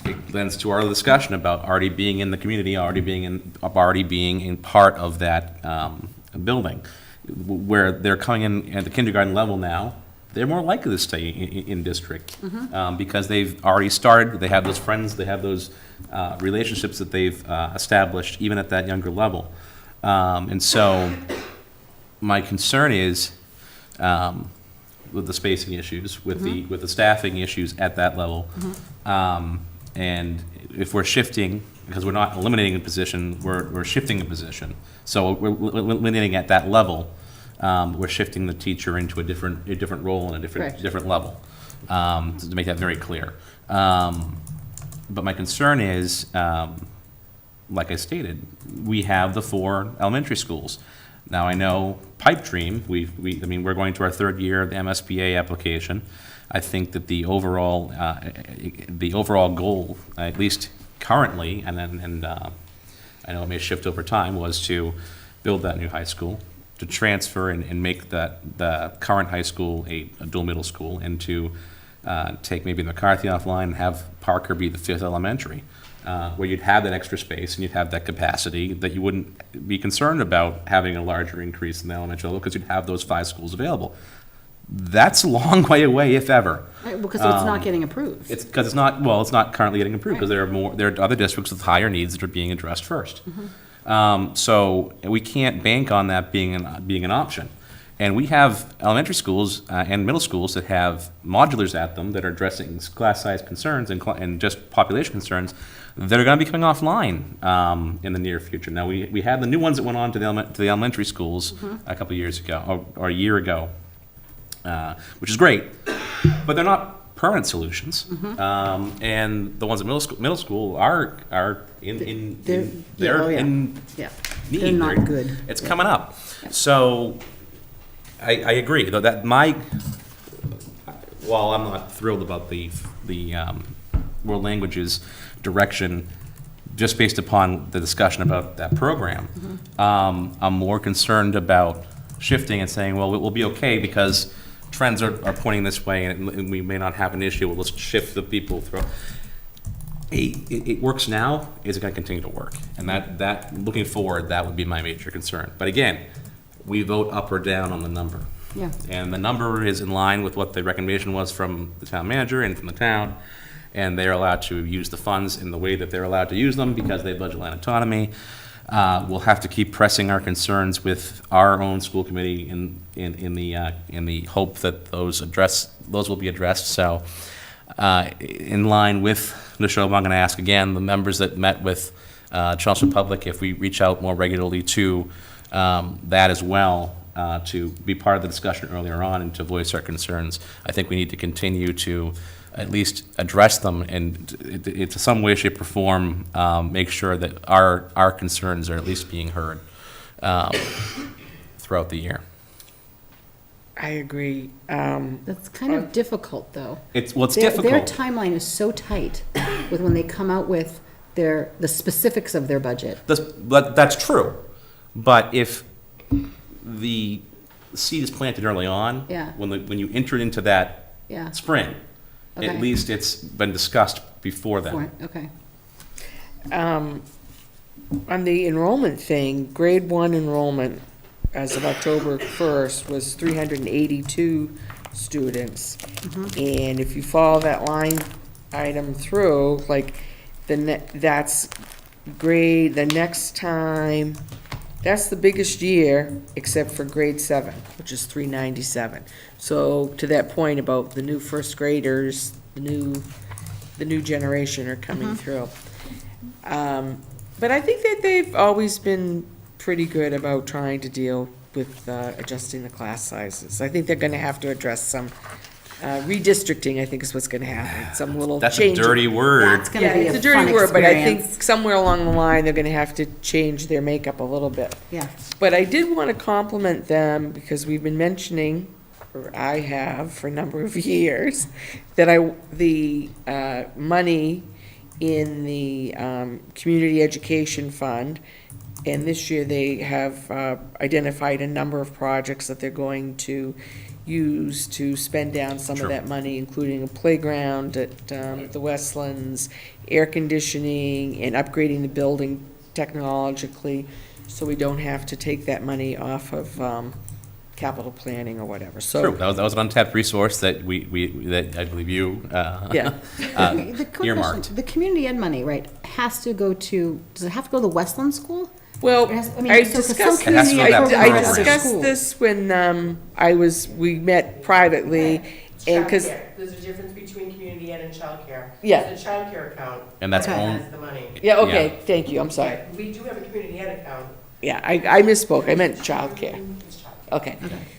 it lends to our discussion about already being in the community, already being in part of that building. Where they're coming in at the kindergarten level now, they're more likely to stay in district because they've already started, they have those friends, they have those relationships that they've established even at that younger level. And so my concern is with the spacing issues, with the staffing issues at that level. And if we're shifting, because we're not eliminating a position, we're shifting a position. So we're eliminating at that level. We're shifting the teacher into a different role and a Correct. different level, to make that very clear. But my concern is, like I stated, we have the 4 elementary schools. Now, I know Pipe Dream, I mean, we're going to our 3rd year of the MSBA application. I think that the overall goal, at least currently, and I know it may shift over time, was to build that new high school, to transfer and make the current high school a dual middle school, and to take maybe McCarthy offline and have Parker be the 5th elementary, where you'd have that extra space and you'd have that capacity that you wouldn't be concerned about having a larger increase in the elementary level because you'd have those 5 schools available. That's a long way away, if ever. Right, because it's not getting approved. It's because it's not currently getting approved because there are other districts with higher needs that are being addressed first. So we can't bank on that being an option. And we have elementary schools and middle schools that have modulars at them that are addressing class size concerns and just population concerns that are going to be coming offline in the near future. Now, we had the new ones that went on to the elementary schools a couple of years ago, or a year ago, which is great, but they're not permanent solutions. And the ones at middle school are in need. They're not good. It's coming up. So I agree, though, that while I'm not thrilled about the world languages direction, just based upon the discussion about that program, I'm more concerned about shifting and saying, well, it will be okay because trends are pointing this way and we may not have an issue. Well, let's shift the people through. It works now. Is it going to continue to work? And that looking forward, that would be my major concern. But again, we vote up or down on the number. Yeah. And the number is in line with what the recommendation was from the town manager and from the town. And they're allowed to use the funds in the way that they're allowed to use them because they have budget line autonomy. We'll have to keep pressing our concerns with our own school committee in the hope that those will be addressed. So, in line with the show, I'm going to ask again the members that met with Chelmsford Public if we reach out more regularly to that as well, to be part of the discussion earlier on and to voice our concerns. I think we need to continue to at least address them and to some way, shape, or form make sure that our concerns are at least being heard throughout the year. I agree. That's kind of difficult, though. It's Their difficult. timeline is so tight with when they come out with the specifics of their budget. That's true. But if the seed is planted early on, Yeah. when you enter into that Yeah. spring, Okay. at least it's been discussed before then. Okay. On the enrollment thing, grade 1 enrollment as of October 1st was 382 students. And if you follow that line item through, like, that's the next time, that's the biggest year, except for grade 7, which is 397. So to that point about the new first graders, the new generation are coming through. But I think that they've always been pretty good about trying to deal with adjusting the class sizes. I think they're gonna have to address some redistricting, I think is what's gonna happen, some little That's change. a dirty word. That's gonna be It's a a dirty fun word, but I experience. think somewhere along the line, they're gonna have to change their makeup a little bit. Yeah. But I did want to compliment them because we've been mentioning, or I have for a number of years, that the money in the Community Education Fund, and this year they have identified a number of projects that they're going to use to spend down some Sure. of that money, including a playground at the Westlands, air conditioning, and upgrading the building technologically, so we don't have to take that money off of capital planning or whatever, so. True, that was an untapped resource that that I believe you Yeah. The quick earmarked. question, the community ed money, right, has to go to, does it have to go to the Westland School? Well, It has- I mean, I so 'cause some discussed, It has to go to that I program. discussed this when we met privately, and because, There's a difference between community ed and childcare. Yeah. There's a childcare account. And that's Okay. owned, Has the money. yeah, okay, thank you, I'm sorry. We do have a community ed account. Yeah, I misspoke, I meant childcare. Okay.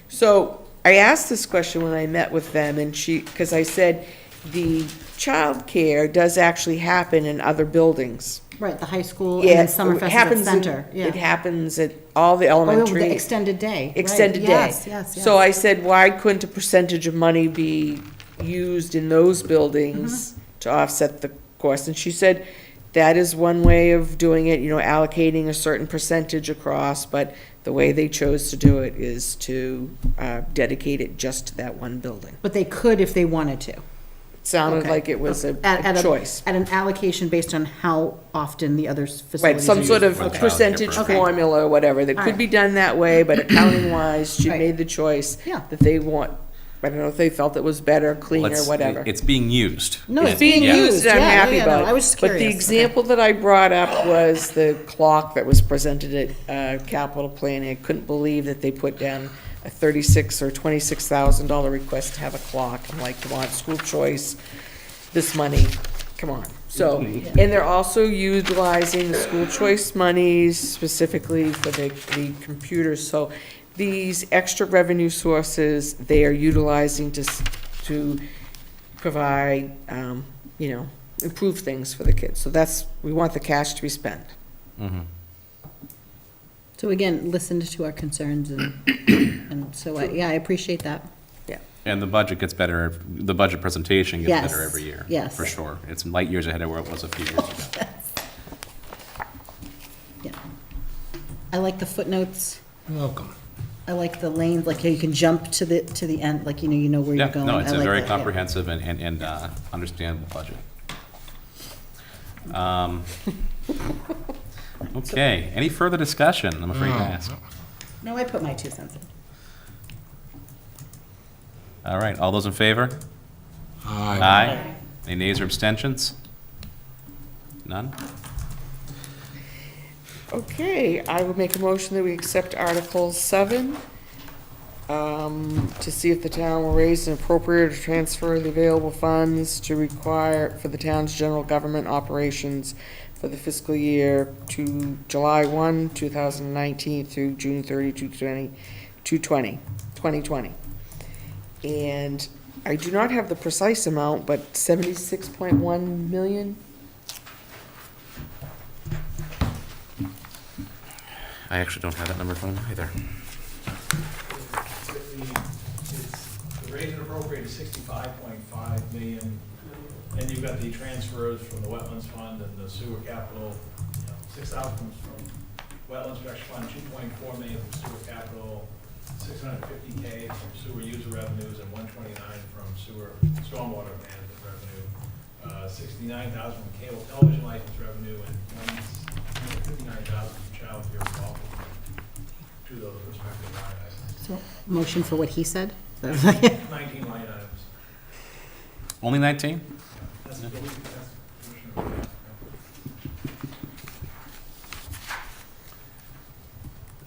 So I asked this question when I met with them, and because I said the childcare does actually happen in other buildings. Right, the high school and Yeah, then it Summerfest is at happens in- Center, yeah. It happens at all the Oh, elementary. the extended day. right. Extended day. Yes, yes, yes. So I said, why couldn't a percentage of money be used in those buildings to offset the cost? And she said, that is one way of doing it, allocating a certain percentage across, but the way they chose to do it is to dedicate it just to that one building. But they could if they wanted to. Sounded Okay. like it was a At choice. At an allocation based on how often the other facilities Right, some are sort used. of Okay. percentage Okay. formula or whatever, that All could right. be done that way, but accounting-wise, she Right. made the choice Yeah. that they want, I don't know if they felt it was better, cleaner, Let's- whatever. It's being used. No, it's It's being Yeah. used, and I'm Yeah, yeah, happy yeah, about no, it. I was just But the curious. example that I brought up was the clock that was presented at capital planning. I couldn't believe that they put down a $36,000 or $26,000 request to have a clock. I'm like, come on, school choice, this money, come on. So, and they're also utilizing the school choice monies specifically for the computers. So these extra revenue sources, they are utilizing to provide, improve things for the kids. So we want the cash to be spent. So again, listened to our concerns and so, I appreciate that. And the budget gets better, the budget presentation gets Yes, better every year. yes. For sure. It's light years ahead of where it was a few years ago. Yeah. I like the footnotes. You're welcome. I like the lanes, like how you can jump to the end, like, you know where you're Yeah, going. no, it's I a like very that, yeah. comprehensive and understandable budget. Okay, any further discussion, I'm afraid to ask? No, I put my 2 cents in. All right, all those in favor? Aye. Any nays or abstentions? None? Okay, I would make a motion that we accept Article 7, to see if the town will raise and appropriate or transfer the available funds to require for the town's general government operations for the fiscal year to July 1, 2019 through June 30, 2020. And I do not have the precise amount, but 76.1 million? I actually don't have that number in front of me either. The raise and appropriate is 65.5 million, and you've got the transfers from the wetlands fund and the sewer capital, 6,000 from wetlands protection fund, 2.4 million from sewer capital, 650K from sewer user revenues, and 129 from sewer stormwater management revenue, 69,000 from cable television license revenue, and 159,000 from child care revolving to those respective line items. So, motion for what he said? 19 line items. Only 19? That's the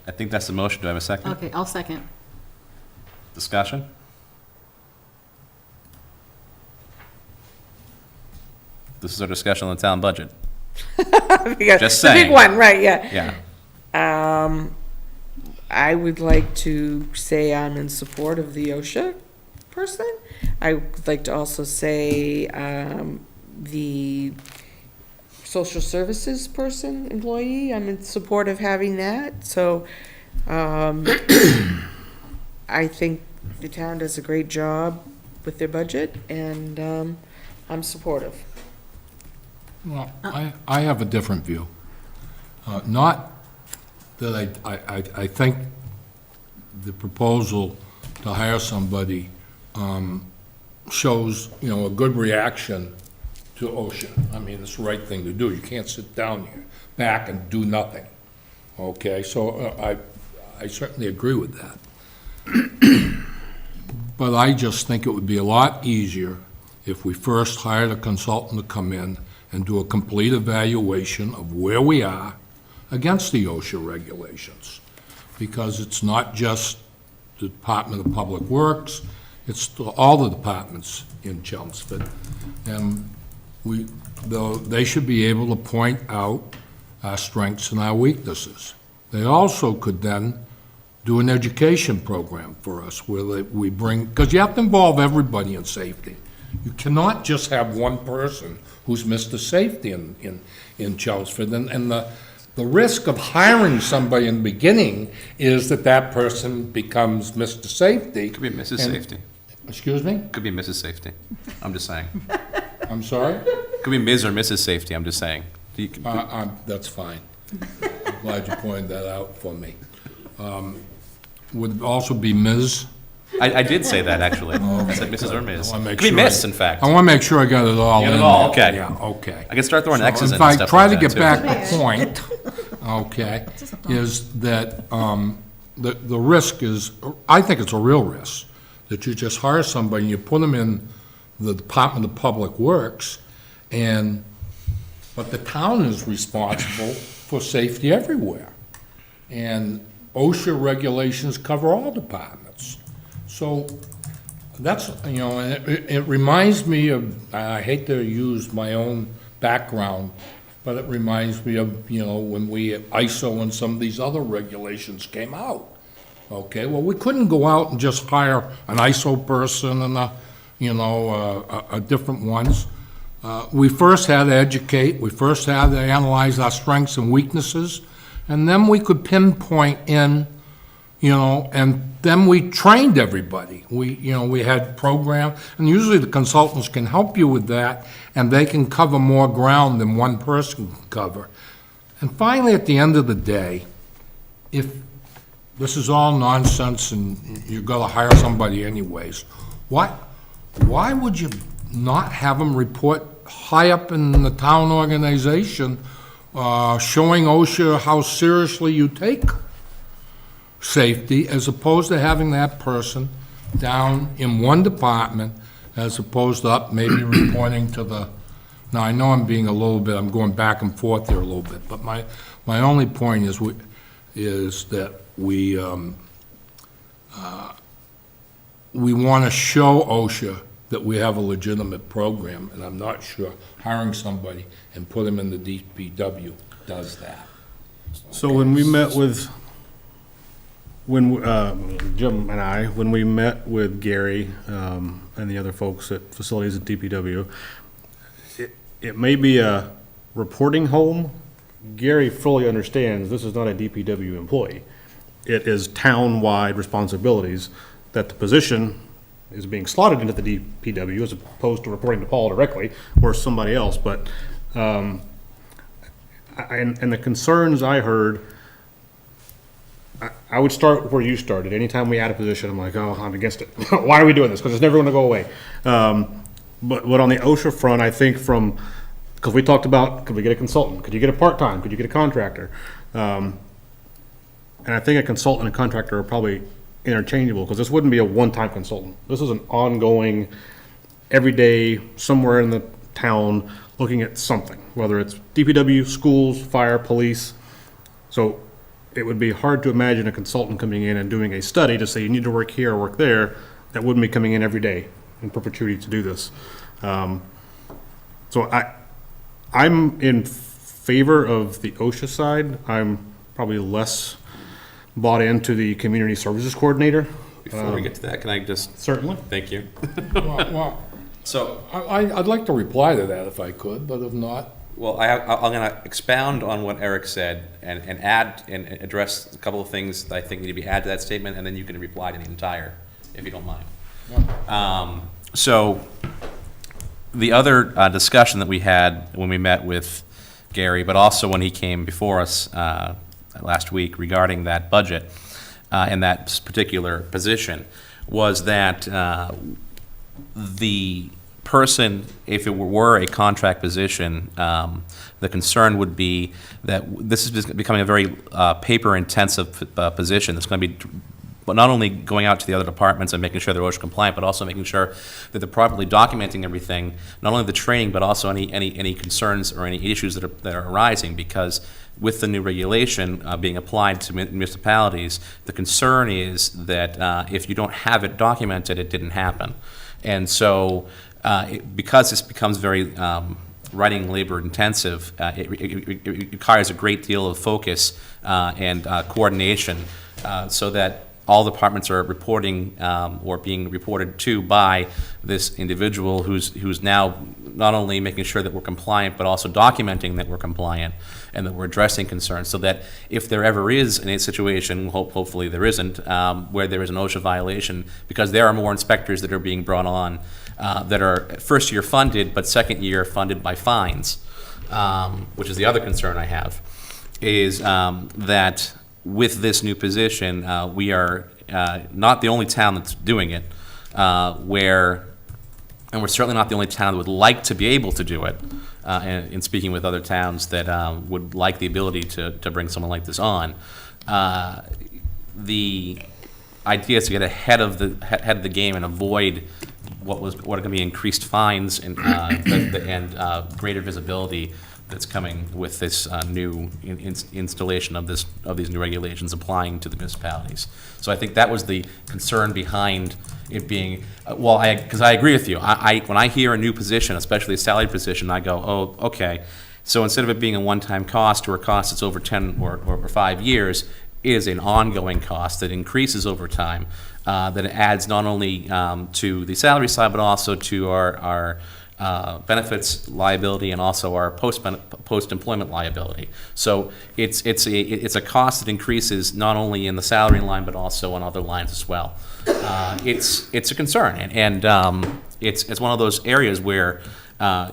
I think that's the motion. Do I have a second? Okay, I'll second. Discussion? This is our discussion on the town budget. Just The big saying. one, right, yeah. Yeah. I would like to say I'm in support of the OSHA person. I would like to also say, the social services person, employee, I'm in support of having that, so, I think the town does a great job with their budget, and, I'm supportive. Well, I have a different view. Not that I think the proposal to hire somebody shows, a good reaction to OSHA. I mean, it's the right thing to do. You can't sit down here, back and do nothing. Okay, so I certainly agree with that. But I just think it would be a lot easier if we first hired a consultant to come in and do a complete evaluation of where we are against the OSHA regulations. Because it's not just the Department of Public Works, it's all the departments in Chelmsford. And they should be able to point out our strengths and our weaknesses. They also could then do an education program for us where we bring, because you have to involve everybody in safety. You cannot just have one person who's Mr. Safety in Chelmsford. And the risk of hiring somebody in the beginning is that person becomes Mr. Safety. Could be Mrs. Safety. Excuse me? Could be Mrs. Safety. I'm just saying. I'm sorry? Could be Ms. or Mrs. Safety, I'm just saying. That's fine. I'm glad you pointed that out for me. Would also be Ms.? I did say that, actually. I said Mrs. or Ms. I wanna make Could be sure Miss, in fact. I want to make sure I got it all You in got it all, there. okay. Yeah, okay. I can start throwing X's in If and I stuff try like to that, get too. back the point, okay, is that the risk is, I think it's a real risk, that you just hire somebody and you put them in the Department of Public Works, but the town is responsible for safety everywhere. And OSHA regulations cover all departments. So that's, and it reminds me of, I hate to use my own background, but it reminds me of, when ISO and some of these other regulations came out. Okay, well, we couldn't go out and just hire an ISO person and a different ones. We first had to educate, we first had to analyze our strengths and weaknesses, and then we could pinpoint in, and then we trained everybody. We had program, and usually the consultants can help you with that, and they can cover more ground than one person can cover. And finally, at the end of the day, if this is all nonsense and you've got to hire somebody anyways, why would you not have them report high up in the town organization, showing OSHA how seriously you take safety, as opposed to having that person down in one department, as opposed to up maybe reporting to the, now I know I'm going back and forth here a little bit, but my only point is that we want to show OSHA that we have a legitimate program, and I'm not sure hiring somebody and put them in the DPW does that. So when we met with, Jim and I, when we met with Gary and the other folks at facilities at DPW, it may be a reporting home. Gary fully understands this is not a DPW employee. It is town-wide responsibilities that the position is being slotted into the DPW as opposed to reporting to Paul directly or somebody else. But, and the concerns I heard, I would start where you started. Anytime we add a position, I'm like, oh, I'm against it. Why are we doing this? Because it's never going to go away. But on the OSHA front, I think because we talked about, could we get a consultant? Could you get a part-time? Could you get a contractor? And I think a consultant and a contractor are probably interchangeable, because this wouldn't be a one-time consultant. This is an ongoing, every day, somewhere in the town, looking at something, whether it's DPW, schools, fire, police. So it would be hard to imagine a consultant coming in and doing a study to say you need to work here or work there. That wouldn't be coming in every day in perpetuity to do this. So I'm in favor of the OSHA side. I'm probably less bought into the community services coordinator. Before we get to that, can I just? Certainly. Thank you. Well, So, I'd like to reply to that if I could, but if not, well, I'm going to expound on what Eric said and add and address a couple of things that I think need to be added to that statement, and then you can reply to the entire, if you don't mind. So, the other discussion that we had when we met with Gary, but also when he came before us last week regarding that budget and that particular position, was that the person, if it were a contract position, the concern would be that this is becoming a very paper-intensive position. It's going to be not only going out to the other departments and making sure they're OSHA compliant, but also making sure that they're properly documenting everything, not only the training, but also any concerns or any issues that are arising, because with the new regulation being applied to municipalities, the concern is that if you don't have it documented, it didn't happen. And so, because this becomes very writing labor intensive, it requires a great deal of focus and coordination so that all departments are reporting or being reported to by this individual who's now not only making sure that we're compliant, but also documenting that we're compliant and that we're addressing concerns, so that if there ever is a situation, hopefully there isn't, where there is an OSHA violation, because there are more inspectors that are being brought on that are first year funded, but second year funded by fines, which is the other concern I have, is that with this new position, we are not the only town that's doing it, and we're certainly not the only town that would like to be able to do it, and in speaking with other towns that would like the ability to bring someone like this on. The idea is to get ahead of the game and avoid what are going to be increased fines and greater visibility that's coming with this new installation of these new regulations applying to the municipalities. So I think that was the concern behind it being, because I agree with you. When I hear a new position, especially a salary position, I go, oh, okay. So instead of it being a one-time cost or a cost that's over 10 or 5 years, it is an ongoing cost that increases over time, that adds not only to the salary side, but also to our benefits liability and also our post-employment liability. So it's a cost that increases not only in the salary line, but also on other lines as well. It's a concern, and it's one of those areas where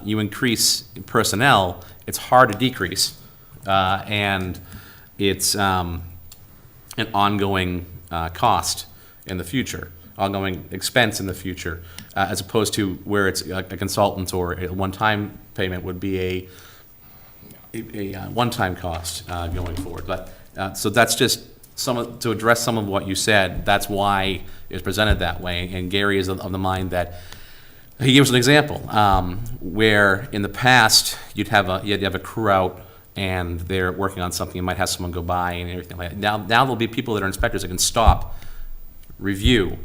you increase personnel, it's hard to decrease, and it's an ongoing cost in the future, ongoing expense in the future, as opposed to where it's a consultant or a one-time payment would be a one-time cost going forward. But so that's just to address some of what you said. That's why it's presented that way. And Gary is of the mind that he gives an example where in the past you'd have a crew out and they're working on something. You might have someone go by and everything like that. Now there'll be people that are inspectors that can stop, review,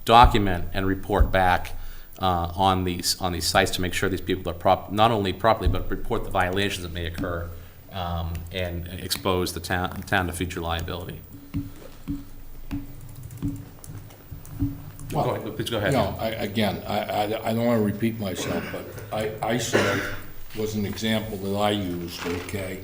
document, and report back on these sites to make sure these people are not only properly, but report the violations that may occur and expose the town to future liability. Well, please go ahead. No, I don't want to repeat myself, but ISO was an example that I used, okay?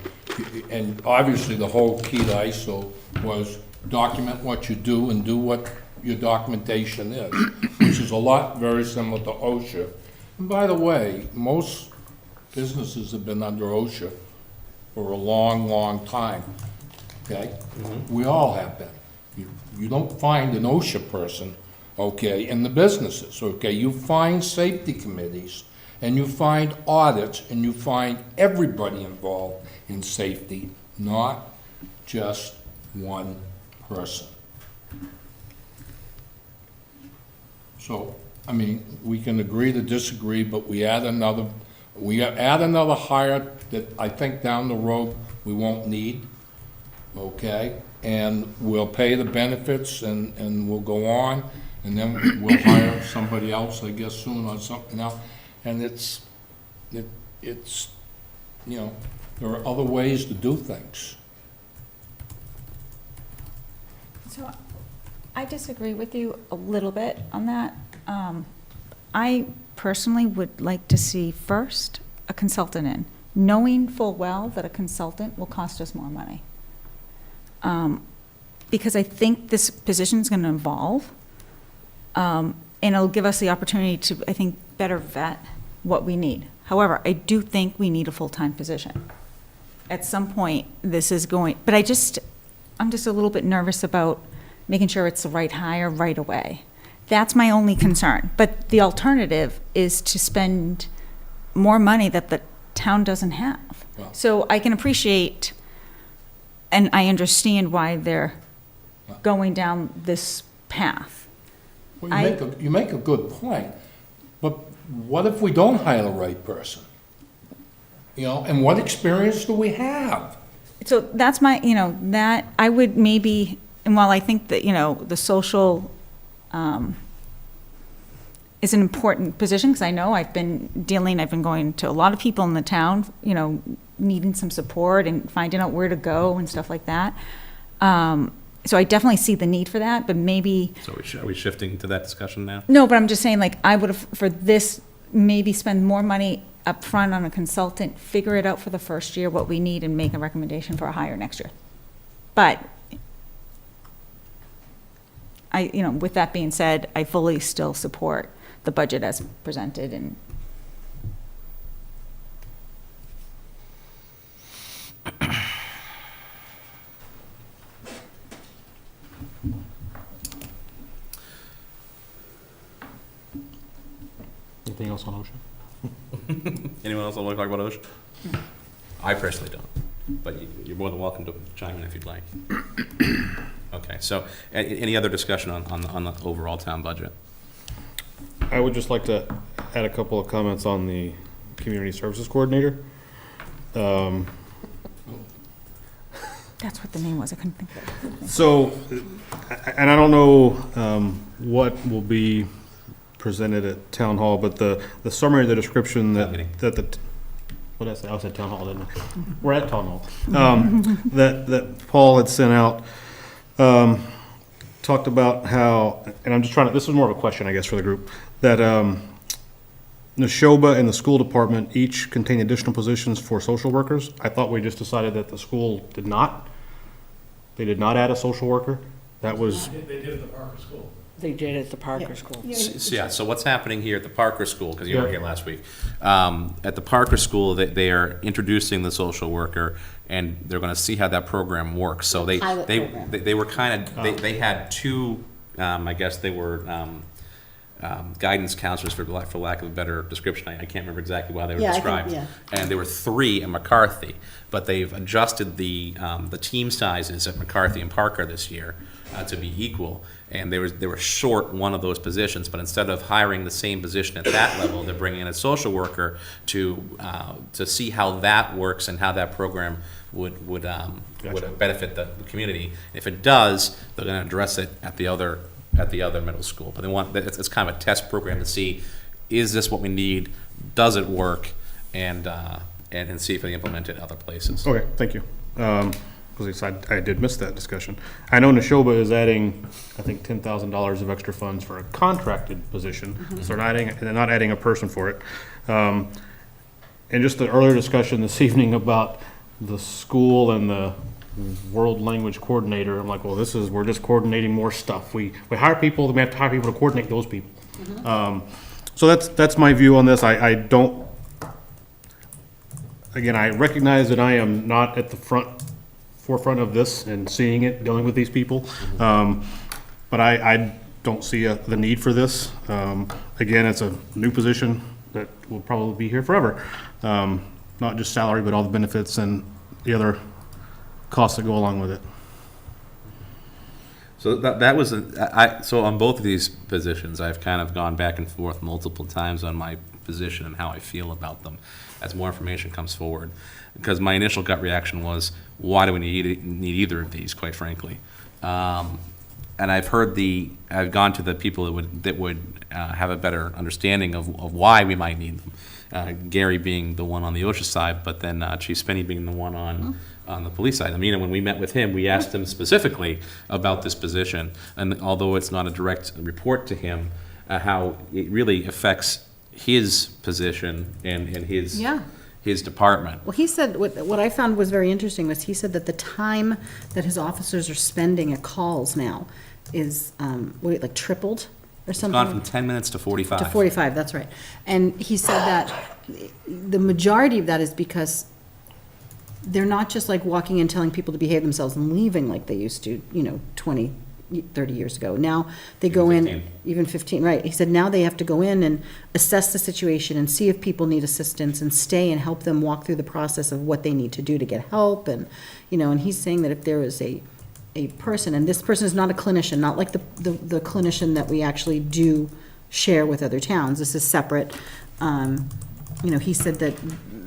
And obviously, the whole key to ISO was document what you do and do what your documentation is, which is a lot very similar to OSHA. And by the way, most businesses have been under OSHA for a long, long time, okay? Mm-hmm. We all have been. You don't find an OSHA person, okay, in the businesses, okay? You find safety committees, and you find audits, and you find everybody involved in safety, not just one person. So, I mean, we can agree to disagree, but we add another hire that I think down the road we won't need, okay? And we'll pay the benefits and we'll go on, and then we'll hire somebody else, I guess, soon on something else. And it's, you know, there are other ways to do things. So I disagree with you a little bit on that. I personally would like to see first a consultant in, knowing full well that a consultant will cost us more money. Because I think this position is going to evolve, and it'll give us the opportunity to, I think, better vet what we need. However, I do think we need a full-time position. At some point, this is going, but I'm just a little bit nervous about making sure it's the right hire right away. That's my only concern. But the alternative is to spend more money that the town doesn't have. Well, so I can appreciate, and I understand why they're going down this path. Well, you make a good point, but what if we don't hire the right person? You know, and what experience do we have? So that's my, that I would maybe, and while I think that, the social is an important position, because I know I've been going to a lot of people in the town, needing some support and finding out where to go and stuff like that. So I definitely see the need for that, but maybe, So are we shifting to that discussion now? no, but I'm just saying, like, I would have, for this, maybe spend more money up front on a consultant, figure it out for the first year, what we need, and make a recommendation for a hire next year. But with that being said, I fully still support the budget as presented, and Anything else on OSHA? Anyone else want to talk about OSHA? I personally don't, but you're more than welcome to chime in if you'd like. Okay, so any other discussion on the overall town budget? I would just like to add a couple of comments on the community services coordinator. that's what the name was, I couldn't think of it. So, and I don't know what will be presented at town hall, but the summary of the description Town meeting. what did I say? I said town hall, didn't I? We're at town hall. That Paul had sent out, talked about how, and I'm just trying to, this is more of a question, I guess, for the group, that Neshoba and the school department each contain additional positions for social workers. I thought we just decided that the school did not. They did not add a social worker. That was, They did at the Parker School. They did at the Parker School. So what's happening here at the Parker School, because you were here last week, at the Parker School, they are introducing the social worker, and they're going to see how that program works. So they were kind of, they had two, I guess they were guidance counselors, for lack of a better description. I can't remember exactly how they were described. And there were 3 at McCarthy, but they've adjusted the team sizes at McCarthy and Parker this year to be equal. And they were short one of those positions, but instead of hiring the same position at that level, they're bringing in a social worker to see how that works and how that program would benefit the community. If it does, they're going to address it at the other middle school. But they want, it's kind of a test program to see, is this what we need? Does it work? And see if they implement it other places. okay, thank you. Because I did miss that discussion. I know Neshoba is adding, I think, $10,000 of extra funds for a contracted position. So they're not adding a person for it. And just the earlier discussion this evening about the school and the world language coordinator, I'm like, well, we're just coordinating more stuff. We hire people, then we have to hire people to coordinate those people. So that's my view on this. I don't, again, I recognize that I am not at the forefront of this and seeing it, dealing with these people. But I don't see the need for this. Again, it's a new position that will probably be here forever. Not just salary, but all the benefits and the other costs that go along with it. So that was, so on both of these positions, I've kind of gone back and forth multiple times on my position and how I feel about them as more information comes forward. Because my initial gut reaction was, why do we need either of these, quite frankly? And I've gone to the people that would have a better understanding of why we might need them. Gary being the one on the OSHA side, but then Chief Spinney being the one on the police side. I mean, when we met with him, we asked him specifically about this position, and although it's not a direct report to him, how it really affects his position and his department. Well, he said, what I found was very interesting was he said that the time that his officers are spending at calls now is, like tripled or It's something? gone from 10 minutes to 45. To 45, that's right. And he said that the majority of that is because they're not just like walking in, telling people to behave themselves and leaving like they used to, 20, 30 years ago. Now they go in, even 15, right. He said now they have to go in and assess the situation and see if people need assistance and stay and help them walk through the process of what they need to do to get help. And, and he's saying that if there is a person, and this person is not a clinician, not like the clinician that we actually do share with other towns. This is separate. He said that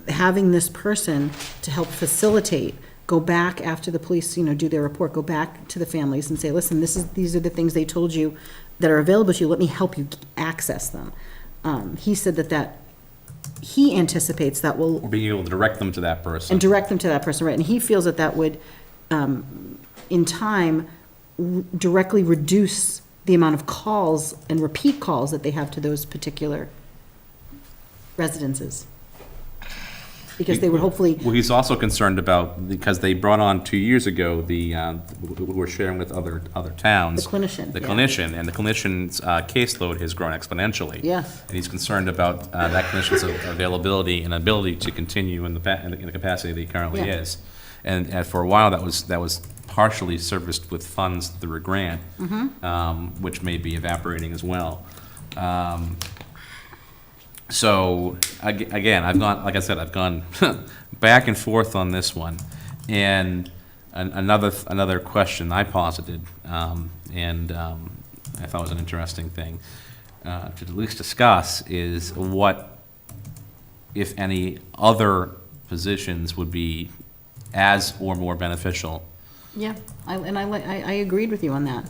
having this person to help facilitate, go back after the police, do their report, go back to the families and say, listen, these are the things they told you that are available to you. Let me help you access them. He said that he anticipates that will... Being able to direct them to that person. And direct them to that person, right. And he feels that would, in time, directly reduce the amount of calls and repeat calls that they have to those particular residences. Because they would hopefully, Well, he's also concerned about, because they brought on 2 years ago, we're sharing with other towns. The clinician, The yeah. clinician, and the clinician's caseload has grown exponentially. Yeah. And he's concerned about that clinician's availability and ability to continue in the capacity that he currently Yeah. is. And for a while, that was partially serviced with funds through a grant, which may be evaporating as well. So, again, like I said, I've gone back and forth on this one. And another question I posited, and I thought was an interesting thing to at least discuss, is what, if any, other positions would be as or more beneficial. yeah, I agreed with you on that.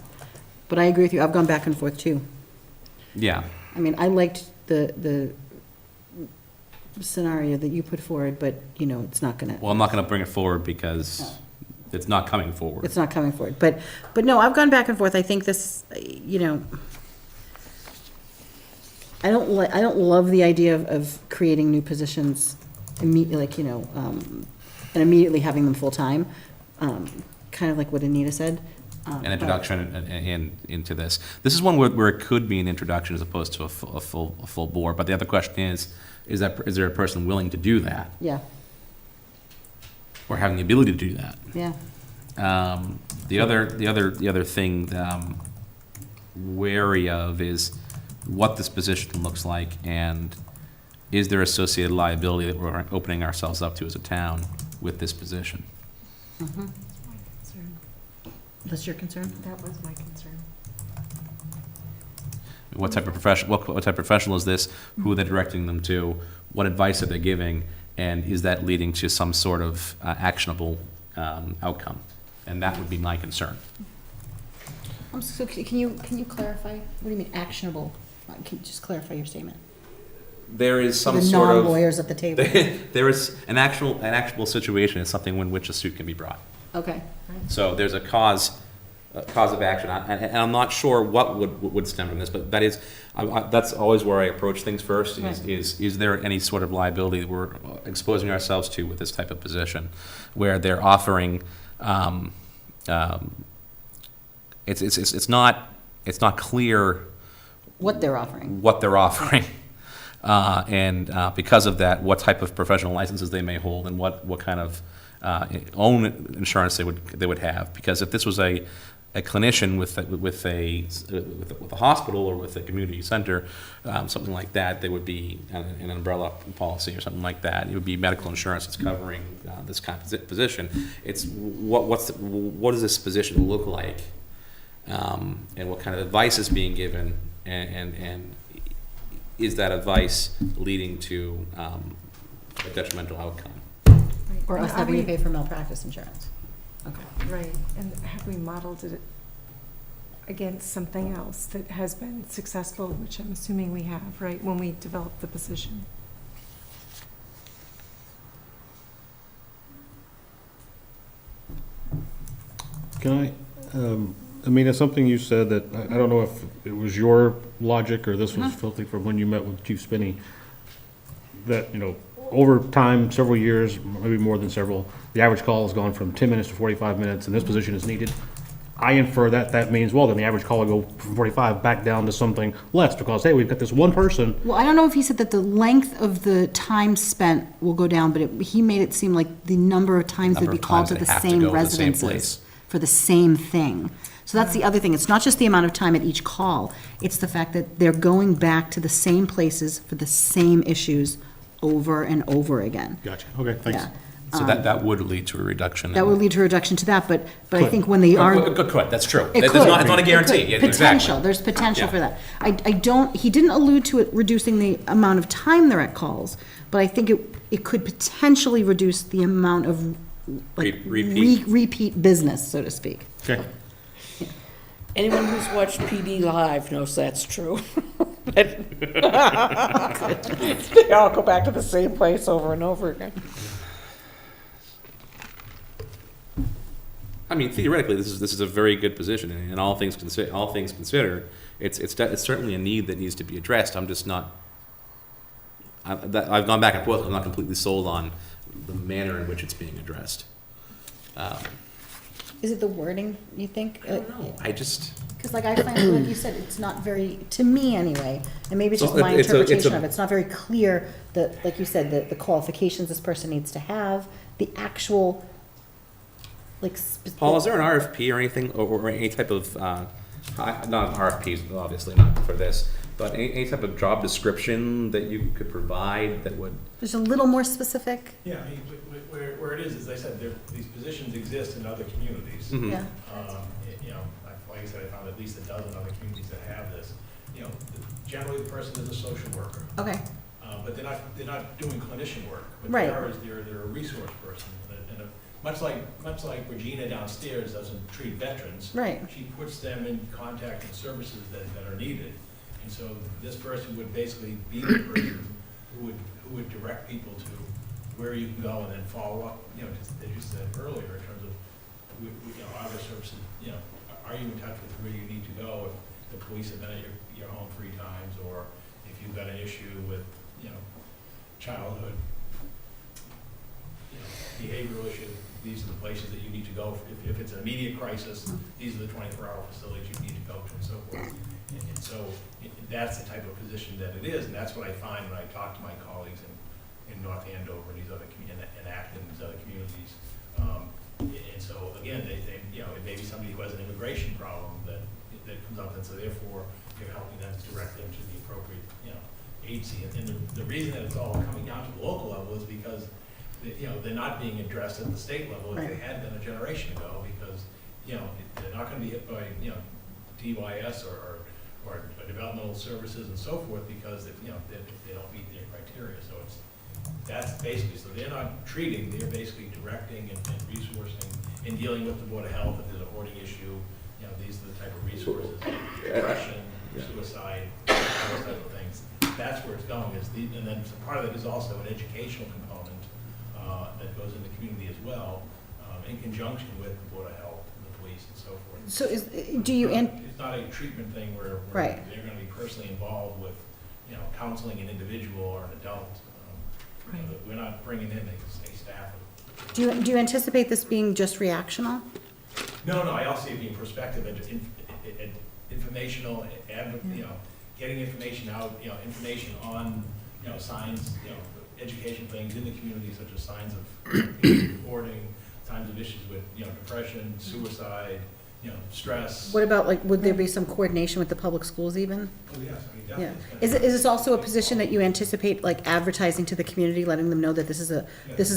But I agree with you, I've gone back and forth too. Yeah. I mean, I liked the scenario that you put forward, but, you know, it's not gonna, Well, I'm not going to bring it forward because it's not coming forward. it's not coming forward. But no, I've gone back and forth. I think this, you know, I don't love the idea of creating new positions immediately, like, you know, and immediately having them full-time, kind of like what Anita said. An introduction into this. This is one where it could be an introduction as opposed to a full board. But the other question is there a person willing to do that, Yeah, or having the ability to do that? yeah. The other thing that I'm wary of is what this position looks like, and is there associated liability that we're opening ourselves up to as a town with this position? That's your concern? That was my concern. What type of professional is this? Who are they directing them to? What advice are they giving? And is that leading to some sort of actionable outcome? And that would be my concern. So can you clarify? What do you mean actionable? Can you just clarify your statement? There is some The sort of non-lawyers at the table. there is an actual situation is something in which a suit can be brought. Okay. So there's a cause of action, and I'm not sure what would stem from this, but that is that's always where I approach things first. Is there any sort of liability that we're exposing ourselves to with this type of position, where they're offering? It's not clear What they're offering. what they're offering. And because of that, what type of professional licenses they may hold, and what kind of own insurance they would have. Because if this was a clinician with a hospital or with a community center, something like that, there would be an umbrella policy or something like that. It would be medical insurance that's covering this kind of position. It's what does this position look like, and what kind of advice is being given, and is that advice leading to a detrimental outcome? Or And us are having to we- pay for malpractice insurance. Okay. Right, and have we modeled it against something else that has been successful, which I'm assuming we have, right, when we developed the position? Can I mean, it's something you said that, I don't know if it was your logic or this was filthy from when you met with Chief Spinney, that, you know, over time, several years, maybe more than several, the average call has gone from 10 minutes to 45 minutes, and this position is needed. I infer that means, well, then the average call will go from 45 back down to something less, because, hey, we've got this one person. Well, I don't know if he said that the length of the time spent will go down, but he made it seem like the number of times they'd Number be of called times to they the have to same go to the same residences place. for the same thing. So that's the other thing. It's not just the amount of time at each call. It's the fact that they're going back to the same places for the same issues over and over again. Gotcha, okay, thanks. Yeah. So that would lead to a reduction. That would lead to a reduction to that, but I Could. think when they are. Could, that's true. It It's could. not a It guarantee. could. Yeah, Potential, exactly. there's potential Yeah. for that. I don't, he didn't allude to it reducing the amount of time they're at calls, but I think it could potentially reduce the amount of, like, repeat business, so to speak. Okay. Anyone who's watched PD Live knows that's true. They all go back to the same place over and over again. I mean, theoretically, this is a very good position, and all things considered, it's certainly a need that needs to be addressed. I'm just not. I've gone back and forth. I'm not completely sold on the manner in which it's being addressed. Is it the wording, you think? I don't know. I just. Because like I find, like you said, it's not very, to me anyway, and maybe it's just So my it's a- interpretation of it, it's not very clear that, like you said, the qualifications this person needs to have, the actual, like. Paul, is there an RFP or anything, or any type of, not RFPs, obviously not for this, but any type of job description that you could provide that would? There's a little more specific. Yeah, I mean, where it is, as I said, these positions exist in other communities. Mhm. Yeah. You know, like I said, I found at least a dozen other communities that have this. You know, generally the person is a social worker. Okay. But they're not doing clinician work. What Right. they are is they're a resource person. Much like Regina downstairs doesn't treat veterans. Right. She puts them in contact with services that are needed. And so this person would basically be the person who would direct people to where you can go and then follow up, you know, just, as you said earlier, in terms of, you know, are there services, you know, are you in touch with where you need to go if the police have been at your home 3 times, or if you've got an issue with, you know, childhood, you know, behavioral issue, these are the places that you need to go. If it's an immediate crisis, these are the 24-hour facilities you need to go to, and so forth. And so that's the type of position that it is, and that's what I find when I talk to my colleagues in North Andover and these other and Acton and these other communities. And so again, they you know, it may be somebody who has an immigration problem that comes up, and so therefore you're helping them to direct them to the appropriate, you know, agency. And the reason that it's all coming down to the local level is because you know, they're not being addressed at the state level as they had been a generation ago, because you know, they're not going to be hit by, you know, DYS or developmental services and so forth, because if, you know, they don't meet their criteria. So that's basically, so they're not treating, they're basically directing and resourcing and dealing with the Board of Health if there's a hoarding issue. You know, these are the type of resources: depression, suicide, those type of things. That's where it's going. And then part of it is also an educational component that goes in the community as well, in conjunction with the Board of Health, the police, and so forth. So do you? It's not a treatment thing where Right. they're going to be personally involved with, you know, counseling an individual or an adult. Right. We're not bringing in a staff. Do you anticipate this being just reactional? No, I also see it being prospective and informational, you know, getting information out, you know, information on, you know, signs, you know, education things in the community, such as signs of hoarding, signs of issues with, you know, depression, suicide, you know, stress. What about, like, would there be some coordination with the public schools even? Oh, yes, I mean, Yeah. definitely. Is this also a position that you anticipate, like, advertising to the community, letting them know that this is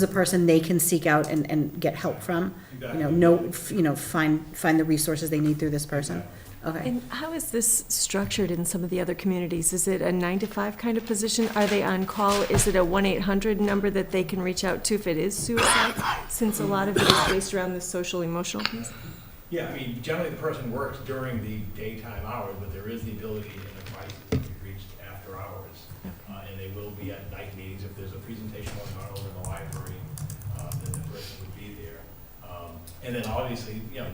a person they can seek out and get help from? You know, find the resources they need through this person? Okay. And how is this structured in some of the other communities? Is it a 9 to 5 kind of position? Are they on call? Is it a 1-800 number that they can reach out to if it is suicide? Since a lot of it is based around the social emotional piece? Yeah, I mean, generally the person works during the daytime hours, but there is the ability in the crisis to be reached after hours. And they will be at night meetings. If there's a presentation going on over in the library, then the person would be there. And then obviously, you know,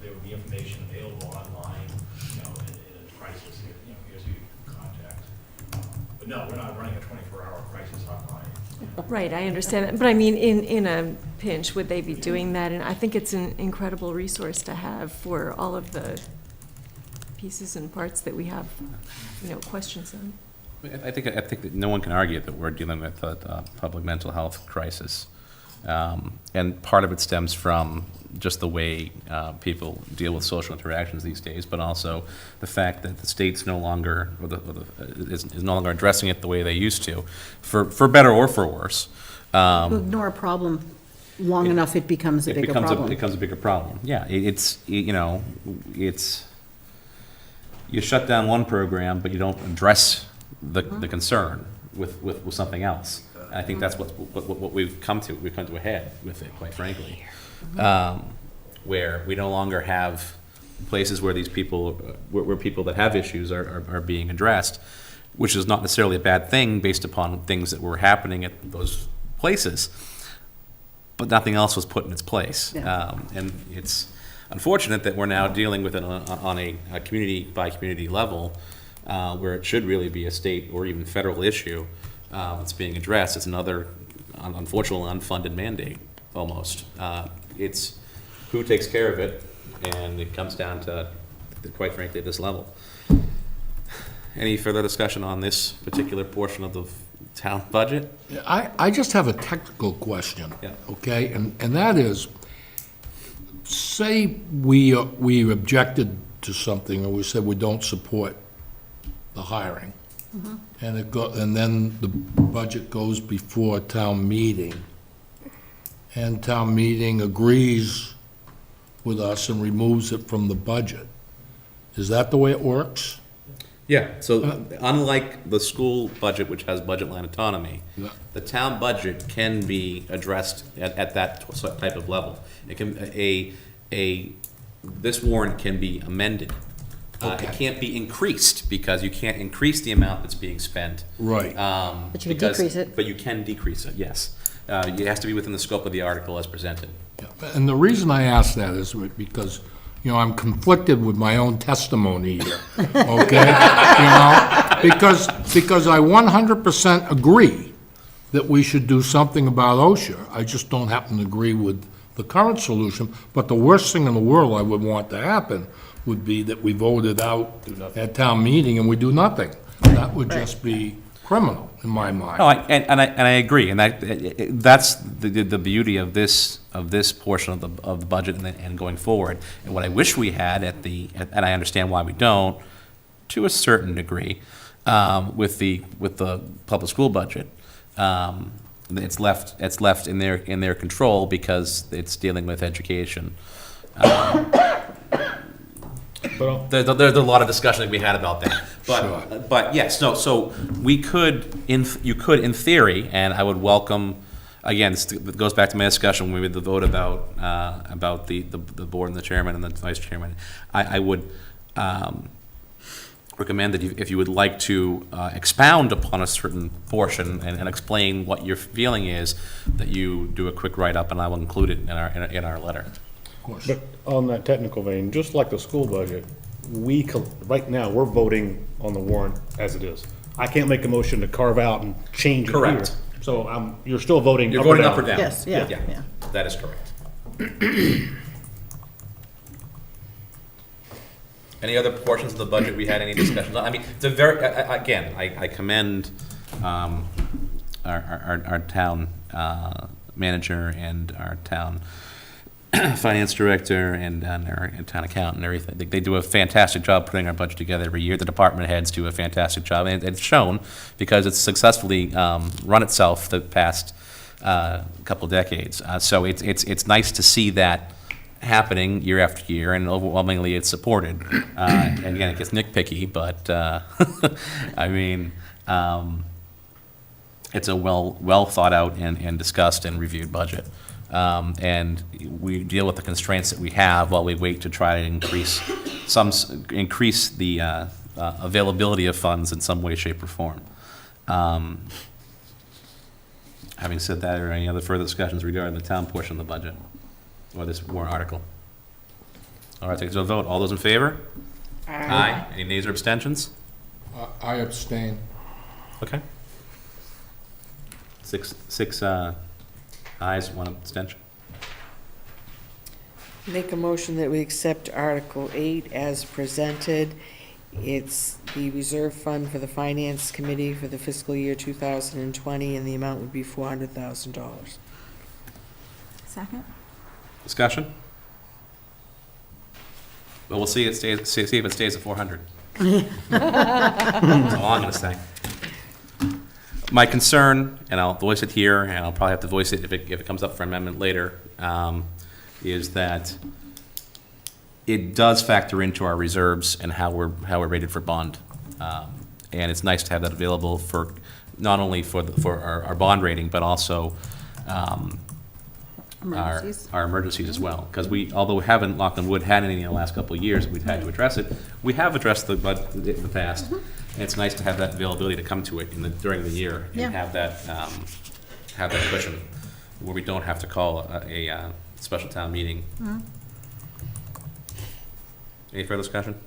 there would be information available online, you know, in a crisis, you know, here's who you can contact. But no, we're not running a 24-hour crisis hotline. Right, I understand that, but I mean, in a pinch, would they be doing that? And I think it's an incredible resource to have for all of the pieces and parts that we have, you know, questions on. I think that no one can argue that we're dealing with a public mental health crisis. And part of it stems from just the way people deal with social interactions these days, but also the fact that the state's no longer, is no longer addressing it the way they used to, for better or for worse. You ignore a problem long enough, it becomes a bigger problem. It becomes a bigger problem. Yeah, you know, you shut down one program, but you don't address the concern with something else. And I think that's what we've come to. We've come to a head with it, quite frankly, where we no longer have places where these people, where people that have issues are being addressed, which is not necessarily a bad thing based upon things that were happening at those places. but nothing else was put in its place. And it's unfortunate that we're now dealing with it on a community-by-community level, where it should really be a state or even federal issue that's being addressed. It's another, unfortunately, unfunded mandate, almost. It's who takes care of it, and it comes down to, quite frankly, this level. Any further discussion on this particular portion of the town budget? I just have a technical question, okay? And that is, say we objected to something, or we said we don't support the hiring, and then the budget goes before town meeting, and town meeting agrees with us and removes it from the budget. Is that the way it works? Yeah, so unlike the school budget, which has budget line autonomy, the town budget can be addressed at that type of level. It can, this warrant can be amended. It can't be increased, because you can't increase the amount that's being spent. Right. But you can decrease it. But you can decrease it, yes. It has to be within the scope of the article as presented. And the reason I ask that is because, you know, I'm conflicted with my own testimony here, okay? You know, because I 100% agree that we should do something about OSHA. I just don't happen to agree with the current solution. But the worst thing in the world I would want to happen would be that we voted out at town meeting and we do nothing. That would just be criminal in my mind. No, and I agree, and that's the beauty of this portion of the budget and going forward. And what I wish we had and I understand why we don't, to a certain degree, with the public school budget. It's left in their control because it's dealing with education. There's a lot of discussion that we had about that, but yes, no. So you could, in theory, and I would welcome. Again, this goes back to my discussion when we made the vote about the board and the chairman and the vice chairman. I would recommend that if you would like to expound upon a certain portion and explain what your feeling is, that you do a quick write-up, and I will include it in our letter. But on that technical vein, just like the school budget, right now, we're voting on the warrant as it is. I can't make a motion to carve out and change it here. Correct. So you're still voting You're up or voting down. up or down. Yes, yeah. That is correct. Any other portions of the budget we had any discussions on? I mean, it's a very, again, I commend our town manager and our town finance director and our town accountant and everything. They do a fantastic job putting our budget together every year. The department heads do a fantastic job, and it's shown because it's successfully run itself the past couple of decades. So it's nice to see that happening year after year, and overwhelmingly it's supported. And again, it gets nitpicky, but I mean, it's a well thought out and discussed and reviewed budget. And we deal with the constraints that we have while we wait to try to increase the availability of funds in some way, shape, or form. Having said that, are there any other further discussions regarding the town portion of the budget or this warrant article? All right, take it to a vote. All those in favor? Aye. Any nays or abstentions? I abstain. Okay. Six ayes, one abstention. Make a motion that we accept Article 8 as presented. It's the reserve fund for the Finance Committee for the fiscal year 2020, and the amount would be $400,000. Second? Discussion? Well, we'll see if it stays at 400. That's all I'm gonna say. My concern, and I'll voice it here, and I'll probably have to voice it if it comes up for amendment later, is that it does factor into our reserves and how we're rated for bond. And it's nice to have that available for, not only for our bond rating, but also Emergencies. our emergencies as well. Because although we haven't, knock on wood, had any in the last couple of years, we've had to address it. We have addressed it in the past. And it's nice to have that availability to come to it during the year and have that cushion. where we don't have to call a special town meeting. Any further discussion?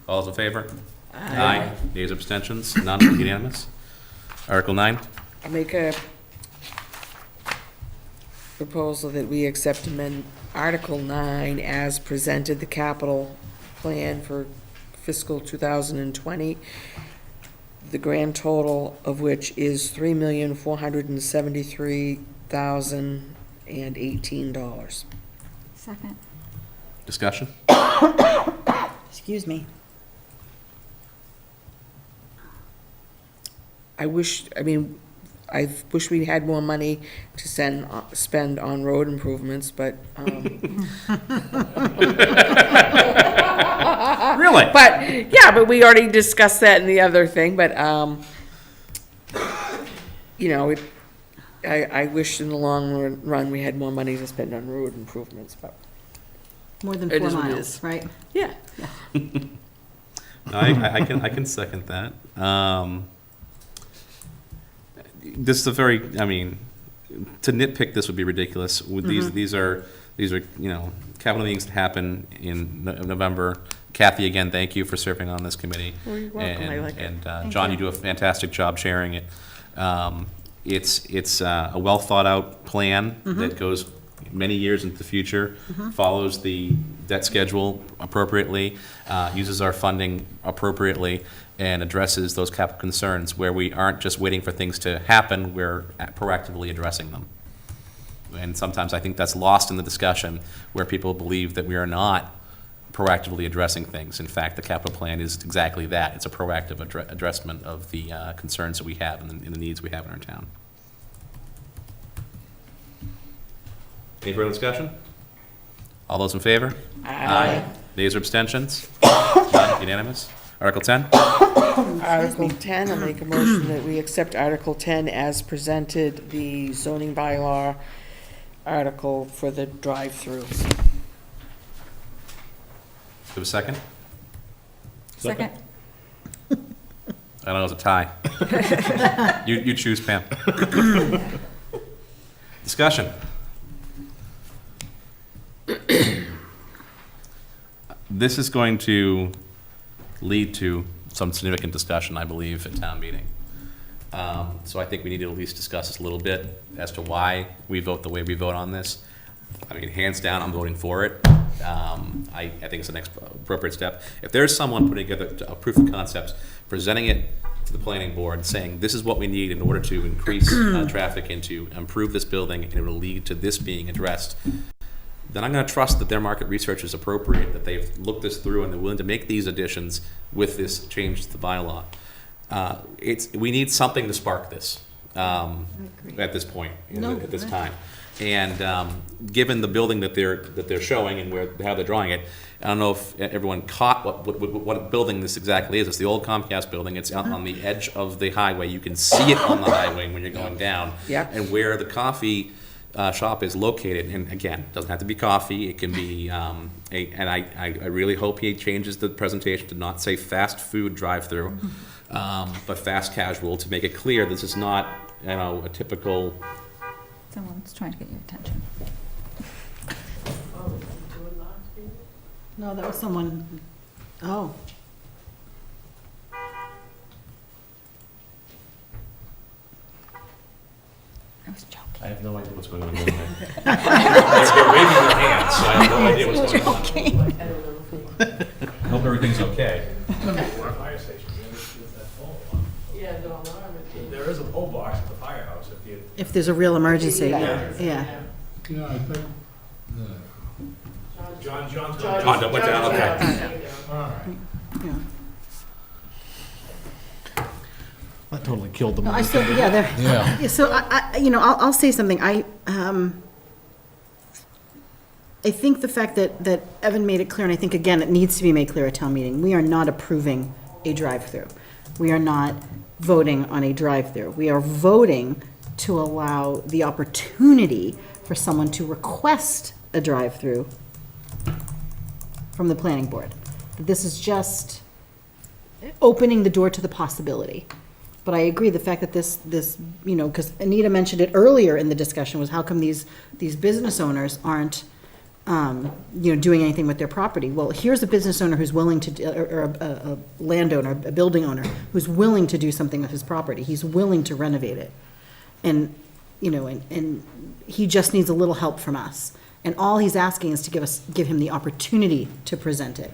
All those in favor? Aye. Nays, abstentions, none, unanimous. Article 9. I make a proposal that we accept amend Article 9 as presented, the capital plan for fiscal 2020, the grand total of which is $3,473,018. Second. Discussion? Excuse me. I wish we had more money to spend on road improvements, but, Really? But we already discussed that in the other thing, but, I wish in the long run we had more money to spend on road improvements, but, More than It 4 is what it miles, is. right? yeah. I can second that. This is a very, to nitpick this would be ridiculous. With these are capital meetings that happen in November. Kathy, again, thank you for serving on this committee. Well, you're welcome. I like it. And John, you do a fantastic job chairing it. It's a well thought out plan that goes many years into the future, follows the debt schedule appropriately, uses our funding appropriately, and addresses those capital concerns where we aren't just waiting for things to happen, we're proactively addressing them. And sometimes I think that's lost in the discussion where people believe that we are not proactively addressing things. In fact, the capital plan is exactly that. It's a proactive addressment of the concerns that we have and the needs we have in our town. Any further discussion? All those in favor? Aye. Nays or abstentions? None, unanimous. Article 10? Article 10, I make a motion that we accept Article 10 as presented, the zoning bylaw article for the drive-through. Give a second? Second. I don't know, it's a tie. You choose, Pam. Discussion. This is going to lead to some significant discussion, I believe, at town meeting. So I think we need to at least discuss this a little bit as to why we vote the way we vote on this. Hands down, I'm voting for it. I think it's the next appropriate step. If there's someone putting together a proof of concepts, presenting it to the planning board, saying this is what we need in order to increase traffic and to improve this building, and it will lead to this being addressed, then I'm going to trust that their market research is appropriate, that they've looked this through and they're willing to make these additions with this change to the bylaw. We need something to spark this at this point, at this time. And given the building that they're showing and how they're drawing it, I don't know if everyone caught what building this exactly is. It's the old Comcast building. It's out on the edge of the highway. You can see it on the highway when you're going down. Yep. And where the coffee shop is located, and again, it doesn't have to be coffee. It can be and I really hope he changes the presentation to not say fast food drive-through, but fast casual, to make it clear this is not a typical. Someone's trying to get your attention. No, that was someone, oh. I was joking. I have no idea what's going on there. They're waving their hands, so I have no idea what's going on. I hope everything's okay. Fire station, Yeah, the alarm. there is a pole box at the firehouse if you. If there's a real emergency, yeah. Yeah, I think, John's. John, went down, okay. All right. Yeah. That totally killed the No, mood. yeah. So I'll say something. I think the fact that Evan made it clear, and I think, again, it needs to be made clear at town meeting, we are not approving a drive-through. We are not voting on a drive-through. We are voting to allow the opportunity for someone to request a drive-through from the planning board. This is just opening the door to the possibility. But I agree, the fact that this, you know, because Anita mentioned it earlier in the discussion, was how come these business owners aren't, you know, doing anything with their property? Well, here's a business owner who's willing to, or a landowner, a building owner, who's willing to do something with his property. He's willing to renovate it. And, you know, and he just needs a little help from us. And all he's asking is to give him the opportunity to present it.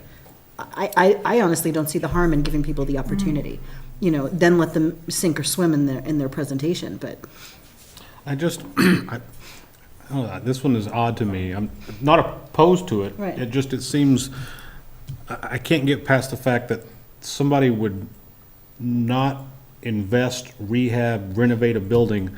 I honestly don't see the harm in giving people the opportunity. You know, then let them sink or swim in their presentation, but. I just, I don't know, this one is odd to me. I'm not opposed to it. Right. It seems, I can't get past the fact that somebody would not invest, rehab, renovate a building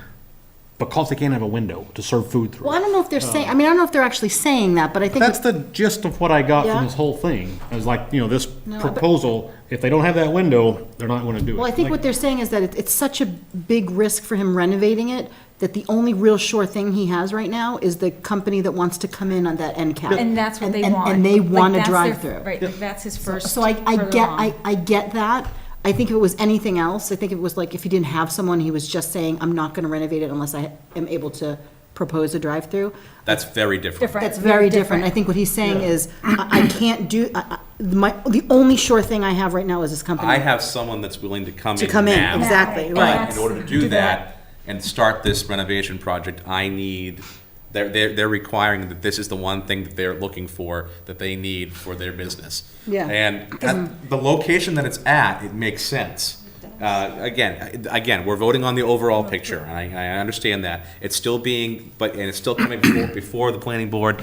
because they can't have a window to serve food through. Well, I don't know if they're saying, I mean, I don't know if they're actually saying that, but I think. That's the gist of what I got Yeah. from this whole thing. I was like, you know, this No, but- proposal, if they don't have that window, they're not gonna do it. Well, I think Like- what they're saying is that it's such a big risk for him renovating it, that the only real sure thing he has right now is the company that wants to come in on that end cap. And that's what they And- want. And they Like, want a that's their- drive-through. Right, like, that's his first. So I further get, along. I get that. I think if it was anything else, I think it was like if he didn't have someone, he was just saying, I'm not gonna renovate it unless I am able to propose a drive-through. That's very different. That's very different. I think what he's saying is, I can't do, the only sure thing I have right now is this company. I have someone that's willing to come To in come in, now. exactly, But right. in order to do that and start this renovation project, I need, they're requiring that this is the one thing that they're looking for, that they need for their business. Yeah. And at the location that it's at, it makes sense. Again, we're voting on the overall picture, and I understand that. It's still being, and it's still coming before the planning board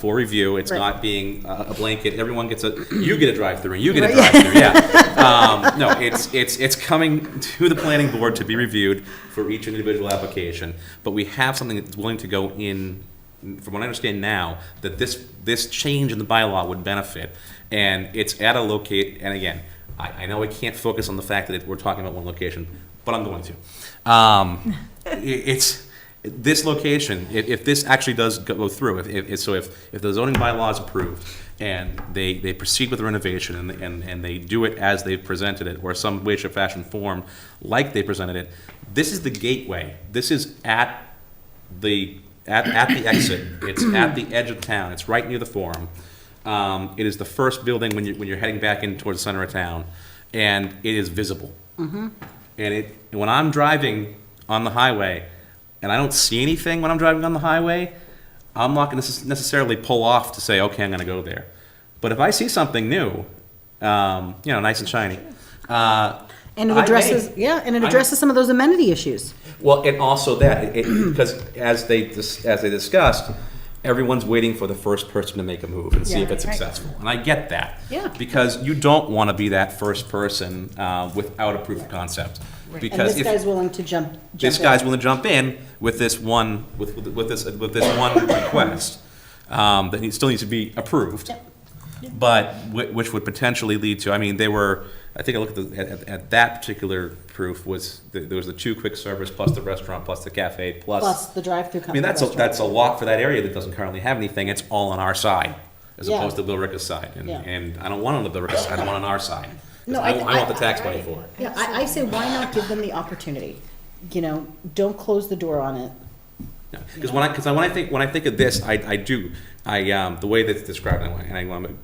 for review. It's Right. not being a blanket, everyone gets you get a drive-through, and you get a drive-through, yeah. No, it's coming to the planning board to be reviewed for each individual application, but we have something that's willing to go in, from what I understand now, that this change in the bylaw would benefit, and it's at a and again, I know I can't focus on the fact that we're talking about one location, but I'm going to. It's this location, if this actually does go through, if the zoning bylaw is approved and they proceed with the renovation and they do it as they've presented it, or some way, shape, fashion, form like they presented it, this is the gateway. This is at the exit. It's at the edge of town. It's right near the Forum. It is the first building when you're heading back in towards the center of town, and it is visible. Mm-hmm. And when I'm driving on the highway, and I don't see anything when I'm driving on the highway, I'm not going to necessarily pull off to say, okay, I'm going to go there. But if I see something new, nice and shiny, And it addresses some of those amenity issues. well, and also that because as they discussed, everyone's waiting for the first person to make a move and see if it's successful, and I get that. Yeah. Because you don't want to be that first person without a proof of concept. And Because this guy's willing to jump this in. guy's willing to jump in with this one with this one request that still needs to be approved, but which would potentially lead to. I mean, I think I looked at that particular proof there was the 2 quick servers plus the restaurant plus the cafe Plus the drive-through I company. mean, that's a lot for that area that doesn't currently have anything. It's all on our side, as Yeah. opposed to Bill Ricka's side. And, Yeah. and I don't want it on the Bill Ricka's side, I want it on our side. 'Cause No, I want the tax money for it. Yeah, I say, why not give them the opportunity? You know, don't close the door on it. Because when I think of this, the way that's described, and I want to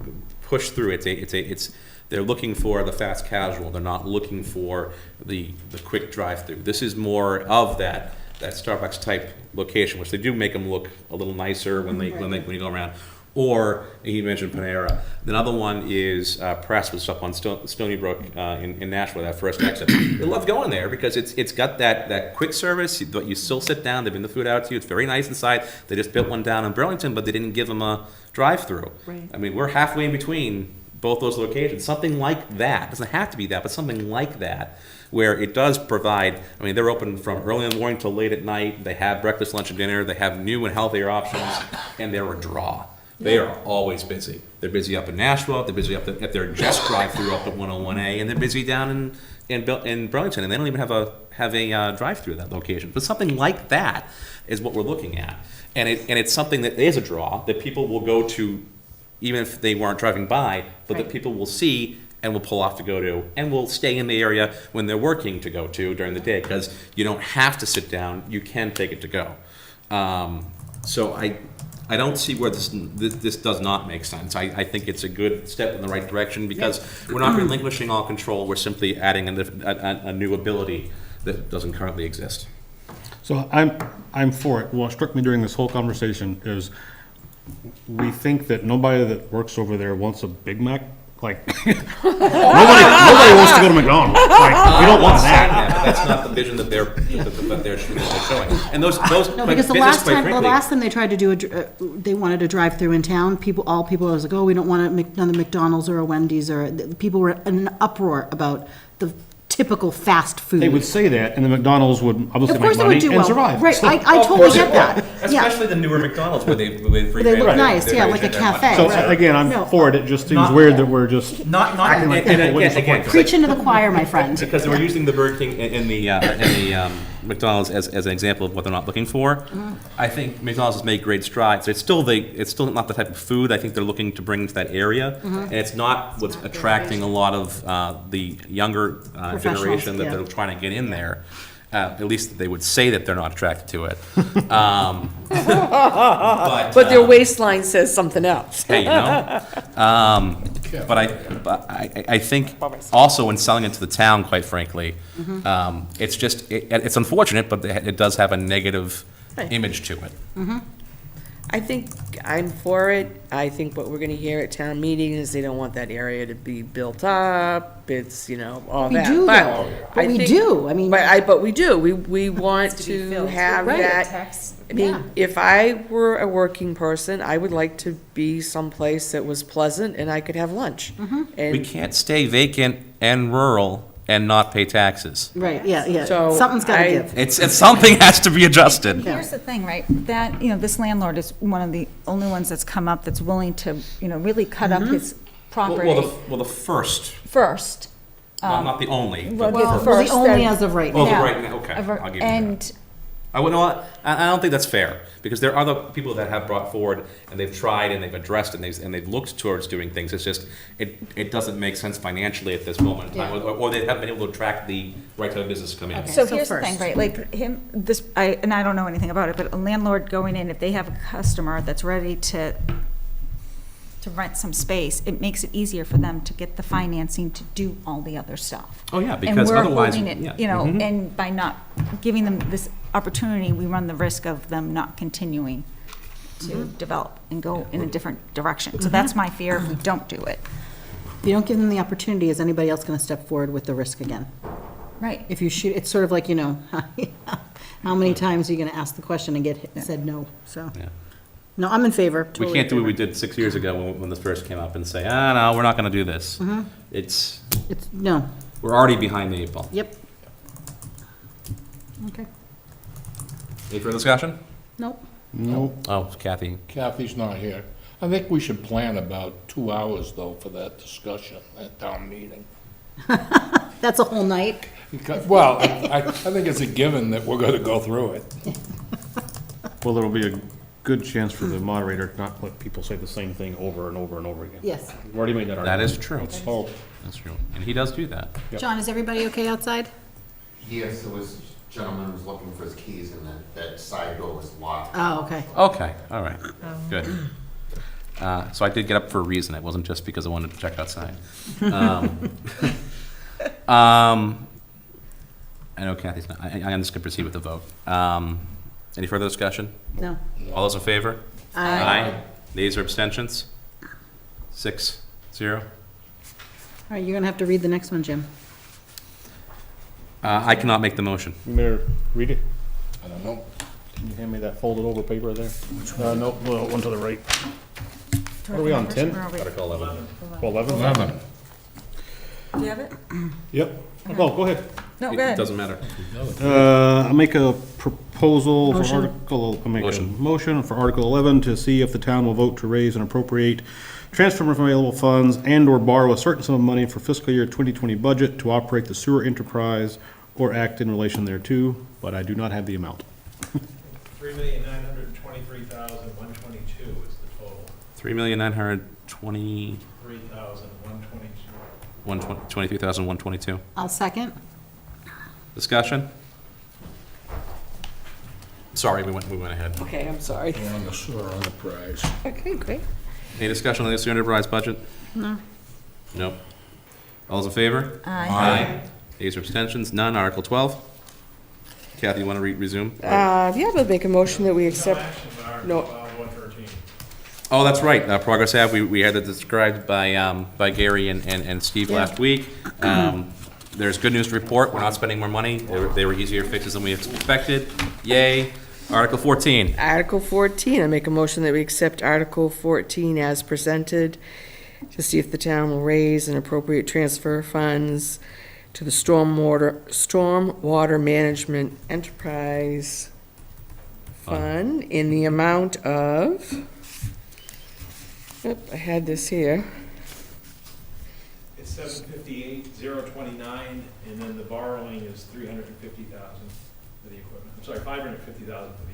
push through it's they're looking for the fast casual. They're not looking for the quick drive-through. This is more of that Starbucks type location, which they do make them look a little nicer when you go around. Or he mentioned Panera. Another one is Press, which is up on Stony Brook in Nashville, that first exit. They love going there because it's got that quick service, but you still sit down. They bring the food out to you. It's very nice inside. They just built one down in Burlington, but they didn't give them a drive-through. Right. I mean, we're halfway in between both those locations. Something like that. It doesn't have to be that, but something like that, where it does provide. I mean, they're open from early in the morning till late at night. They have breakfast, lunch, and dinner. They have new and healthier options, and they're a draw. They are always busy. They're busy up in Nashville. They're busy up at their Just drive-through up at 101A, and they're busy down in Burlington, and they don't even have a drive-through at that location. But something like that is what we're looking at, and it's something that is a draw that people will go to, even if they weren't driving by, but that people will see and will pull off to go to, and will stay in the area when they're working to go to during the day, because you don't have to sit down, you can take it to go. So I don't see where this does not make sense. I think it's a good step in the right direction, because we're not relinquishing all control, we're simply adding a new ability that doesn't currently exist. So I'm for it. What struck me during this whole conversation is we think that nobody that works over there wants a Big Mac. Like, nobody wants to go to McDonald's. Like, we don't want that. That's not the vision that they're showing. And those No, because the last time they tried to do they wanted a drive-through in town, all people was like, oh, we don't want another McDonald's or a Wendy's, or people were in an uproar about the typical fast food. They would say that, and the McDonald's would obviously Of course make they would money do and well. survive. Right, So- I totally get that. Yeah. Especially the newer McDonald's where they They look nice, yeah, like a cafe. So Right. again, I'm No. for it. It just seems Not- weird that we're just Not acting like and people. What is the again, point? 'cause Preaching to the choir, my friend. Because they were using the Burger King in the McDonald's as an example of what they're not looking for. I think McDonald's has made great strides. It's still not the type of food I think they're looking to bring to that area, and it's not what's attracting a lot of the younger generation that yeah. they're trying to get in there. At least they would say that they're not attracted to it. But their waistline says something else. Hey, you know. But I think also in selling it to the town, quite frankly, it's unfortunate, but it does have a negative image to it. I think I'm for it. I think what we're gonna hear at town meeting is they don't want that area to be built up. It's, all We that. do, But though. I But we think- do. I mean- But we do. We want to be to filled. have Right. that. I mean, if I were a working person, I would like to be someplace that was pleasant and I could have lunch. And We can't stay vacant and rural and not pay taxes. Right, yeah. So Something's got to I- give. It's something has to be adjusted. Here's the thing, right, that, this landlord is one of the only ones that's come up that's willing to, really cut up his property Well, the first, first. not the only. Well, but the first. Well, the first only that- as of right Oh, now. right now, okay, I'll give you that. And I would not. I don't think that's fair, because there are other people that have brought forward and they've tried and they've addressed and they've looked towards doing things. It's just it doesn't make sense financially at this moment in time, or they haven't been able to attract the right type of business to come in. So So here's the thing, first. right, like I don't know anything about it, but a landlord going in, if they have a customer that's ready to rent some space, it makes it easier for them to get the financing to do all the other stuff. Oh yeah, because otherwise, And we're holding it, Mhm. and by not giving them this opportunity, we run the risk of them not continuing to develop and go in a different direction. So that's my fear if we don't do it. If you don't give them the opportunity, is anybody else going to step forward with the risk again? Right. If you shoot, it's sort of like, how many times are you going to ask the question and get said no? So, Yeah. no, I'm in favor. We totally can't do in what we favor. did 6 years ago when this first came up and say, no, we're not going to do this. It's, no, We're already behind the eight ball. yep. Okay, Any further discussion? nope. No. Oh, Kathy. Kathy's not here. I think we should plan about 2 hours, though, for that discussion at town meeting. That's a whole night. Well, I think it's a given that we're gonna go through it. Well, there'll be a good chance for the moderator to not let people say the same thing over and over and over again. Yes. We've already made that That argument. is true. Let's hope. That's true. And he does do that. John, is everybody okay outside? Yes, there was a gentleman was looking for his keys and that side door was locked. Oh, okay. Okay, all right, good. So I did get up for a reason. It wasn't just because I wanted to check outside. I know Kathy's not, I'm just going to proceed with the vote. Any further discussion? No. All those in favor? Aye. Nays or abstentions? 6-0. All right, you're going to have to read the next one, Jim. I cannot make the motion. You better read it. I don't know. Can you hand me that folded over paper there? No, one to the right. What are we on, 10? Article 11. 11? 11. Do you have it? Yep. Oh, go ahead. No, It go ahead. doesn't matter. I'll make a proposal for Motion. Article, I'll make a Motion. motion for Article 11 to see if the town will vote to raise and appropriate, transfer from available funds and/or borrow a certain sum of money for fiscal year 2020 budget to operate the sewer enterprise or act in relation thereto, but I do not have the amount. 3,923,122 is the total. 3,920. 3,122. $23,122. I'll second. Discussion? Sorry, we went ahead. Okay, I'm sorry. We're on the sewer enterprise. Okay, great. Any discussion on the sewer enterprise budget? No. Nope. All those in favor? Aye. Ayes or abstentions? None. Article 12. Kathy, you want to resume? Yeah, I'll make a motion that we accept, no, 113. Oh, that's right. Progress Ave, we had that described by Gary and Steve last week. There's good news to report. We're not spending more money. They were easier fixes than we expected. Yay. Article 14. Article 14, I make a motion that we accept Article 14 as presented to see if the town will raise an appropriate transfer funds to the Stormwater Management Enterprise Fund in the amount of, I had this here. It's 758,029, and then the borrowing is 350,000 for the equipment. I'm sorry, 550,000 for the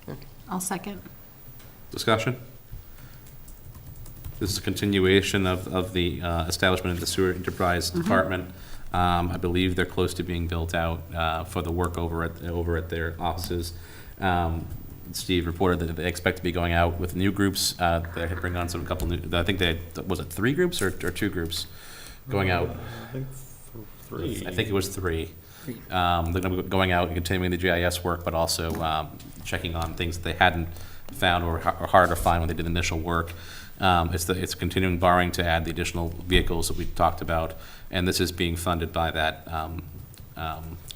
equipment. I'll second. Discussion? This is a continuation of the establishment of the sewer enterprise department. I believe they're close to being built out for the work over at their offices. Steve reported that they expect to be going out with new groups. They had bring on a couple new, I think they had, was it 3 groups or 2 groups going out? I think 3. I think it was 3. They're going to be going out and continuing the GIS work, but also checking on things that they hadn't found or hard to find when they did initial work. It's continuing borrowing to add the additional vehicles that we talked about, and this is being funded by that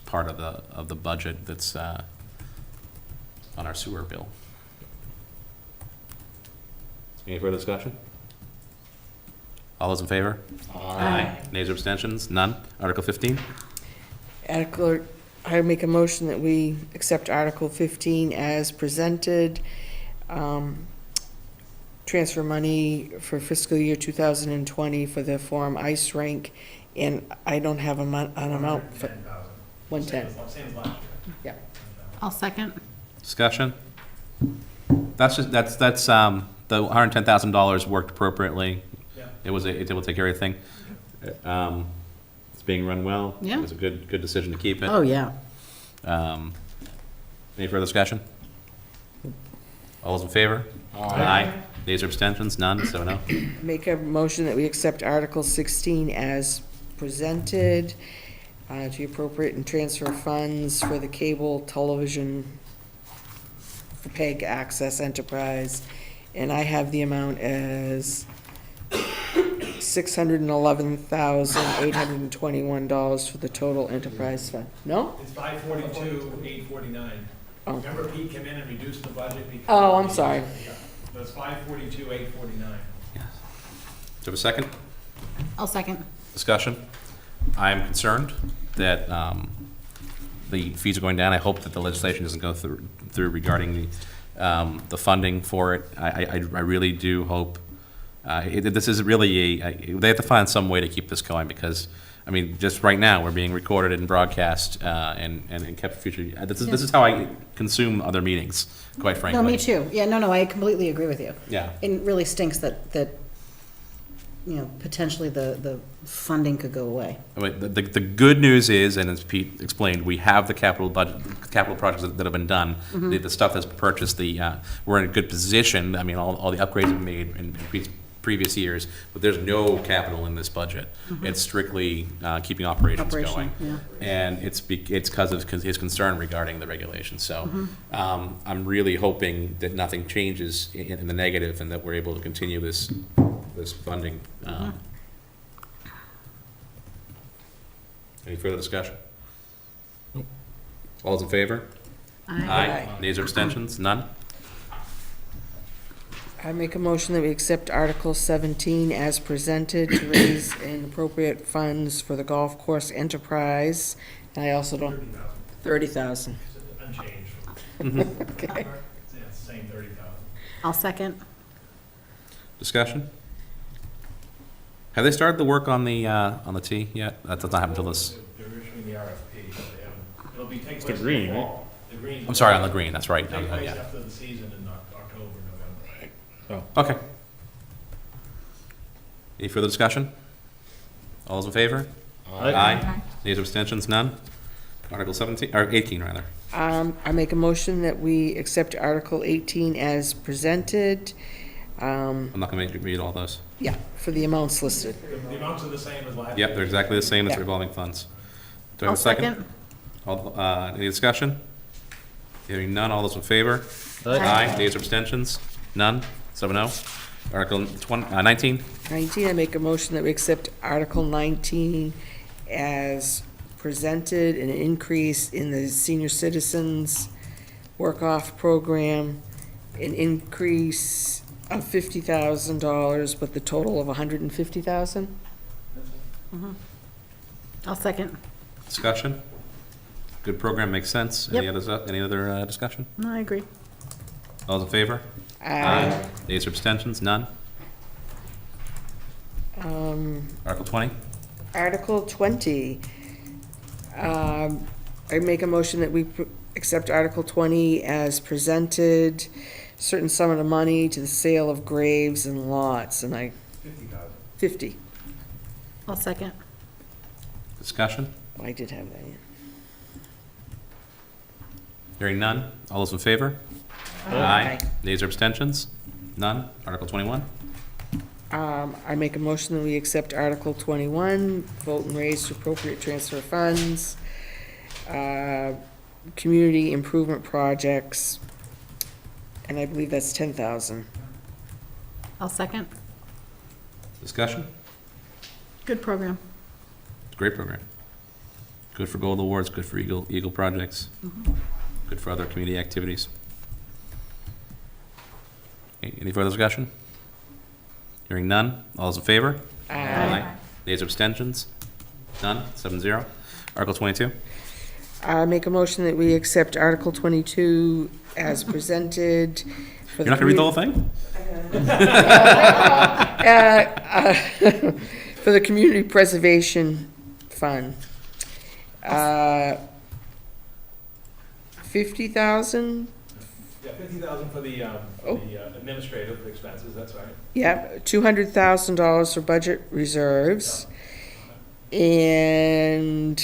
part of the budget that's on our sewer bill. Any further discussion? All those in favor? Aye. Nays or abstentions? None. Article 15. I make a motion that we accept Article 15 as presented. Transfer money for fiscal year 2020 for the Forum Ice Rink, and I don't have an amount for 110. Same as last year. Yeah. I'll second. Discussion? That's the $110,000 worked appropriately. Yeah. It's able to take care of everything. It's being run well. Yeah. It was a good decision to keep it. Oh, yeah. Any further discussion? All those in favor? Aye. Nays or abstentions? None, so no. Make a motion that we accept Article 16 as presented, to appropriate and transfer funds for the cable television for PEG Access Enterprise, and I have the amount as $611,821 for the total enterprise fund. No? It's 542,849. Oh. Remember Pete came in and reduced the budget because... Oh, I'm sorry. Yeah. So it's 542,849. Do you have a second? I'll second. Discussion? I am concerned that the fees are going down. I hope that the legislation doesn't go through regarding the funding for it. I really do hope. This is really they have to find some way to keep this going because, I mean, just right now, we're being recorded and broadcast and kept for future. This is how I consume other meetings, quite frankly. No, me too. Yeah, no, I completely agree with you. Yeah. It really stinks that potentially the funding could go away. I mean, the good news is, and as Pete explained, we have the capital projects that have been done. The stuff that's purchased, we're in a good position. I mean, all the upgrades have been made in previous years, but there's no capital in this budget. It's strictly keeping operations going. Yeah. And it's because of his concern regarding the regulations. So I'm really hoping that nothing changes in the negative and that we're able to continue this funding. Any further discussion? All those in favor? Aye. Nays or abstentions? None? I make a motion that we accept Article 17 as presented to raise and appropriate funds for the golf course enterprise. And I also don't, 30,000. Unchanged. Okay. Yeah, it's the same 30,000. I'll second. Discussion? Have they started the work on the tee yet? That does not happen until this. They're issuing the RFP, but they haven't. It'll be take the place in green, the right? fall. The green. I'm sorry, on the green, that's right. Take place Yeah. after the season in October, November. Okay. Any further discussion? All those in favor? Aye. Nays or abstentions? None. Article 17, or 18, rather. I make a motion that we accept Article 18 as presented. I'm not going to read all those. Yeah, for the amounts listed. The amounts are the same as last Yep, they're exactly the same. It's Yeah. revolving funds. Do I have a second? Any discussion? Hearing none. All those in favor? Aye. Nays or abstentions? None. 7-0. Article 19. 19, I make a motion that we accept Article 19 as presented, an increase in the senior citizens work-off program, an increase of $50,000, but the total of $150,000. I'll second. Discussion? Good program, makes sense. Any other discussion? No, I agree. All those in favor? Aye. Nays or abstentions? None. Article 20. Article 20, I make a motion that we accept Article 20 as presented, certain sum of money to the sale of graves and lots, and 50. I'll second. Discussion? I did have that, yeah. Hearing none. All those in favor? Aye. Nays or abstentions? None. Article 21. I make a motion that we accept Article 21, vote and raise to appropriate transfer funds, community improvement projects, and I believe that's 10,000. I'll second. Discussion? Good program. It's a great program. Good for Gold Awards, good for Eagle projects, good for other community activities. Any further discussion? Hearing none. All those in favor? Aye. Nays or abstentions? None. 7-0. Article 22. I make a motion that we accept Article 22 as presented. You're not going to read the whole thing? For the Community Preservation Fund. 50,000? Yeah, 50,000 for the administrative expenses, that's right. Yep, $200,000 for budget reserves. And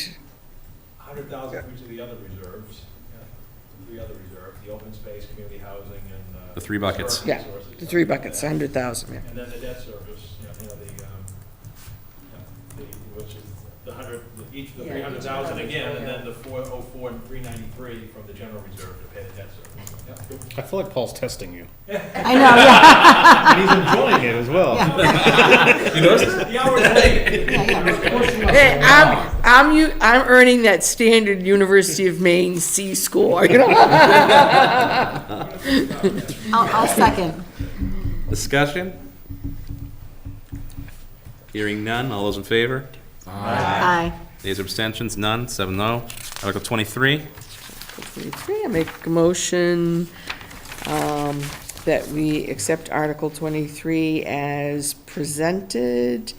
100,000 for each of the other reserves, the 3 other reserves, the open space, community housing, and. The 3 buckets. historic Yeah, resources. the 3 buckets, 100,000, yeah. And then the debt service, which is the 100, each of the Yeah, 300,000 again, and yeah. then the 404 and 393 from the general reserve to pay the debt service. I feel like Paul's testing you. I know, yeah. And he's enjoying it as well. You notice that? The hour's late. Hey, I'm earning that standard University of Maine C score, you know? I'll second. Discussion? Hearing none. All those in favor? Aye. Nays or abstentions? None. 7-0. Article 23. 23, I make a motion that we accept Article 23 as presented.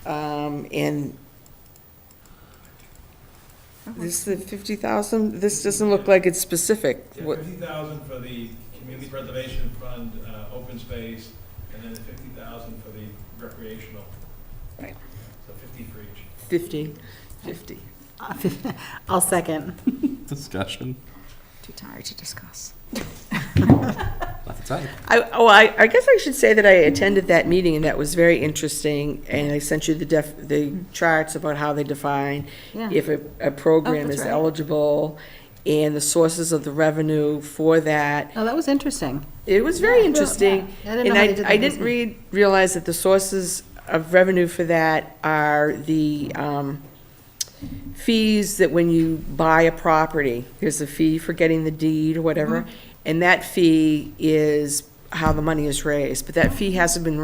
And this is the 50,000, this doesn't look like it's specific. Yeah, What- 50,000 for the community preservation fund, open space, and then the 50,000 for the recreational. Right. So 50 for each. 50. I'll second. Discussion? Too tired to discuss. Not to tell you. I guess I should say that I attended that meeting, and that was very interesting, and I sent you the charts about how they define Yeah. if a program that's is right. eligible, and the sources of the revenue for that. Oh, that was interesting. It was very interesting. Yeah. I didn't know how they did I the didn't realize that the sources of revenue for that are the fees that when you buy a property, there's a fee for getting the deed or whatever, and that fee is how the money is raised, but that fee hasn't been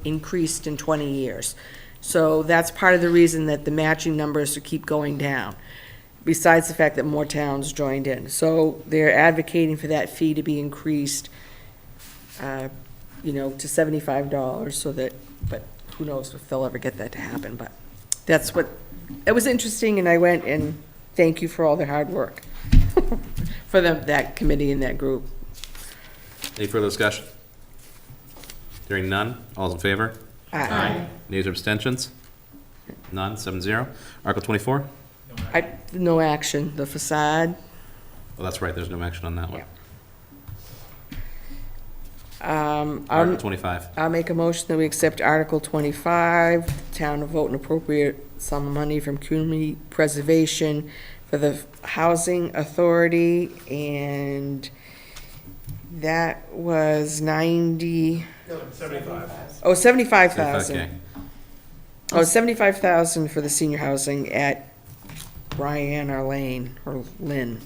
increased in 20 years. So that's part of the reason that the matching numbers keep going down, besides the fact that more towns joined in. So they're advocating for that fee to be increased, to $75 so that, but who knows if they'll ever get that to happen, but that's what, it was interesting, and I went, and thank you for all their hard work for that committee and that group. Any further discussion? Hearing none. All those in favor? Aye. Nays or abstentions? None, 7-0. Article 24? No action. The facade. Well, that's right, there's no action on that one. Article Article 25. I'll make a motion that we accept Article 25, the town to vote and appropriate some money from community preservation for the housing authority, and that was 90. No, 75. Oh, 75,000. 75K. Oh, 75,000 for the senior housing at Brianna Lane, or Lynn.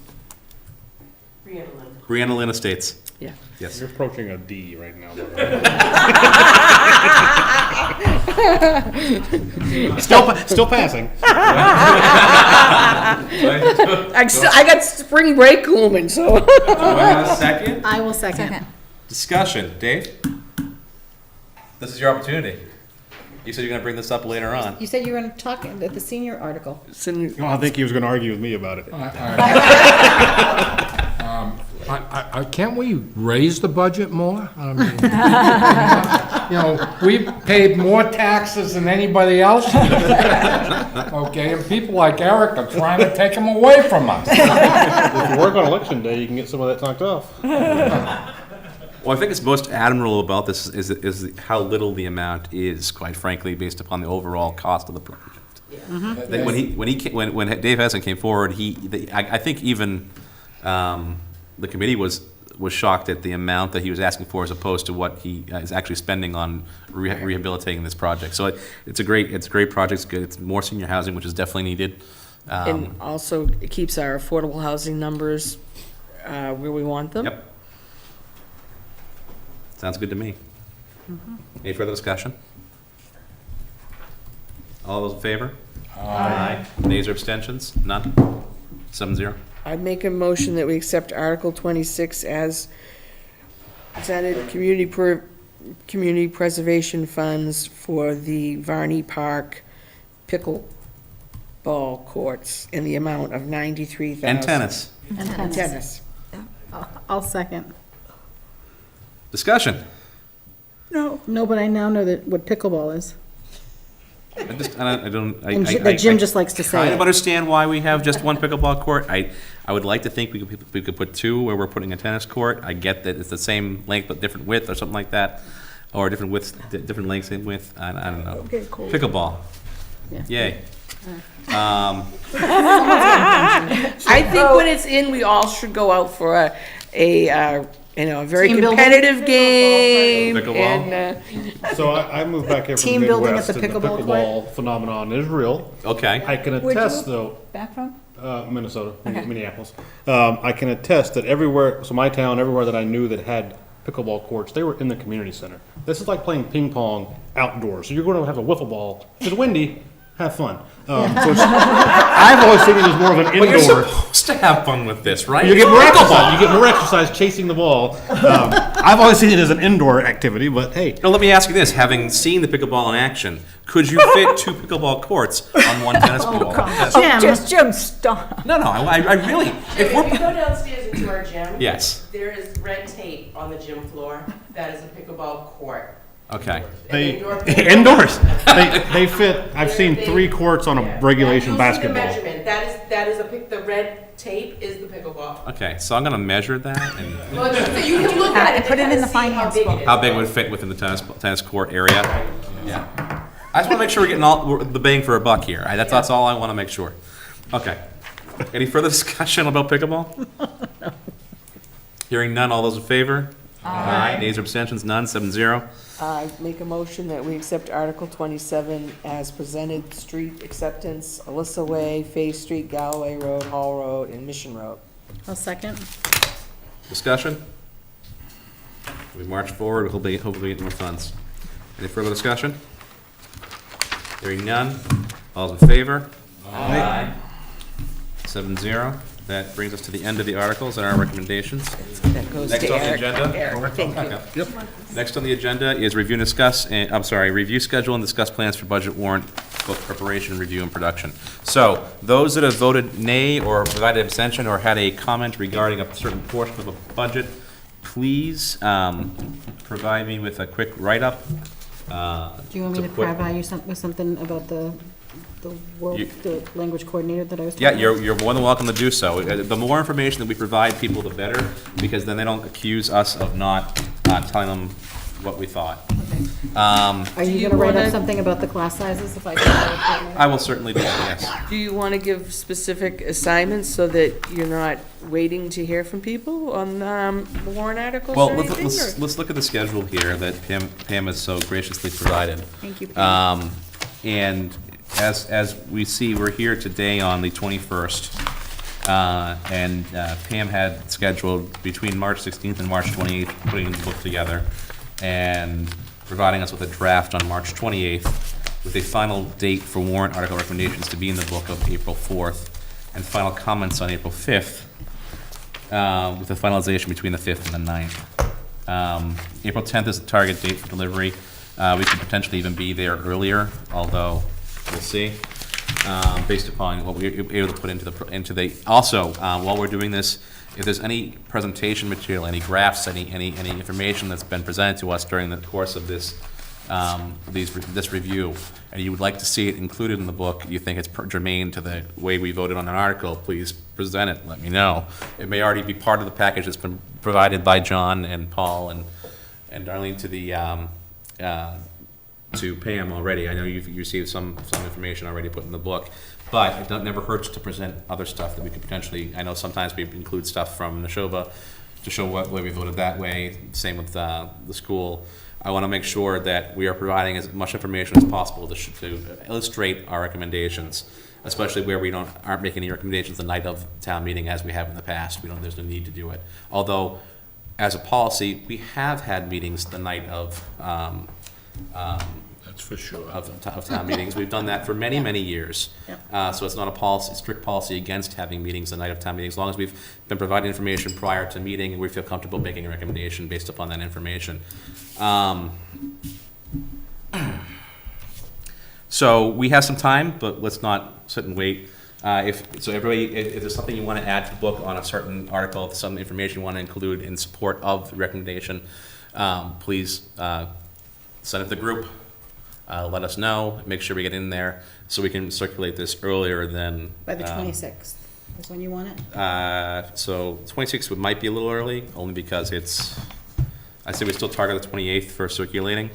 Brianna Lynn Estates. Yeah. Yes. You're approaching a D right now. Still passing. I got spring break looming, so. Do I have a second? I will second. Discussion. Dave? This is your opportunity. You said you're going to bring this up later on. You said you were going to talk at the senior article. No, I think he was gonna argue with me about it. Can't we raise the budget more? I mean, we paid more taxes than anybody else. Okay, and people like Eric are trying to take them away from us. If you work on election day, you can get some of that knocked off. Well, I think it's most admirable about this is how little the amount is, quite frankly, based upon the overall cost of the project. That when Dave Hessen came forward, I think even the committee was shocked at the amount that he was asking for as opposed to what he is actually spending on rehabilitating this project. So it's a great project. It's good. It's more senior housing, which is definitely needed. And also, it keeps our affordable housing numbers where we want them. Yep. Sounds good to me. Any further discussion? All those in favor? Aye. Nays or abstentions? None? 7-0. I'd make a motion that we accept Article 26 as presented, community preservation funds for the Varney Park pickleball courts in the amount of $93,000. And tennis. And tennis. I'll second. Discussion. No, but I now know what pickleball is. And Jim just likes to say kind it. of understand why we have just one pickleball court. I would like to think we could put two where we're putting a tennis court. I get that it's the same length but different width or something like that, or different widths, different lengths in width. I don't know. Okay, cool. Pickleball. Yeah. Yay. I think when it's in, we all should go out for a very Team building. competitive game. Pickleball. And, So I moved back here from Team the building Midwest, at the and pickleball pickleball phenomenon is real. Okay. I can Where'd you attest, move though, back from? Minnesota, Minneapolis. I can attest that everywhere, so my town, everywhere that I knew that had pickleball courts, they were in the community center. This is like playing ping pong outdoors. So you're going to have a wiffle ball. It's windy. Have fun. I've always seen it as more of an But you're indoor. supposed to have fun with this, right? You get more exercise. You get more exercise chasing the ball. I've always seen it as an indoor activity, but hey. Now, let me ask you this. Having seen the pickleball in action, could you fit two pickleball courts on one tennis ball? Jim, stop. No, I really. If If you we're go downstairs into our gym. Yes. There is red tape on the gym floor. That is a pickleball court. Okay. Indoors. They fit. I've seen 3 courts on a regulation You'll basketball. see the measurement. That is the red tape is the pickleball. Okay, so I'm gonna measure that and Well, so you can look at it. Put it in the to kinda see how finance big book. it is. how big would it fit within the tennis court area? Yeah. I just want to make sure we're getting all the bang for a buck here. That's all I want to make sure. Okay. Any further discussion about pickleball? Hearing none. All those in favor? Aye. Nays or abstentions? None. 7-0. I make a motion that we accept Article 27 as presented, street acceptance, Alyssa Way, Faith Street, Galloway Road, Hall Road, and Mission Road. I'll second. Discussion? We march forward. Hopefully get more funds. Any further discussion? Hearing none. All those in favor? Aye. 7-0. That brings us to the end of the articles and our recommendations. That goes Next to on the Eric. agenda. Eric, thank you. Yep. Next on the agenda is review and discuss, review schedule and discuss plans for budget warrant, book preparation, review, and production. So, those that have voted nay or provided abstention or had a comment regarding a certain portion of a budget, please provide me with a quick write-up Do you want me to provide you with something about the the language coordinator that I was talking Yeah, about? you're more than welcome to do so. The more information that we provide people, the better, because then they don't accuse us of not telling them what we thought. Are Do you you gonna write wanna- up something about the class sizes if I can? I will certainly do that, yes. Do you want to give specific assignments so that you're not waiting to hear from people on the warrant articles Well, or anything? let's look at the schedule here that Pam has so graciously provided. Thank you, Pam. And as we see, we're here today on the 21st, and Pam had scheduled between March 16th and March 28th, putting the book together, and providing us with a draft on March 28th, with a final date for warrant article recommendations to be in the book of April 4th, and final comments on April 5th, with the finalization between the 5th and the 9th. April 10th is the target date for delivery. We could potentially even be there earlier, although we'll see, based upon what we're able to put into the, also, while we're doing this, if there's any presentation material, any graphs, any information that's been presented to us during the course of this, this review, and you would like to see it included in the book, you think it's germane to the way we voted on an article, please present it, let me know. It may already be part of the package that's been provided by John and Paul and Darlene to the, to Pam already. I know you've received some information already put in the book, but it never hurts to present other stuff that we could potentially, I know sometimes we include stuff from Neshoba to show what way we voted that way, same with the school. I want to make sure that we are providing as much information as possible to illustrate our recommendations, especially where we aren't making any recommendations the night of town meeting as we have in the past. There's no need to do it. Although, as a policy, we have had meetings the night of That's for sure. of town meetings. We've done that for many, many years. So it's not a strict policy against having meetings the night of town meetings, as long as we've been providing information prior to meeting and we feel comfortable making a recommendation based upon that information. So we have some time, but let's not sit and wait. If there's something you want to add to the book on a certain article, some information you want to include in support of the recommendation, please send it to the group. Let us know, make sure we get in there, so we can circulate this earlier than. By the 26th is when you want it? So 26th might be a little early, only because I say we still target the 28th for circulating,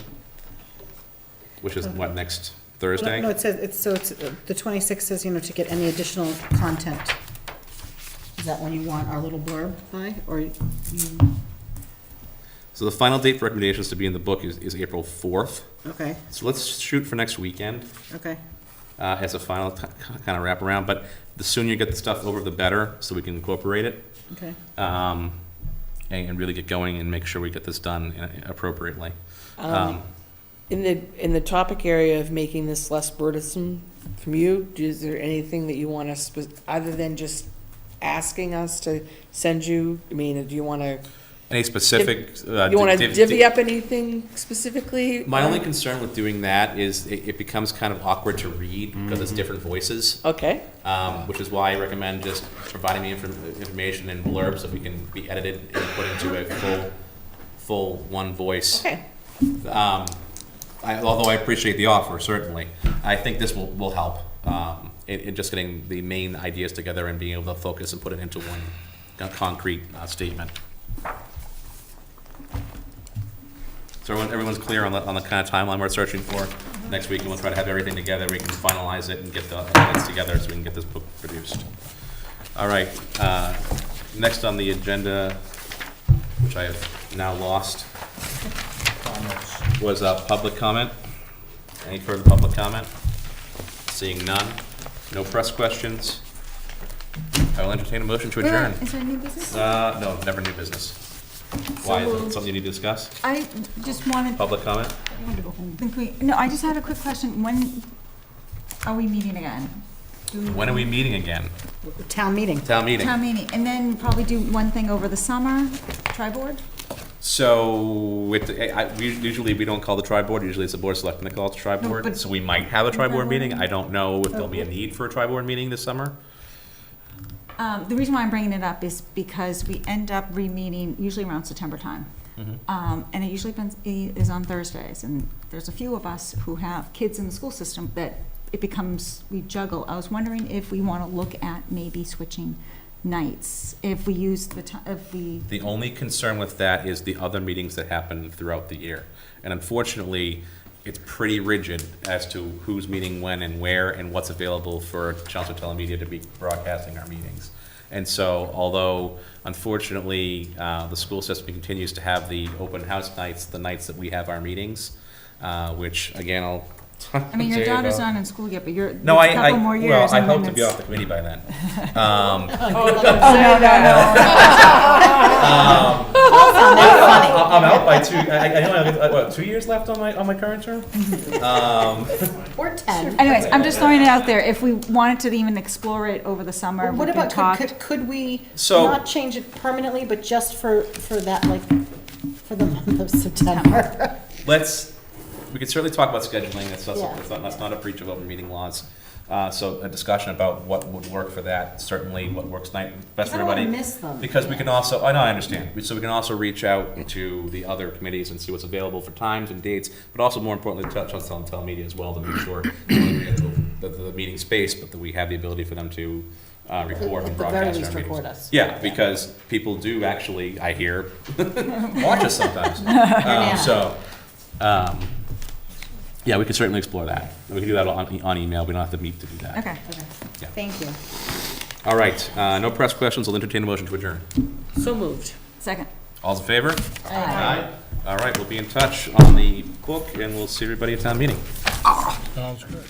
which is what, next Thursday? No, it says, the 26th says, to get any additional content. Is that when you want our little blurb by, or So the final date for recommendations to be in the book is April 4th. Okay, So let's shoot for next weekend. okay. As a final kind of wraparound, but the sooner you get the stuff over, the better, so we can incorporate it, Okay. and really get going and make sure we get this done appropriately. In the topic area of making this less burdensome from you, is there anything that you want us, other than just asking us to send you, do you want to? Any specific? You want to divvy up anything specifically? My only concern with doing that is it becomes kind of awkward to read because it's different voices. Okay. Which is why I recommend just providing me information in blurbs that we can be edited and put into a full one voice. Okay. Although I appreciate the offer, certainly, I think this will help in just getting the main ideas together and being able to focus and put it into one concrete statement. So everyone's clear on the kind of timeline we're searching for next week, and we'll try to have everything together. We can finalize it and get the edits together so we can get this book produced. All right. Next on the agenda, which I have now lost, was public comment. Any further public comment? Seeing none. No press questions. I will entertain a motion to adjourn. Is there new business? No, never new business. Why, is it something you need to discuss? I just wanted, Public comment? no, I just had a quick question. When are we meeting again? When are we meeting again? Town meeting. Town meeting. Town meeting, and then probably do one thing over the summer, tri-board? So, usually we don't call the tri-board, usually it's the board of selectmen that calls the tri-board. but- So we might have a tri-board tri-board meeting. I don't know if there'll be a need for a tri-board meeting this summer. The reason why I'm bringing it up is because we end up re-meeting usually around September time. And it usually is on Thursdays, and there's a few of us who have kids in the school system that we juggle. I was wondering if we want to look at maybe switching nights, if we use The only concern with that is the other meetings that happen throughout the year. And unfortunately, it's pretty rigid as to who's meeting when and where and what's available for Chelmsford Telemedia to be broadcasting our meetings. And so, although unfortunately, the school system continues to have the open house nights, the nights that we have our meetings, which again, I'll I mean, your daughter's not in school yet, but you're No, a couple more years. well, I and hope then to be it's- off the committee by then. I'm out by two, I know I have, what, 2 years left on my current term? Or 10. Anyways, I'm just throwing it out there. If we wanted to even explore it over the summer, we What could about, talk. could we So- not change it permanently, but just for that, like, for the month of September? We could certainly talk about scheduling, Yeah. that's not a breach of open meeting laws. So a discussion about what would work for that, certainly what works best for I don't wanna everybody. miss them. Because we can also, I know, I understand, so we can also reach out to the other committees and see what's available for times and dates, but also more importantly, touch on telemedia as well to make sure the meeting space, but that we have the ability for them to record and At the very broadcast least, our meetings. record us. Yeah, because people do actually, I hear, watch us sometimes. Yeah, we can certainly explore that. We can do that on email. We don't have to meet to do that. Okay. Yeah. Thank you. All right, no press questions. I'll entertain a motion to adjourn. So moved. Second. All's in favor? Aye. All right, we'll be in touch on the book, and we'll see everybody at town meeting. Sounds good.